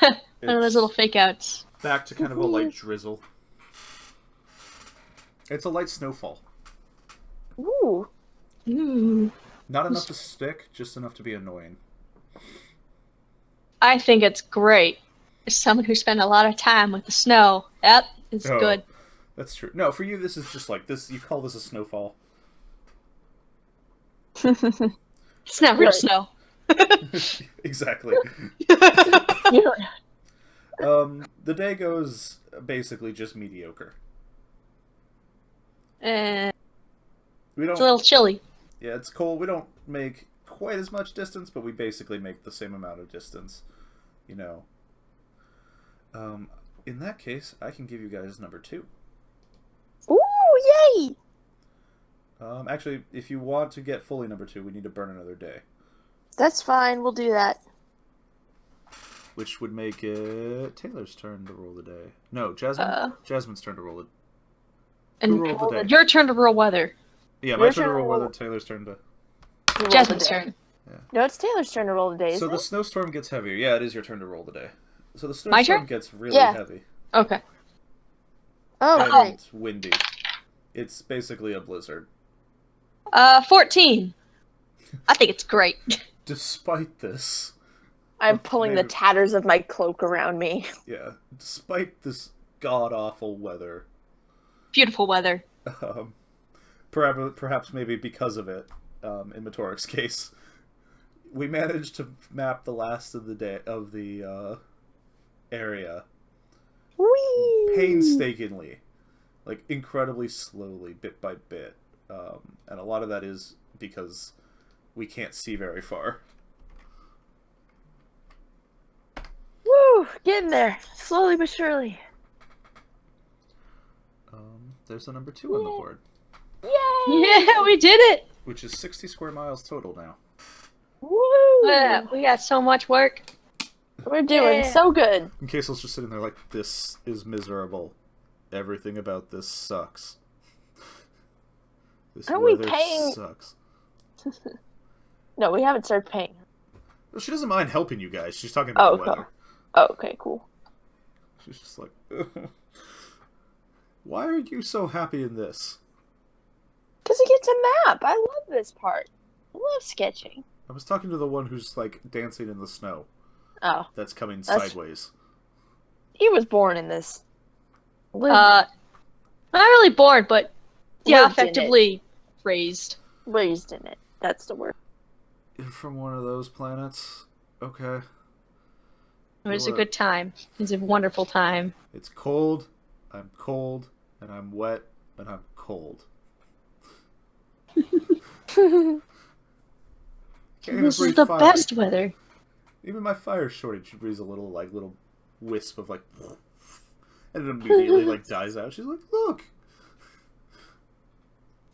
One of those It's little fake outs. back to kind of a light drizzle. It's a light snowfall. Ooh. Ooh. Not enough to stick, just enough to be annoying. I think it's great. As someone who spent a lot of time with the snow, yep, it's Oh, good. That's true. No, for you, this is just like this. You call this a snowfall. It's not real Right. snow. Exactly. You're The day goes basically just mediocre. Eh, We it's a don't. little chilly. Yeah, it's cold. We don't make quite as much distance, but we basically make the same amount of distance. You know. In that case, I can give you guys number 2. Ooh, yay! Actually, if you want to get fully number 2, we need to burn another day, That's fine. We'll do that. which would make it Taylor's turn to roll the day. No, Jasmine. Jasmine's turn to roll it. And Who rolled the day? your turn to roll weather. Yeah, Your my turn turn to to roll roll- weather. Taylor's turn to. To roll Jasmine's the day. turn. No, it's Taylor's turn to roll the day. So Isn't the it? snowstorm gets heavier. Yeah, it is your turn to roll the day. So the My snowstorm turn? gets really Yeah. heavy Okay. Oh, and great. windy. It's basically a blizzard. 14. I think it's great. Despite this, I'm pulling the maybe- tatters of my cloak around me. yeah, despite this god-awful weather, Beautiful weather. perhaps maybe because of it, in Matorik's case, we managed to map the last of the day of the area Whee! painstakingly, like incredibly slowly, bit by bit, and a lot of that is because we can't see very far. Woo! Getting there. Slowly but surely. There's a number 2 on the Yay. board, Yay! Yeah, we did it. which is 60 square miles total now. Woo! Yeah, we got so much work. We're doing Yeah. so good. And Kasel's just sitting there like, this is miserable. Everything about this sucks. This Aren't we weather paying- sucks. No, we haven't started paying. Well, she doesn't mind helping you guys. She's talking about Oh, the cool. weather. Oh, okay, cool. She's just like, why are you so happy in this? Because it gets a map. I love this part. I love sketching. I was talking to the one who's like dancing in the snow. Oh, That's coming That's- sideways. he was born in this. Not really bored, but yeah, Lived in it. effectively raised. Raised in it. That's the word. You're from one of those planets. Okay. It was a What? good time. It was a wonderful time. It's cold. I'm cold. And I'm wet. And I'm cold. Can't even This is breathe the fire. best weather. Even my fire shortage, she breathes a little wisp of like, and it immediately like dies out. She's like, look.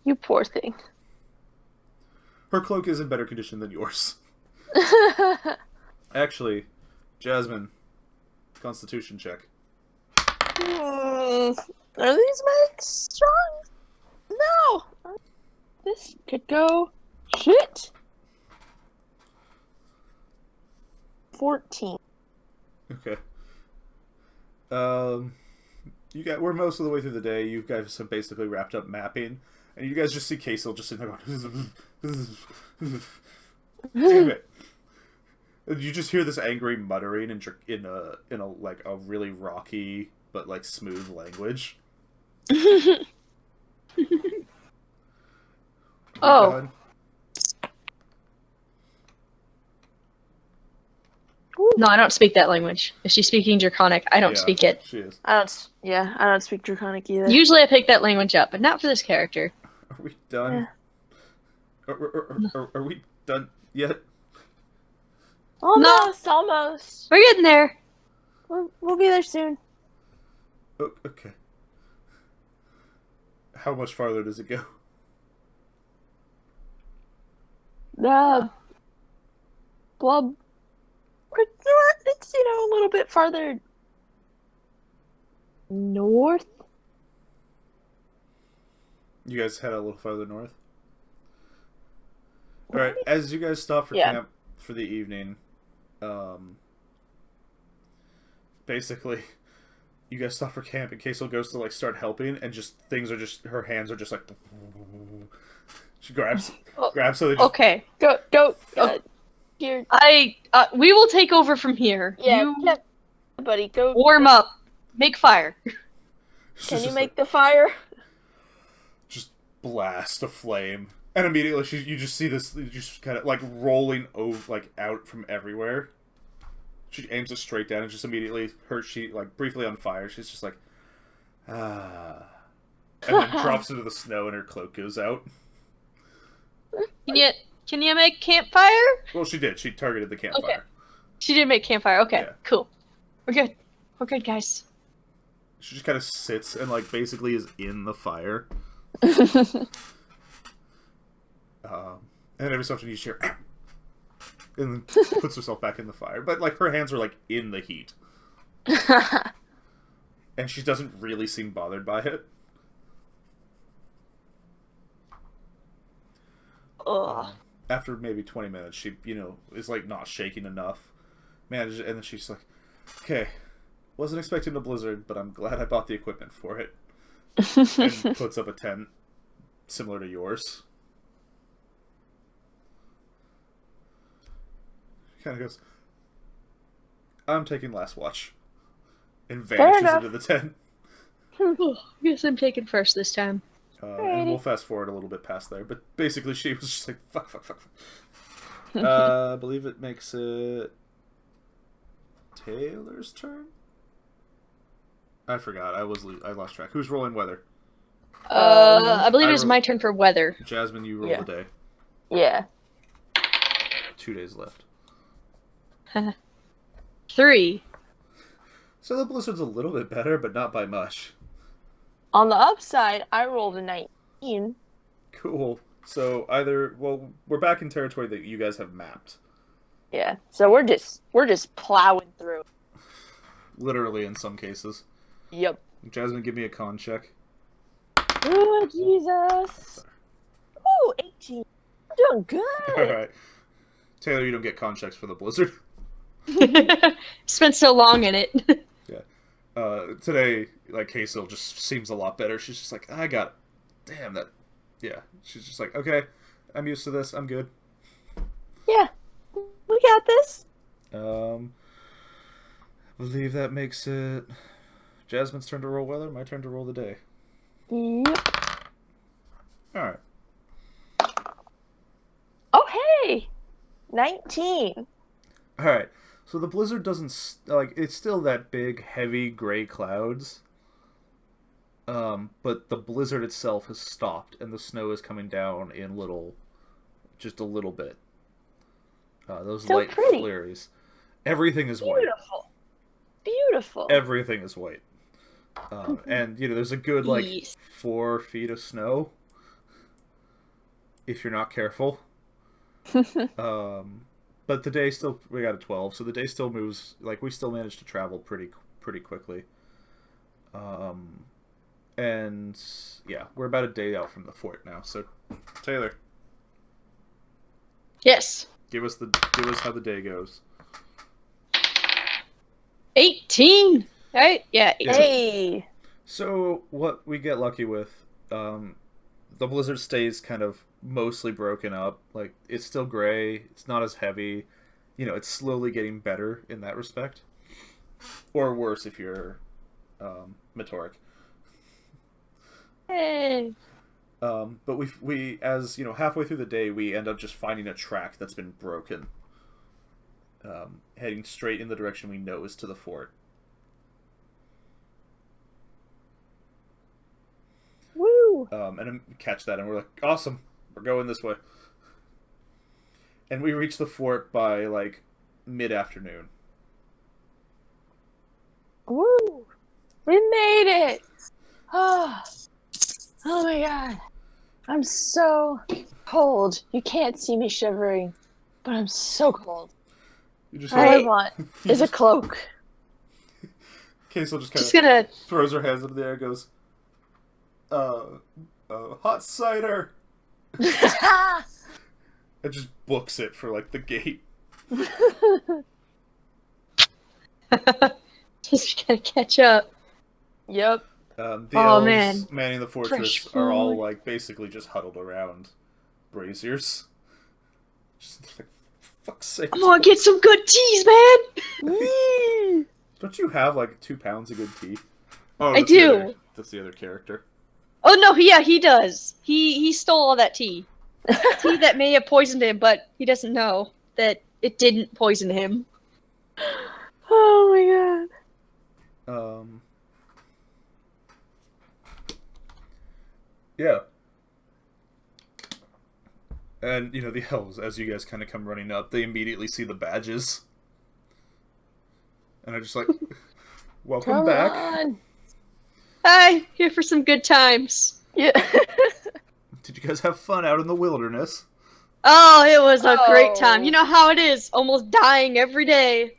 You poor thing. Her cloak is in better condition than yours. Actually, Jasmine, Constitution check. Are these medics strong? No. This could go shit. 14. Okay. We're most of the way through the day. You guys have basically wrapped up mapping, and you guys just see Kasel just sitting there going, damn it. And you just hear this angry muttering in a like a really rocky but like smooth language. Oh. God. No, I don't speak that language. If she's speaking Draconic, I don't Yeah, speak it. She is. I don't speak Draconic either. Usually I pick that language up, but not for this character. Are we done? Are we done yet? Almost. We're getting there. We'll be there soon. Oh, okay. How much farther does it go? Blub. It's, a little bit farther north. You guys head a little farther north. All right. As you guys stop for Yeah. camp, for the evening. Basically, you guys stop for camp, and Kaysel goes to like start helping, and just things are just her hands are just like. She grabs so they just Okay. Go. Here. We will take over from here. Yeah, You buddy, go. warm up. Make fire. Can you make the fire? Just blast a flame, and immediately you just see this, you just kind of like rolling over, like out from everywhere. She aims it straight down, and just immediately she like briefly on fire. She's just like, and then drops into the snow, and her cloak goes out. Can you make campfire? Well, she did. She targeted the campfire. Okay. She did make campfire. Okay, Yeah. cool. We're good. We're good, guys. She just kind of sits and like basically is in the fire. And every so often you hear, and then puts herself back in the fire. But like her hands are like in the heat, and she doesn't really seem bothered by it. Ugh. After maybe 20 minutes, she is like not shaking enough, and then she's like, "Okay, wasn't expecting a blizzard, but I'm glad I bought the equipment for it." And puts up a tent similar to yours. Kind of goes, "I'm taking last watch," and vanishes into the tent. Guess I'm taking first this time. And we'll fast forward a little bit past there, but basically she was just like, fuck. I believe it makes it Taylor's turn? I forgot. I lost track. Who's rolling weather? I believe it was my turn for weather. Jasmine, you roll Yeah. a day. Yeah. 2 days left. 3. So the blizzard's a little bit better, but not by much. On the upside, I rolled a 19. Cool. So we're back in territory that you guys have mapped. Yeah. So we're just plowing through. Literally in some cases. Yep. Jasmine, give me a con check. Oh, Jesus. Ooh, 18. I'm doing good. Alright. Taylor, you don't get con checks for the blizzard. Spent so long in it. Today, like, Kaysel just seems a lot better. She's just like, I got it. Damn, that... Yeah. She's just like, okay, I'm used to this. I'm good. Yeah. We got this. I believe that makes it Jasmine's turn to roll weather, my turn to roll the day. Yep. Alright. Oh, hey. 19. Alright. So the blizzard doesn't, it's still that big, heavy, gray clouds. But the blizzard itself has stopped, and the snow is coming down in just a little bit. Those So light pretty. flurries. Everything is white. Beautiful. Everything is white. And, there's a good, Yes. 4 feet of snow. If you're not careful. But the day we got a 12, so the day still moves, we still managed to travel pretty quickly. And, yeah, we're about a day out from the fort now, so, Taylor, Yes. give us how the day goes. 18. Right? Yeah. 18. Hey. So, what we get lucky with, the blizzard stays kind of mostly broken up. It's still gray, it's not as heavy, it's slowly getting better in that respect. Or worse if you're, Metoric. Hey. But we as, halfway through the day, we end up just finding a track that's been broken. Heading straight in the direction we know is to the fort. Woo. And catch that, and we're like, awesome, we're going this way. And we reach the fort by, mid-afternoon. Woo. We made it. Oh. Oh my god. I'm so cold. You can't see me shivering, but I'm so cold. You just All I want is a cloak. Kaysel just Just kind gonna. of throws her hands into the air and goes, hot cider! And just books it for, the gate. Just gotta catch up. Yep. The Oh, elves man. manning the fortress Fresh are all food. like basically just huddled around braziers. Just like, for fuck's sake! I'm gonna get some good teas, man. Yee! Don't you have like 2 pounds of good tea? Oh, I that's the do. that's the other character. Oh no, yeah, he does. He stole all that tea. Tea that may have poisoned him, but he doesn't know that it didn't poison him. Oh my god. Yeah. And, you know, the elves, as you guys kind of come running up, they immediately see the badges. And are just like, welcome Come back. on. Hi, here for some good times. Yeah. Did you guys have fun out in the wilderness? Oh, it was a great time. Oh. You know how it is, almost dying every day.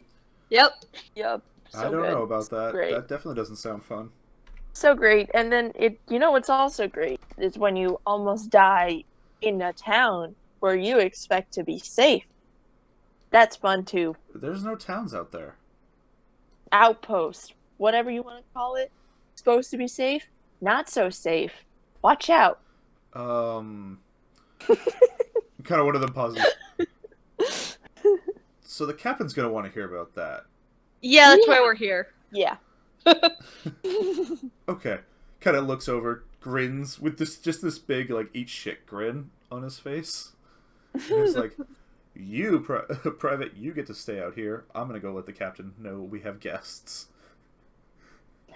Yep. Yep. I So don't good. know about that. Great. That definitely doesn't sound fun. So great. And then you know what's also great is when you almost die in a town where you expect to be safe. That's fun too. There's no towns out there. Outpost, whatever you want to call it, supposed to be safe, not so safe. Watch out. Kind of one of them pauses. So the captain's gonna want to hear about that. Yeah, that's why Yeah. we're here. Yeah. Okay. Kind of looks over, grins with this big like eat shit grin on his face. And it's like, you private, you get to stay out here. I'm gonna go let the captain know we have guests.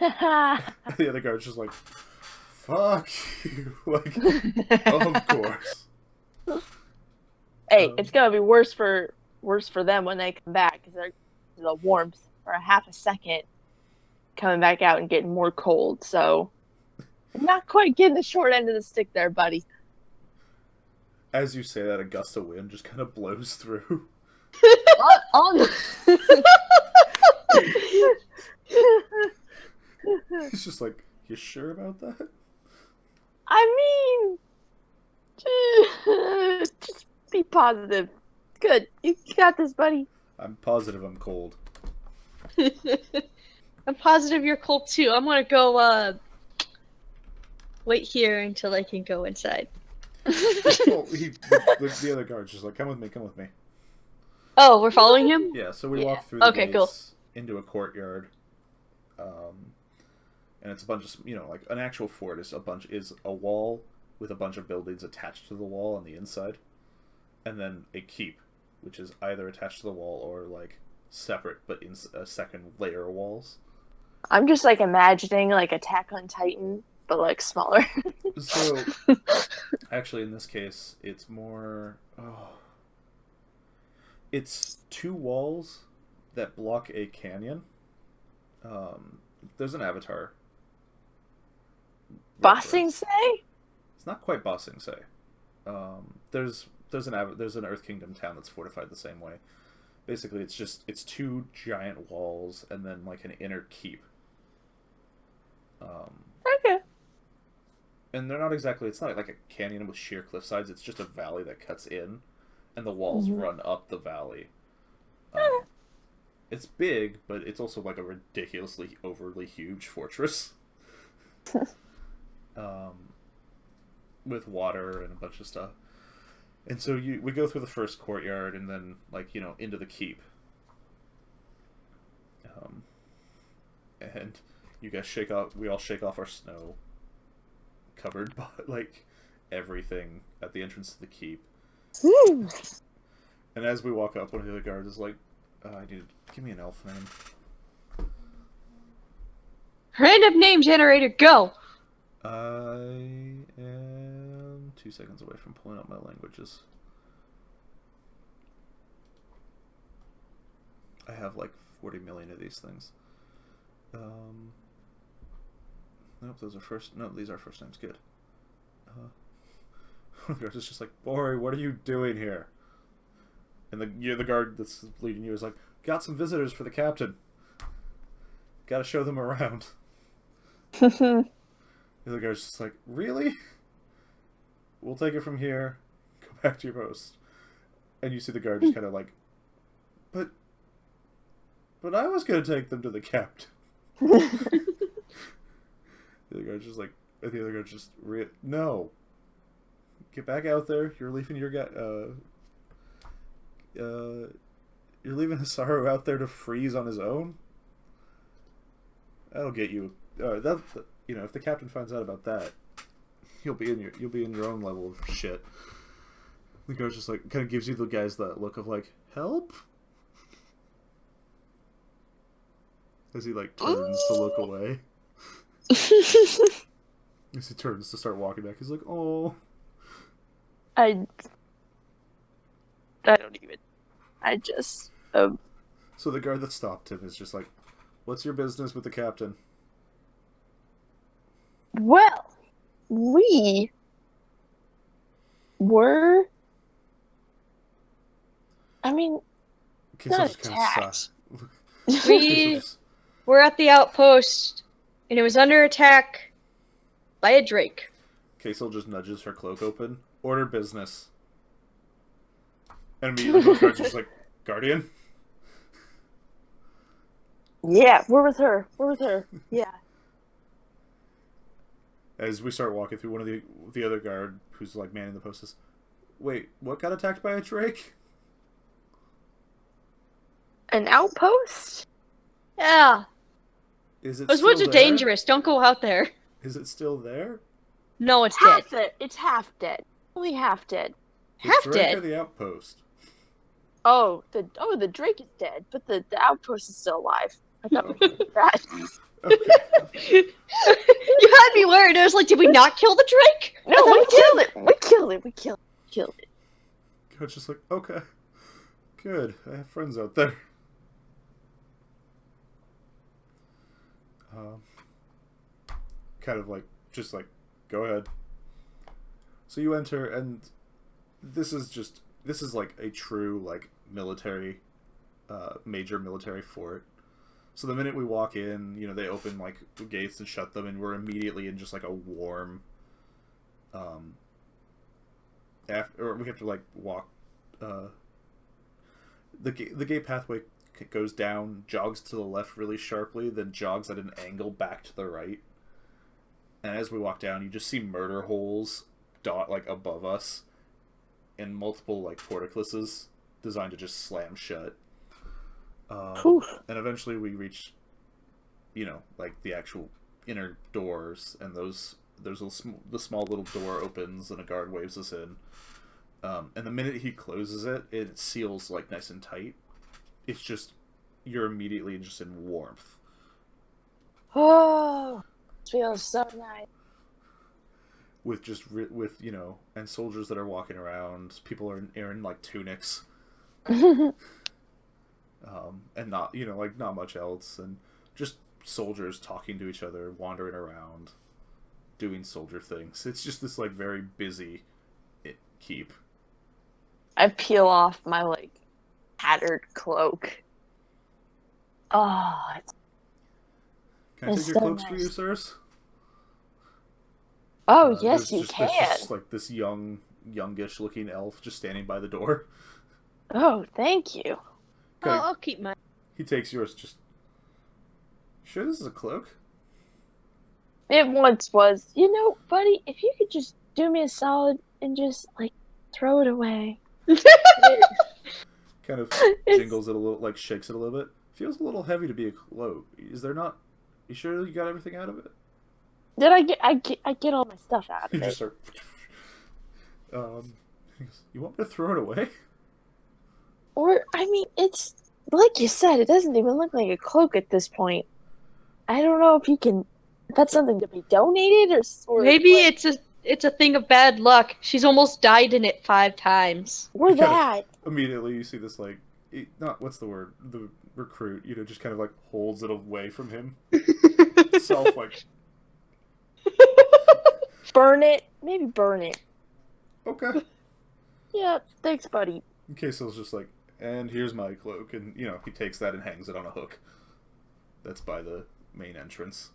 The other guard's just like, fuck you. Like, of course. Hey, it's gonna be worse for them when they come back because they're the warmth for a half a second coming back out and getting more cold. So, not quite getting the short end of the stick there, buddy. As you say that, a gust of wind just kind of blows through. He's just like, you sure about that? I mean, just be positive. Good, you got this, buddy. I'm positive I'm cold. I'm positive you're cold too. I'm gonna go wait here until I can go inside. Well, the other guard's just like, come with me, come with me. Oh, we're following him? Yeah, so we Yeah. walk through the Okay, gates cool. into a courtyard. And it's a bunch of, like an actual fort is a wall with a bunch of buildings attached to the wall on the inside. And then a keep, which is either attached to the wall or like separate but in a second layer of walls. I'm just like imagining like Attack on Titan, but like smaller. So, actually, in this case, it's more. It's 2 walls that block a canyon. There's an avatar. Bossing reference. say? It's not quite Bossing say. There's an Earth Kingdom town that's fortified the same way. Basically, it's 2 giant walls and then like an inner keep. Okay. And they're not exactly. It's not like a canyon with sheer cliff sides. It's just a valley that cuts in, and the walls run up the valley. It's big, but it's also like a ridiculously overly huge fortress. With water and a bunch of stuff. And so we go through the first courtyard and then into the keep. And you guys we all shake off our snow covered by like everything at the entrance to the keep. Woo. And as we walk up, one of the other guards is like, give me an elf name. Random name generator, go! I am 2 seconds away from pulling up my languages. I have like 40 million of these things. Nope, these are first names. Good. The guard is just like, Bori, what are you doing here? And the guard that's leading you is like, got some visitors for the captain. Gotta show them around. The other guard's just like, really? We'll take it from here. Go back to your post. And you see the guard just kind of like But I was gonna take them to the captain. The other guy's just like, the other guy's just, no. Get back out there. You're leaving your guy, you're leaving Hasaru out there to freeze on his own? That'll get you, that, you know, if the captain finds out about that, you'll be in your own level of shit. The guy's just like, kind of gives you the guys that look of like, help? As he like turns to look away. As he turns to start walking back, he's like, oh. I don't even. I just. So the guard that stopped him is just like, what's your business with the captain? Well, we were. I mean, Okay, not so just kind of attacked. We were at the outpost, and it was under attack by a drake. Kaysel just nudges her cloak open. Order business. And immediately both guards are just like, Guardian? Yeah, we're with her. We're with her. Yeah. As we start walking through, one of the other guard who's like manning the post says, wait, what got attacked by a drake? An outpost? Yeah. Is it Those still woods are there? dangerous. Don't go out there. Is it still there? No, it's dead. It's half dead. Only half dead. Half The drake dead? or the outpost? Oh, the drake is dead, but the outpost is still alive. I thought we did that. Okay. You had me worried. I was like, did we not kill the drake? No, we killed it. We killed it. We killed it. Guard's just like, okay. Good. I have friends out there. Kind of like, just like, go ahead. So you enter, and this is like a true, like, military, major military fort. So the minute we walk in, you know, they open, like, the gates and shut them, and we're immediately in just, like, a warm, or we have to, like, walk, the gate pathway goes down, jogs to the left really sharply, then jogs at an angle back to the right. And as we walk down, you just see murder holes like above us, and multiple like portcullises designed to just slam shut. And eventually we reach, you know, like the actual inner doors, and the small little door opens and a guard waves us in. And the minute he closes it, it seals like nice and tight. It's just, you're immediately just in warmth. Oh, it feels so nice. With just, with, you know, and soldiers that are walking around, people are in like tunics. And not, you know, like not much else. And just soldiers talking to each other, wandering around, doing soldier things. It's just this like very busy keep. I peel off my like tattered cloak. Oh, Can I take your so cloaks for nice. you, sirs? Oh, yes, you There's can. just like this youngish looking elf just standing by the door. Oh, thank you. Okay. I'll keep mine. He takes yours. Just sure this is a cloak? It once was. You know, buddy, if you could just do me a solid and just like throw it away. Kind of jingles it a little, like shakes it a little bit. Feels a little heavy to be a cloak. Is there not? You sure you got everything out of it? Did I get all my stuff out of You it? just start. He goes, you want me to throw it away? Or I mean, it's like you said, it doesn't even look like a cloak at this point. I don't know if you can. If that's something to be donated or Maybe like, it's a thing of bad luck. She's almost died in it 5 times. or that. Immediately, you see this like, not what's the word? The recruit, you know, just kind of like holds it away from him. Self like, Burn it. Maybe burn it. okay. Yeah, thanks, buddy. Kaysel's just like, and here's my cloak, and you know he takes that and hangs it on a hook. That's by the main entrance.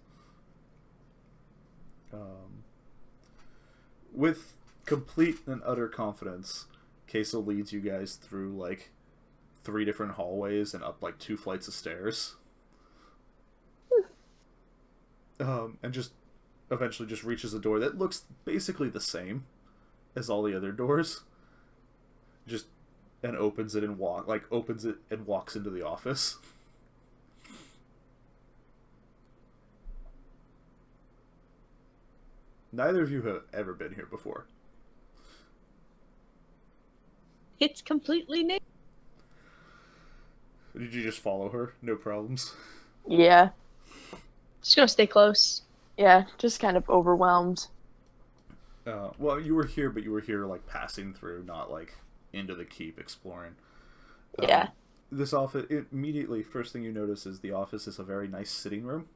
With complete and utter confidence, Kaysel leads you guys through like 3 different hallways and up like 2 flights of stairs. And just eventually just reaches a door that looks basically the same as all the other doors. Just and opens it and walks into the office. Neither of you have ever been here before. It's completely new. Did you just follow her? No problems. Yeah. Just gonna stay close. Yeah, just kind of overwhelmed. Well, you were here, but you were here like passing through, not like into the keep exploring. Yeah. This office, immediately, first thing you notice is the office is a very nice sitting room.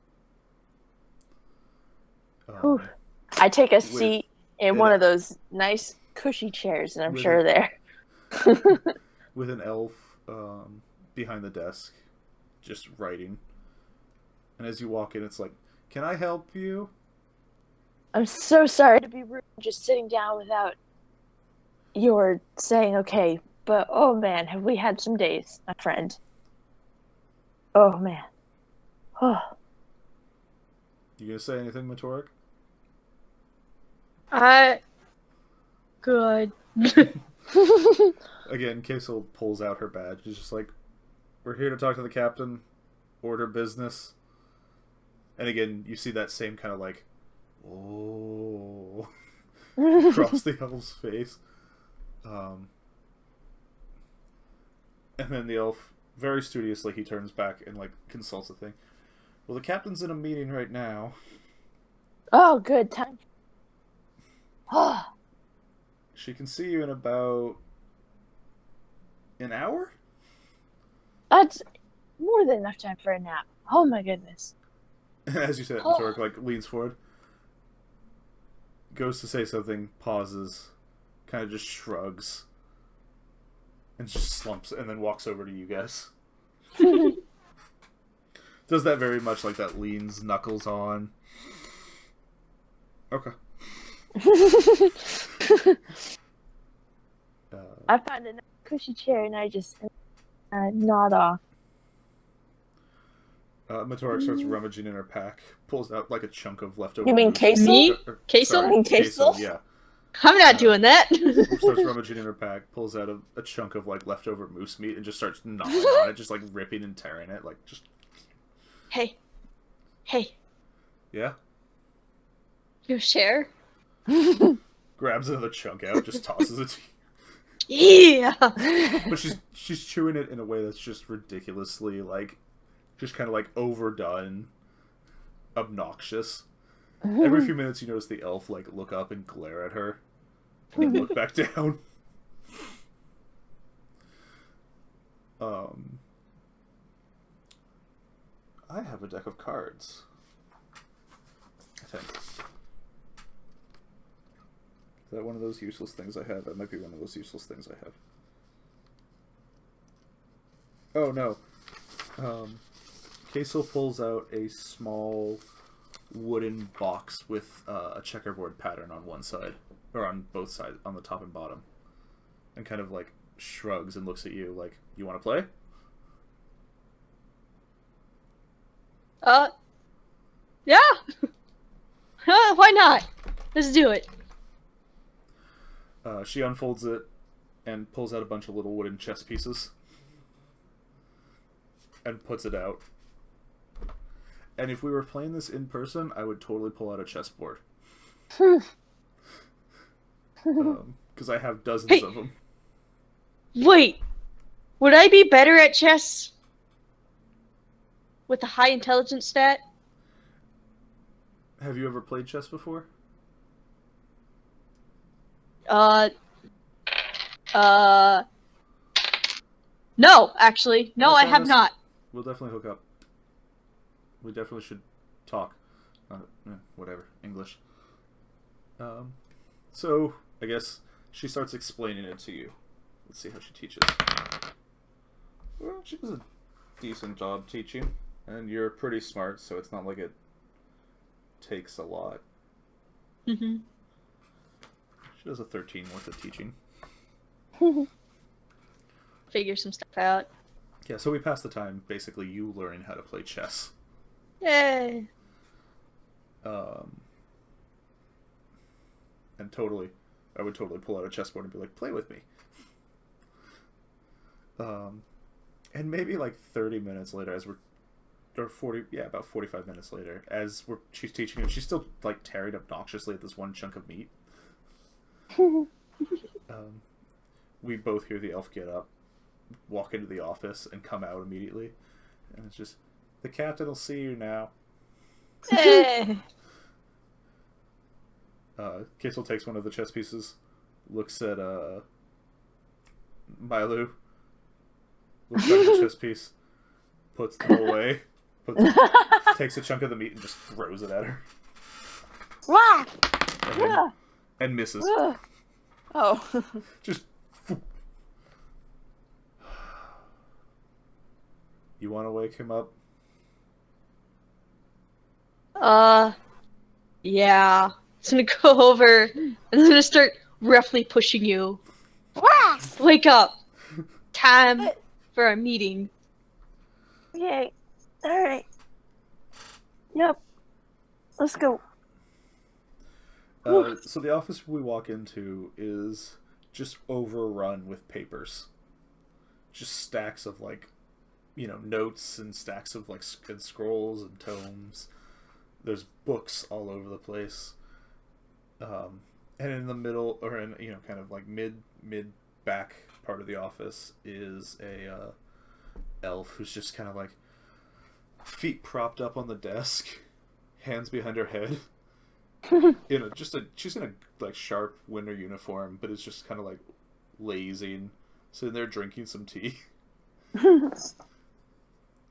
I take a seat in one of those nice cushy chairs, and I'm sure there. With an elf behind the desk, just writing. And as you walk in, it's like, "Can I help you?" I'm so sorry to be rude, just sitting down without your saying okay. But oh man, have we had some days, my friend. Oh man. Oh. You gonna say anything, Matorik? Good. Again, Kaisel pulls out her badge. She's just like, "We're here to talk to the captain, order business." And again, you see that same kind of like, "Oh," across the elf's face. And then the elf, very studiously, he turns back and like consults the thing. "Well, the captain's in a meeting right now." Oh, good time. Oh. "She can see you in about an hour?" That's more than enough time for a nap. Oh my goodness. As you said, Matorik like leans forward, goes to say something, pauses, kind of just shrugs, and just slumps, and then walks over to you guys. Does that very much like that, leans, knuckles on. Okay. I find a nice cushy chair and I just nod off. Matorik starts rummaging in her pack, pulls out like a chunk of leftover. You mean moose meat. Me? Kaisel? Sorry, Kaisel? Yeah. I'm not doing that. Starts rummaging in her pack, pulls out a chunk of like leftover moose meat, and just starts gnawing on it, just like ripping and tearing it, like just. Hey. Yeah. You share? Grabs another chunk out, just tosses it to you. Yeah. But she's chewing it in a way that's just ridiculously like, just kind of like overdone, obnoxious. Every few minutes, you notice the elf like look up and glare at her, and then look back down. I have a deck of cards, I think. Is that one of those useless things I have? That might be one of those useless things I have. Oh no. Kaisel pulls out a small wooden box with a checkerboard pattern on one side, or on both sides, on the top and bottom, and kind of like shrugs and looks at you like, "You want to play?" Yeah. Why not? Let's do it. She unfolds it and pulls out a bunch of little wooden chess pieces and puts it out. And if we were playing this in person, I would totally pull out a chessboard. Because I have dozens of them. Wait. Would I be better at chess with a high intelligence stat? Have you ever played chess before? No, actually. No, I have not. We'll definitely hook up. We definitely should talk. Whatever. English. So, I guess she starts explaining it to you. Let's see how she teaches. Well, she does a decent job teaching. And you're pretty smart, so it's not like it takes a lot. Mm-hmm. She does a 13 worth of teaching. Figure some stuff out. Yeah, so we pass the time basically you learning how to play chess. Yay! And I would totally pull out a chessboard and be like, play with me. And maybe like 30 minutes later, about 45 minutes later, she's teaching him, she's still like tearing obnoxiously at this one chunk of meat. We both hear the elf get up, walk into the office, and come out immediately. And it's just, the captain will see you now. Hey! Kissel takes one of the chess pieces, looks at Mailu, looks at the chess piece, puts them away, takes a chunk of the meat and just throws it at her. Wah! And misses. Oh. Just. You want to wake him up? Yeah. It's gonna go over and I'm gonna start roughly pushing you. Wah! Wake up! Time for a meeting. Okay. Alright. Yep. Let's go. So the office we walk into is just overrun with papers. Just stacks of notes and stacks of and scrolls and tomes. There's books all over the place. And in the middle, or in kind of like mid back part of the office, is a elf who's just kind of like feet propped up on the desk, hands behind her head. She's in a sharp winter uniform, but it's just kind of like lazing, sitting there drinking some tea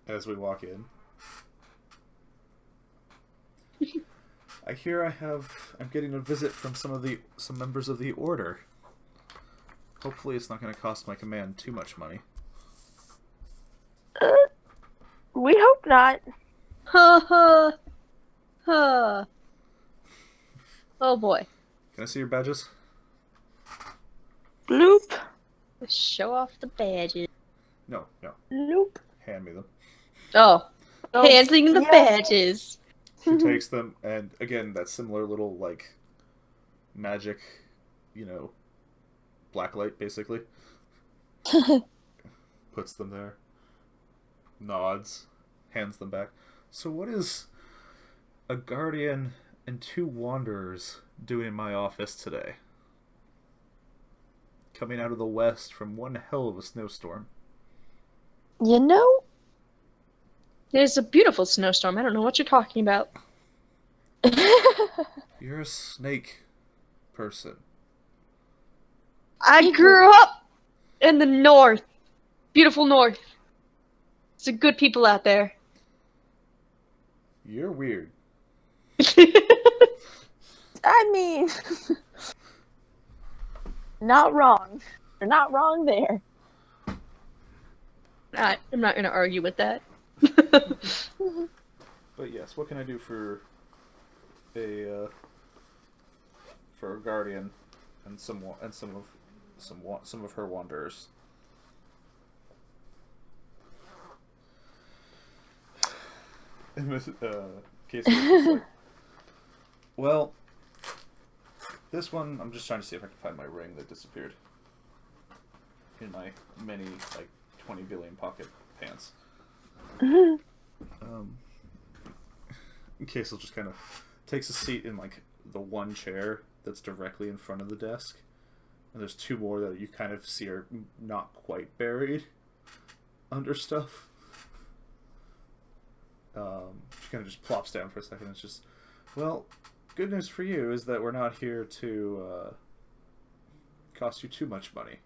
as we walk in. I hear I'm getting a visit from some members of the order. Hopefully it's not going to cost my command too much money. We hope not. Ha ha. Ha. Oh boy. Can I see your badges? Bloop. Let's show off the badges. No. Bloop. Hand me them. Oh. Oh, Handing the yeah. badges. She takes them, and again, that similar little, magic, blacklight, basically. Puts them there. Nods. Hands them back. So what is a guardian and 2 wanderers doing in my office today? Coming out of the west from one hell of a snowstorm. You know? There's a beautiful snowstorm. I don't know what you're talking about. You're a snake person. I grew up in the north. Beautiful north. Some good people out there. You're weird. I mean, not wrong. You're not wrong there. I'm not going to argue with that. But yes, what can I do for a guardian and some of her wanderers? And Casey was just like, well, this one, I'm just trying to see if I can find my ring that disappeared in my many 20 billion pocket pants. Casey just kind of takes a seat in the one chair that's directly in front of the desk, and there's 2 more that you kind of see are not quite buried under stuff. She kind of just plops down for a second. It's just, well, good news for you is that we're not here to cost you too much money.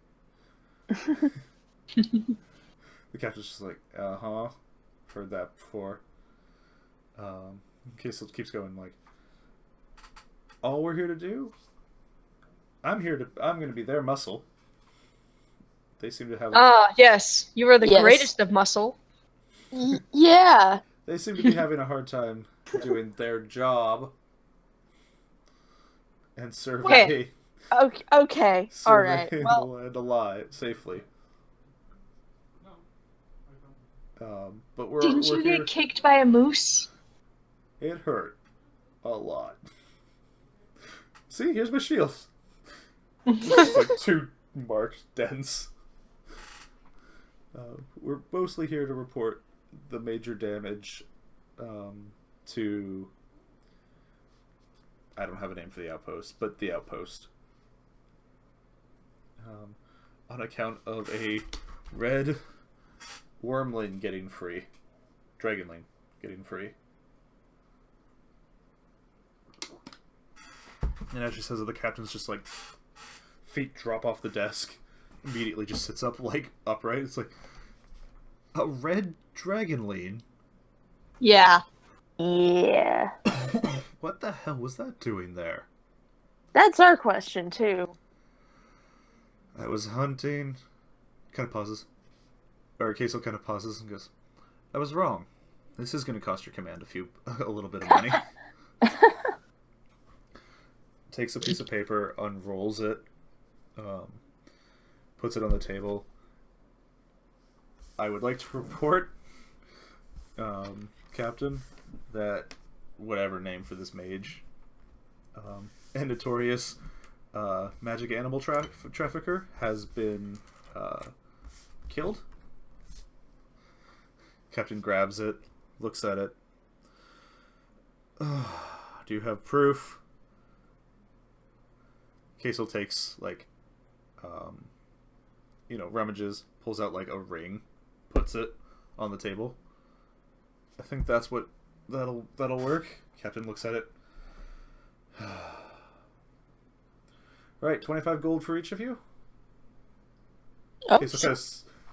The captain's just like, heard that before. Casey keeps going all we're here to do? I'm going to be their muscle. They seem to have... yes. You are the Yes. greatest of muscle. Yeah. They seem to be having a hard time doing their job and survey... Okay. All right. survey Well, and alive safely. But we're Didn't you here. get kicked by a moose? It hurt a lot. See, here's my shield. It's like 2 marked dents. We're mostly here to report the major damage to... I don't have a name for the outpost, but the outpost. On account of a red wormling getting free. Dragonling getting free. And as she says it, the captain's just like, feet drop off the desk, immediately just sits up, like, upright. It's like, a red dragonling? Yeah. Yeah. What the hell was that doing there? That's our question, too. I was hunting... Kind of pauses. Or Queso kind of pauses and goes, I was wrong. This is going to cost your command a little bit of money. Takes a piece of paper, unrolls it, puts it on the table. I would like to report, Captain, that whatever name for this mage, and notorious magic animal trafficker has been killed. Captain grabs it, looks at it. Do you have proof? Queso takes, like, rummages, pulls out, like, a ring, puts it on the table. I think that's what that'll work. Captain looks at it. Right, 25 gold for each of you. Oh, Queso kind of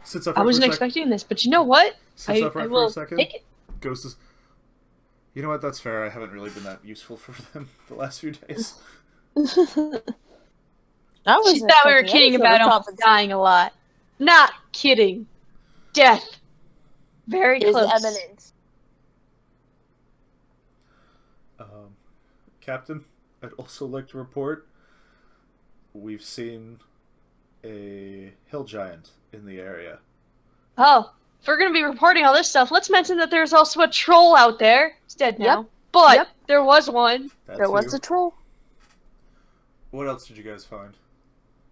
sits up. I wasn't expecting this, but you know what? Sits upright I will for a second. take it. Goes to... You know what? That's fair. I haven't really been that useful for them the last few days. She thought we were kidding about almost dying a lot. Not kidding. Death. Very is close. eminent. Captain, I'd also like to report we've seen a hill giant in the area. Oh, if we're going to be reporting all this stuff, let's mention that there's also a troll out there. He's dead now. Yep. But Yep. there was one. There was a troll. What else did you guys find?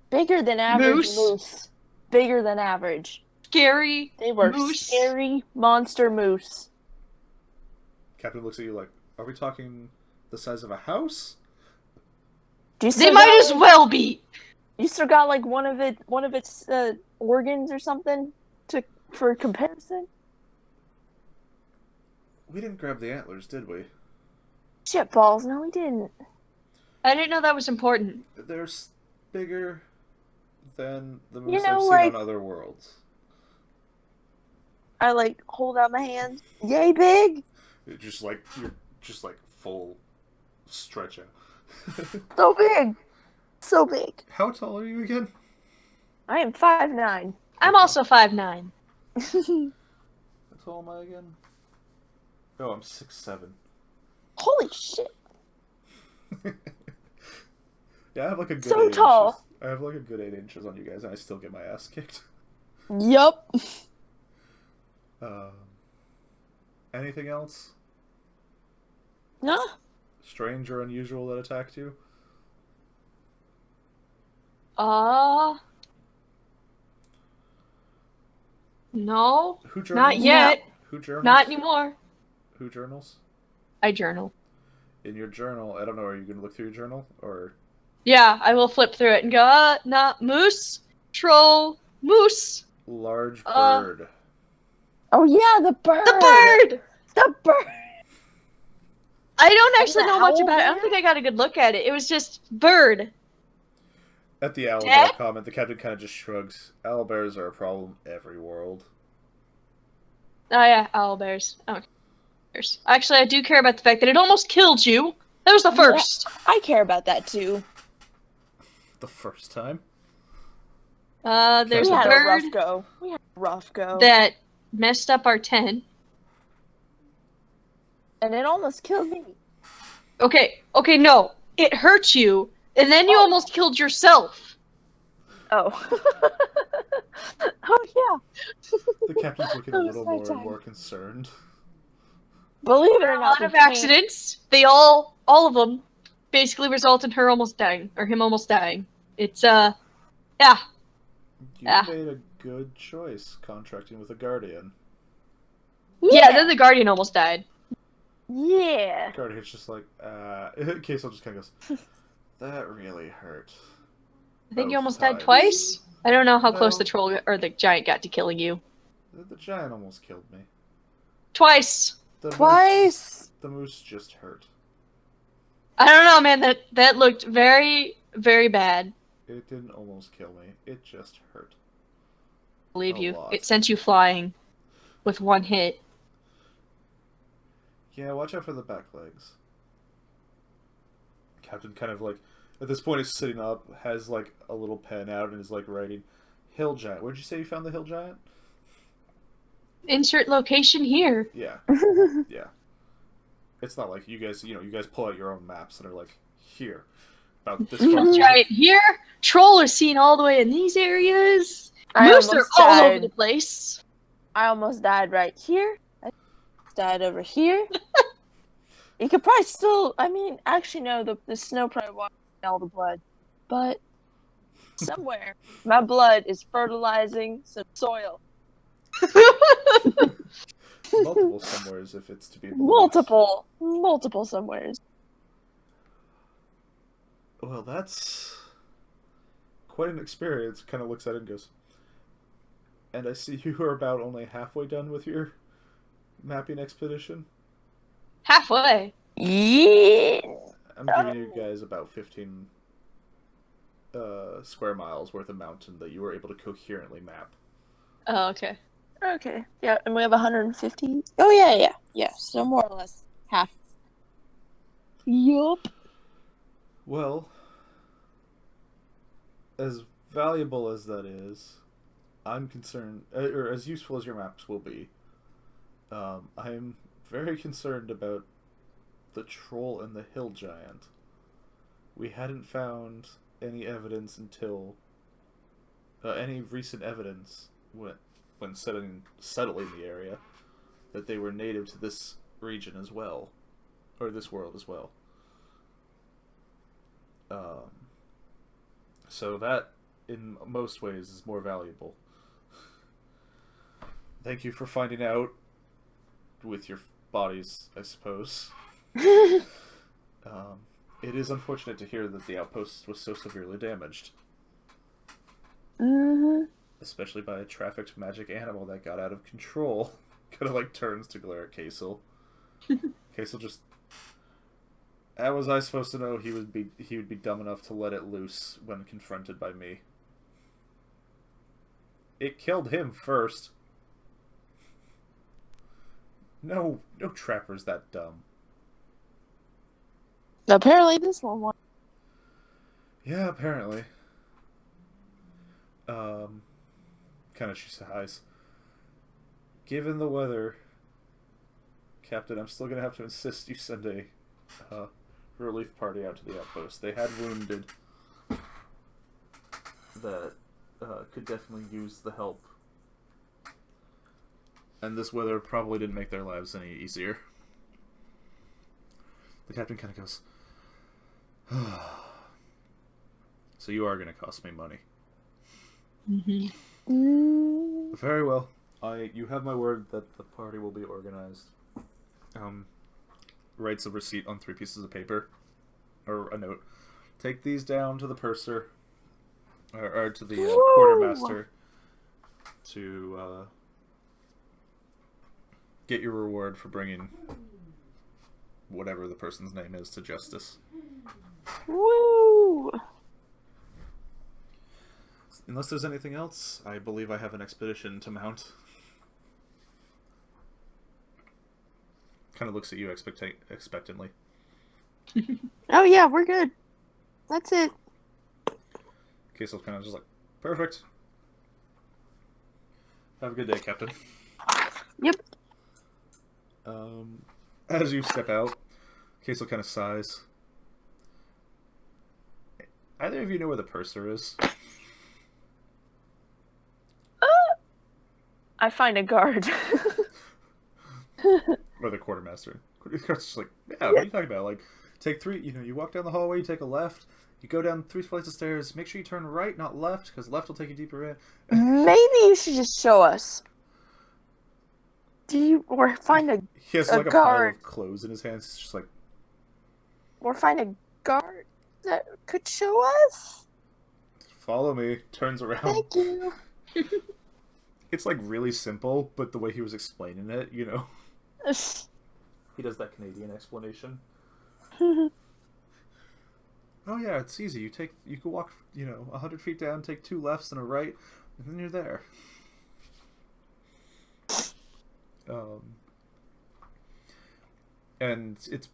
Bigger than average Moose. moose. Bigger than average. Scary. They were moose. scary monster moose. Captain looks at you like, are we talking the size of a house? Do you They still might got, as well be. You still got like one of its organs or something for comparison? We didn't grab the antlers, did we? Shit balls, no we didn't. I didn't know that was important. They're bigger than the moose You know, I've seen like- on other worlds. I like hold out my hand. Yay big! You're just like full stretch out. So big! So big. How tall are you again? I am 5'9". I'm also 5'9". How tall am I again? Oh, I'm 6'7". Holy shit. Yeah, I have like a good So 8 tall. inches. I have like a good 8 inches on you guys, and I still get my ass kicked. Yup. Anything else No? strange or unusual that attacked you? No. Who journals? Not yet. Who journals? Not anymore. Who journals? I journal. In your journal, I don't know, are you going to look through your journal? Or... Yeah, I will flip through it and go, not moose, troll, moose. Large bird. Oh yeah, the bird! The bird! The bird! I don't actually the know much owl about it. I don't there? think I got a good look at it. It was just bird. At the owl Dead? comment, the captain kind of just shrugs. Owlbears are a problem every world. Oh yeah, owlbears. Oh, bears. Actually, I do care about the fact that it almost killed you. That was the first. I care about that too. The first time? There's We a had a bird rough go. We had a rough go. that messed up our tent. And it almost killed me. Okay, no. It hurt you, and then you Oh. almost killed yourself. Oh. Oh yeah. The captain's looking a That was little my more and time. more concerned. Believe it There or are a not, lot of accidents. They all of them, basically result in her almost dying, or him almost dying. It's, yeah. You Yeah. made a good choice contracting with a guardian. Yeah, then the Guardian almost died. Yeah. Guardian's just like, Queso just kind of goes, that really hurt. I think you Both almost died times. twice. I don't know how close No. the troll or the giant got to killing you. The giant almost killed me. Twice. The Twice. the moose just hurt. I don't know, man. That looked very, very bad. It didn't almost kill me. It just hurt. Believe A you. lot. It sent you flying with one hit. Yeah, watch out for the back legs. Captain kind of like, at this point is sitting up, has like a little pen out and is like writing, Hill Giant. Where'd you say you found the Hill Giant? Insert location here. Yeah. Yeah. It's not like you guys pull out your own maps and are like, here. About this far. Giant here. Troll are seen all the way in these areas. I Moose are almost all over died. the place. I almost died right here. I died over here. You could probably still. I mean, actually, no. The snow probably washed all the blood, but somewhere my blood is fertilizing some soil. Multiple somewheres if it's to be believed. Multiple somewheres. Well, that's quite an experience. Kind of looks at it and goes, and I see you are about only halfway done with your mapping expedition. Halfway. Yeah. I'm giving you guys about 15 square miles worth of mountain that you were able to coherently map. Oh, okay. Okay. Yeah, and we have 150. Oh yeah. So more or less half. Yup. Well, as valuable as that is, I'm concerned, or as useful as your maps will be, I'm very concerned about the troll and the hill giant. We hadn't found any evidence until any recent evidence when settling the area that they were native to this region as well, or this world as well. So that, in most ways, is more valuable. Thank you for finding out with your bodies, I suppose. It is unfortunate to hear that the outpost was so severely damaged. Mm-hmm. Especially by a trafficked magic animal that got out of control. Kind of like turns to glare at Kaisel. Kaisel just... How was I supposed to know he would be dumb enough to let it loose when confronted by me? It killed him first. No trapper's that dumb. Apparently this one was. Yeah, apparently. Kind of she sighs. Given the weather, Captain, I'm still gonna have to insist you send a relief party out to the outpost. They had wounded that could definitely use the help. And this weather probably didn't make their lives any easier. The captain kind of goes, so you are going to cost me money. Mm-hmm. Very well. You have my word that the party will be organized. Writes a receipt on 3 pieces of paper, or a note. Take these down to the purser, or to the quartermaster, to get your reward for bringing whatever the person's name is to justice. Woo! Unless there's anything else, I believe I have an expedition to mount. Kind of looks at you expectantly. Oh yeah, we're good. That's it. Kasel's kind of just like, perfect. Have a good day, Captain. Yep. As you step out, Kasel kind of sighs. Either of you know where the purser is? I find a guard. Or the quartermaster. Quartermaster's just like, yeah, what are you talking about? Like, take 3, you walk down the hallway, you take a left, you go down 3 flights of stairs, make sure you turn right, not left, because left will take you deeper in. Maybe you should just show us. Or find He has a like a pile guard. of clothes in his hands. It's just like, Or find a guard that could show us. follow me. Turns around. Thank you. It's like really simple, but the way he was explaining it, he does that Canadian explanation. Oh yeah, it's easy. You can walk, 100 feet down, take 2 lefts and a right, and then you're there. And it's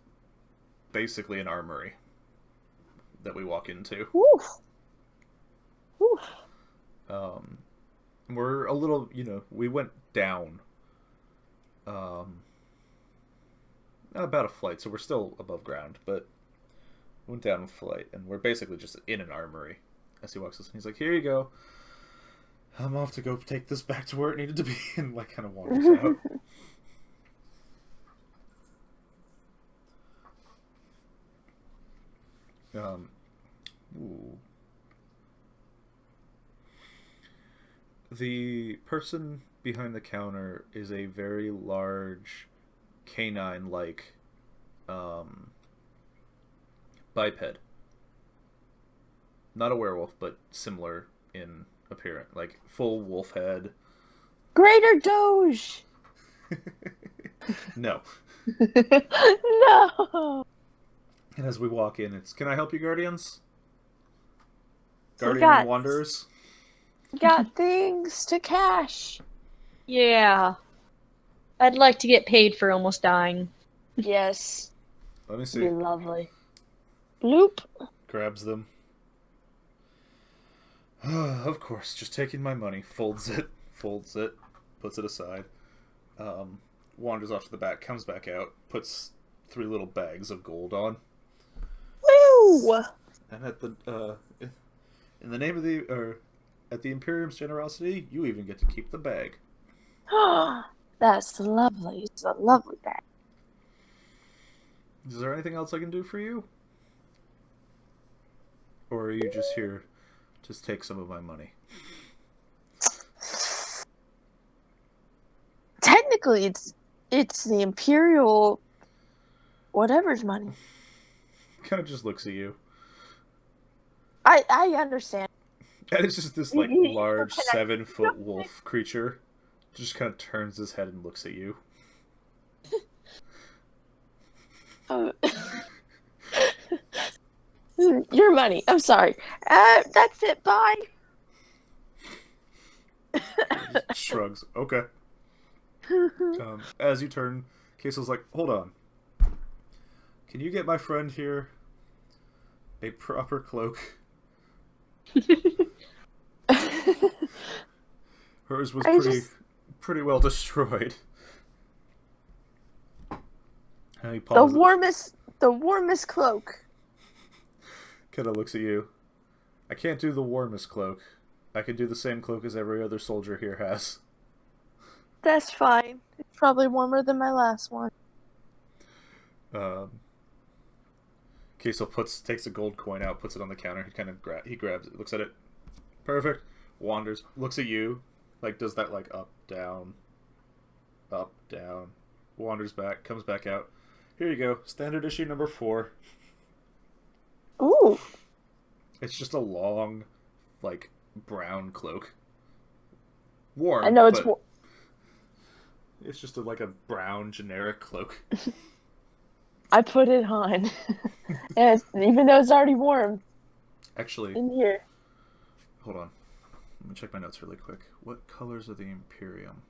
basically an armory that we walk into. Oof. We're a little, we went down about a flight, so we're still above ground, but went down a flight, and we're basically just in an armory. As he walks us, and he's like, "Here you go. I'm off to go take this back to where it needed to be," and like kind of wanders out. Ooh. The person behind the counter is a very large canine-like biped. Not a werewolf, but similar in appearance, like full wolf head. Greater Doge. No. No. And as we walk in, it's, "Can I help you, Guardians? So Guardian and Wanderers?" Got things to cash. Yeah. I'd like to get paid for almost dying. Yes. Let me see. Be lovely. Bloop. Grabs them. Of course, just taking my money. Folds it, puts it aside. Wanders off to the back, comes back out, puts 3 little bags of gold on. Woo! And at the in the name of at the Imperium's generosity, you even get to keep the bag. That's lovely. It's a lovely bag. Is there anything else I can do for you? Or are you just here to take some of my money? Technically, it's the Imperial whatever's money. Kind of just looks at you. I understand. And it's just this like large 7-foot wolf creature. Just kind of turns his head and looks at you. Your money. I'm sorry. That's it. Bye. Shrugs. Okay. As you turn, Queso's like, "Hold on. Can you get my friend here a proper cloak?" Hers was pretty well destroyed. And he pauses. The warmest cloak. Kind of looks at you. "I can't do the warmest cloak. I can do the same cloak as every other soldier here has." That's fine. It's probably warmer than my last one. Queso takes a gold coin out, puts it on the counter. He kind of grabs it, looks at it. Perfect. Wanders, looks at you, like does that like up, down. Wanders back, comes back out. "Here you go, standard issue number 4. Ooh. It's just a long, like brown cloak. Warm. I know it's but it's just like a brown generic cloak. I put it on. And even though it's already warm Actually, in here. hold on. Let me check my notes really quick. What colors are the Imperium?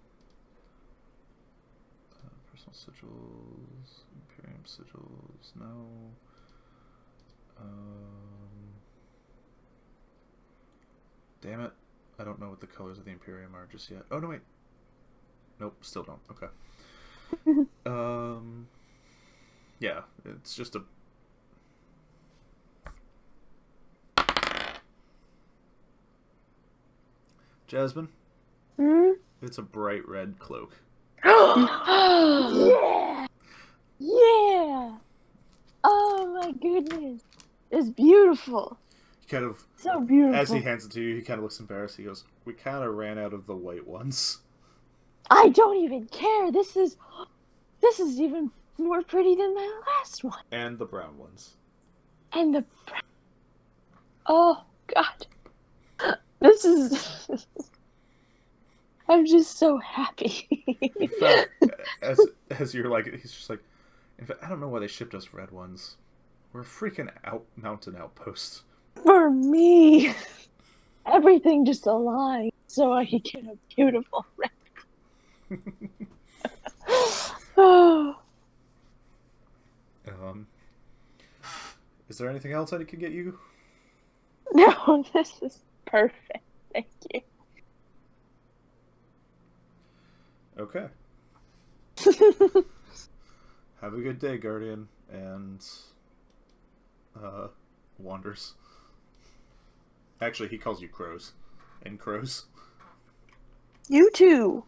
Personal sigils. Imperium sigils. No. Damn it. I don't know what the colors of the Imperium are just yet. Oh, no, wait. Nope, still don't. Okay. Yeah, it's just a... Jasmine? Hmm? It's a bright red cloak. Yeah! Yeah! Oh my goodness. It's beautiful. He kind of, So beautiful. as he hands it to you, he kind of looks embarrassed. He goes, "We kind of ran out of the white ones." I don't even care. This is even more pretty than my last one. And the brown ones. And the oh god. This is I'm just so happy. In fact, as you're like, he's just like, in fact, I don't know why they shipped us red ones. We're a freaking mountain outpost. For me, everything just aligned so I could get a beautiful red. Oh. Is there anything else I could get you? No, this is perfect. Thank you. Okay. Have a good day, Guardian, and wanders. Actually, he calls you crows. And crows. You too.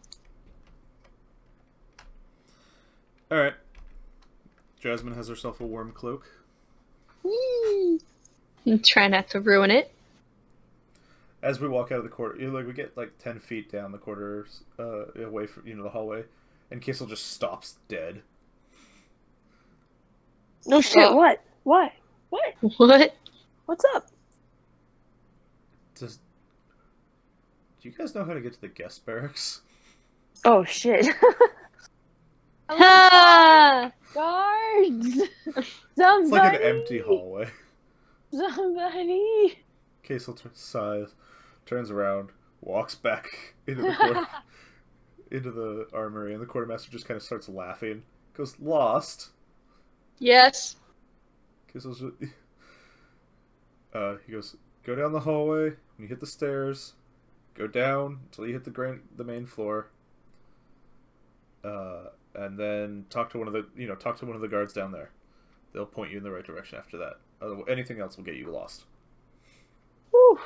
Alright. Jasmine has herself a warm cloak. Whee! Try not to ruin it. As we walk out of the corridor, we get like 10 feet down the corridors, away from the hallway, and Kissel just stops dead. No shit. Oh. What? What? What? What's up? Do you guys know how to get to the guest barracks? Oh shit. Ah! Guards! It's Somebody! like an empty hallway. Somebody! Kissel sighs, turns around, walks back into the into the armory, and the quartermaster just kind of starts laughing. Goes, "Lost?" Yes. Kissel's he goes, "Go down the hallway, and you hit the stairs. Go down until you hit the main floor. And then talk to one of the guards down there. They'll point you in the right direction after that. Anything else will get you lost." Whew.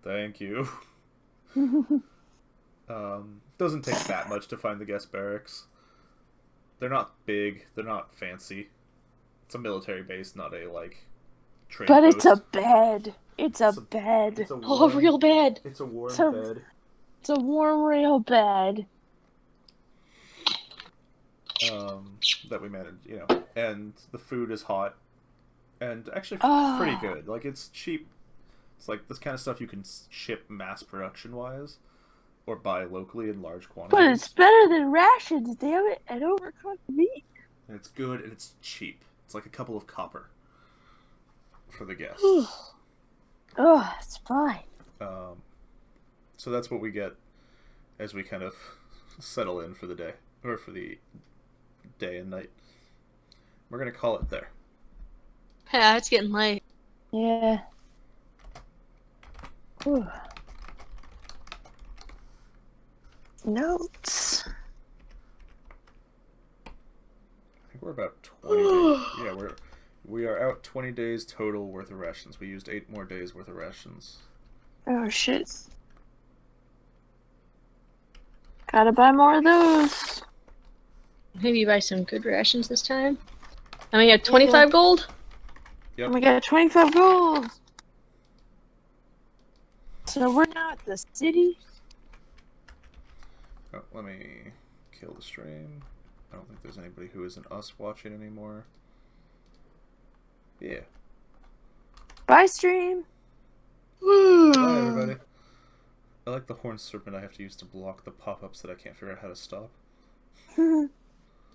Thank you. Doesn't take that much to find the guest barracks. They're not big. They're not fancy. It's a military base, not a train But post. it's a bed. It's a bed. It's a Oh, warm, real bad. It's a warm So- bed. It's a warm rail bed. That we managed, and the food is hot, and actually Oh. pretty good. Like, it's cheap. It's like this kind of stuff you can ship mass production wise, or buy locally in large quantities. But it's better than rations, damn it, and overcooked meat. And it's good and it's cheap. It's like a couple of copper for the guests. Oh, it's fine. So that's what we get as we kind of settle in for the day, or for the day and night. We're gonna call it there. Yeah, it's getting late. Yeah. Whew. Notes. I think we're about 20 days. Yeah, we are out 20 days total worth of rations. We used 8 more days worth of rations. Oh shit. Gotta buy more of those. Maybe buy some good rations this time. And we have 25 gold? Yep. And we got 25 gold. So we're now at the city. Oh, let me kill the stream. I don't think there's anybody who isn't us watching anymore. Yeah. Bye, stream. Bye, everybody. I like the horned serpent I have to use to block the pop-ups that I can't figure out how to stop.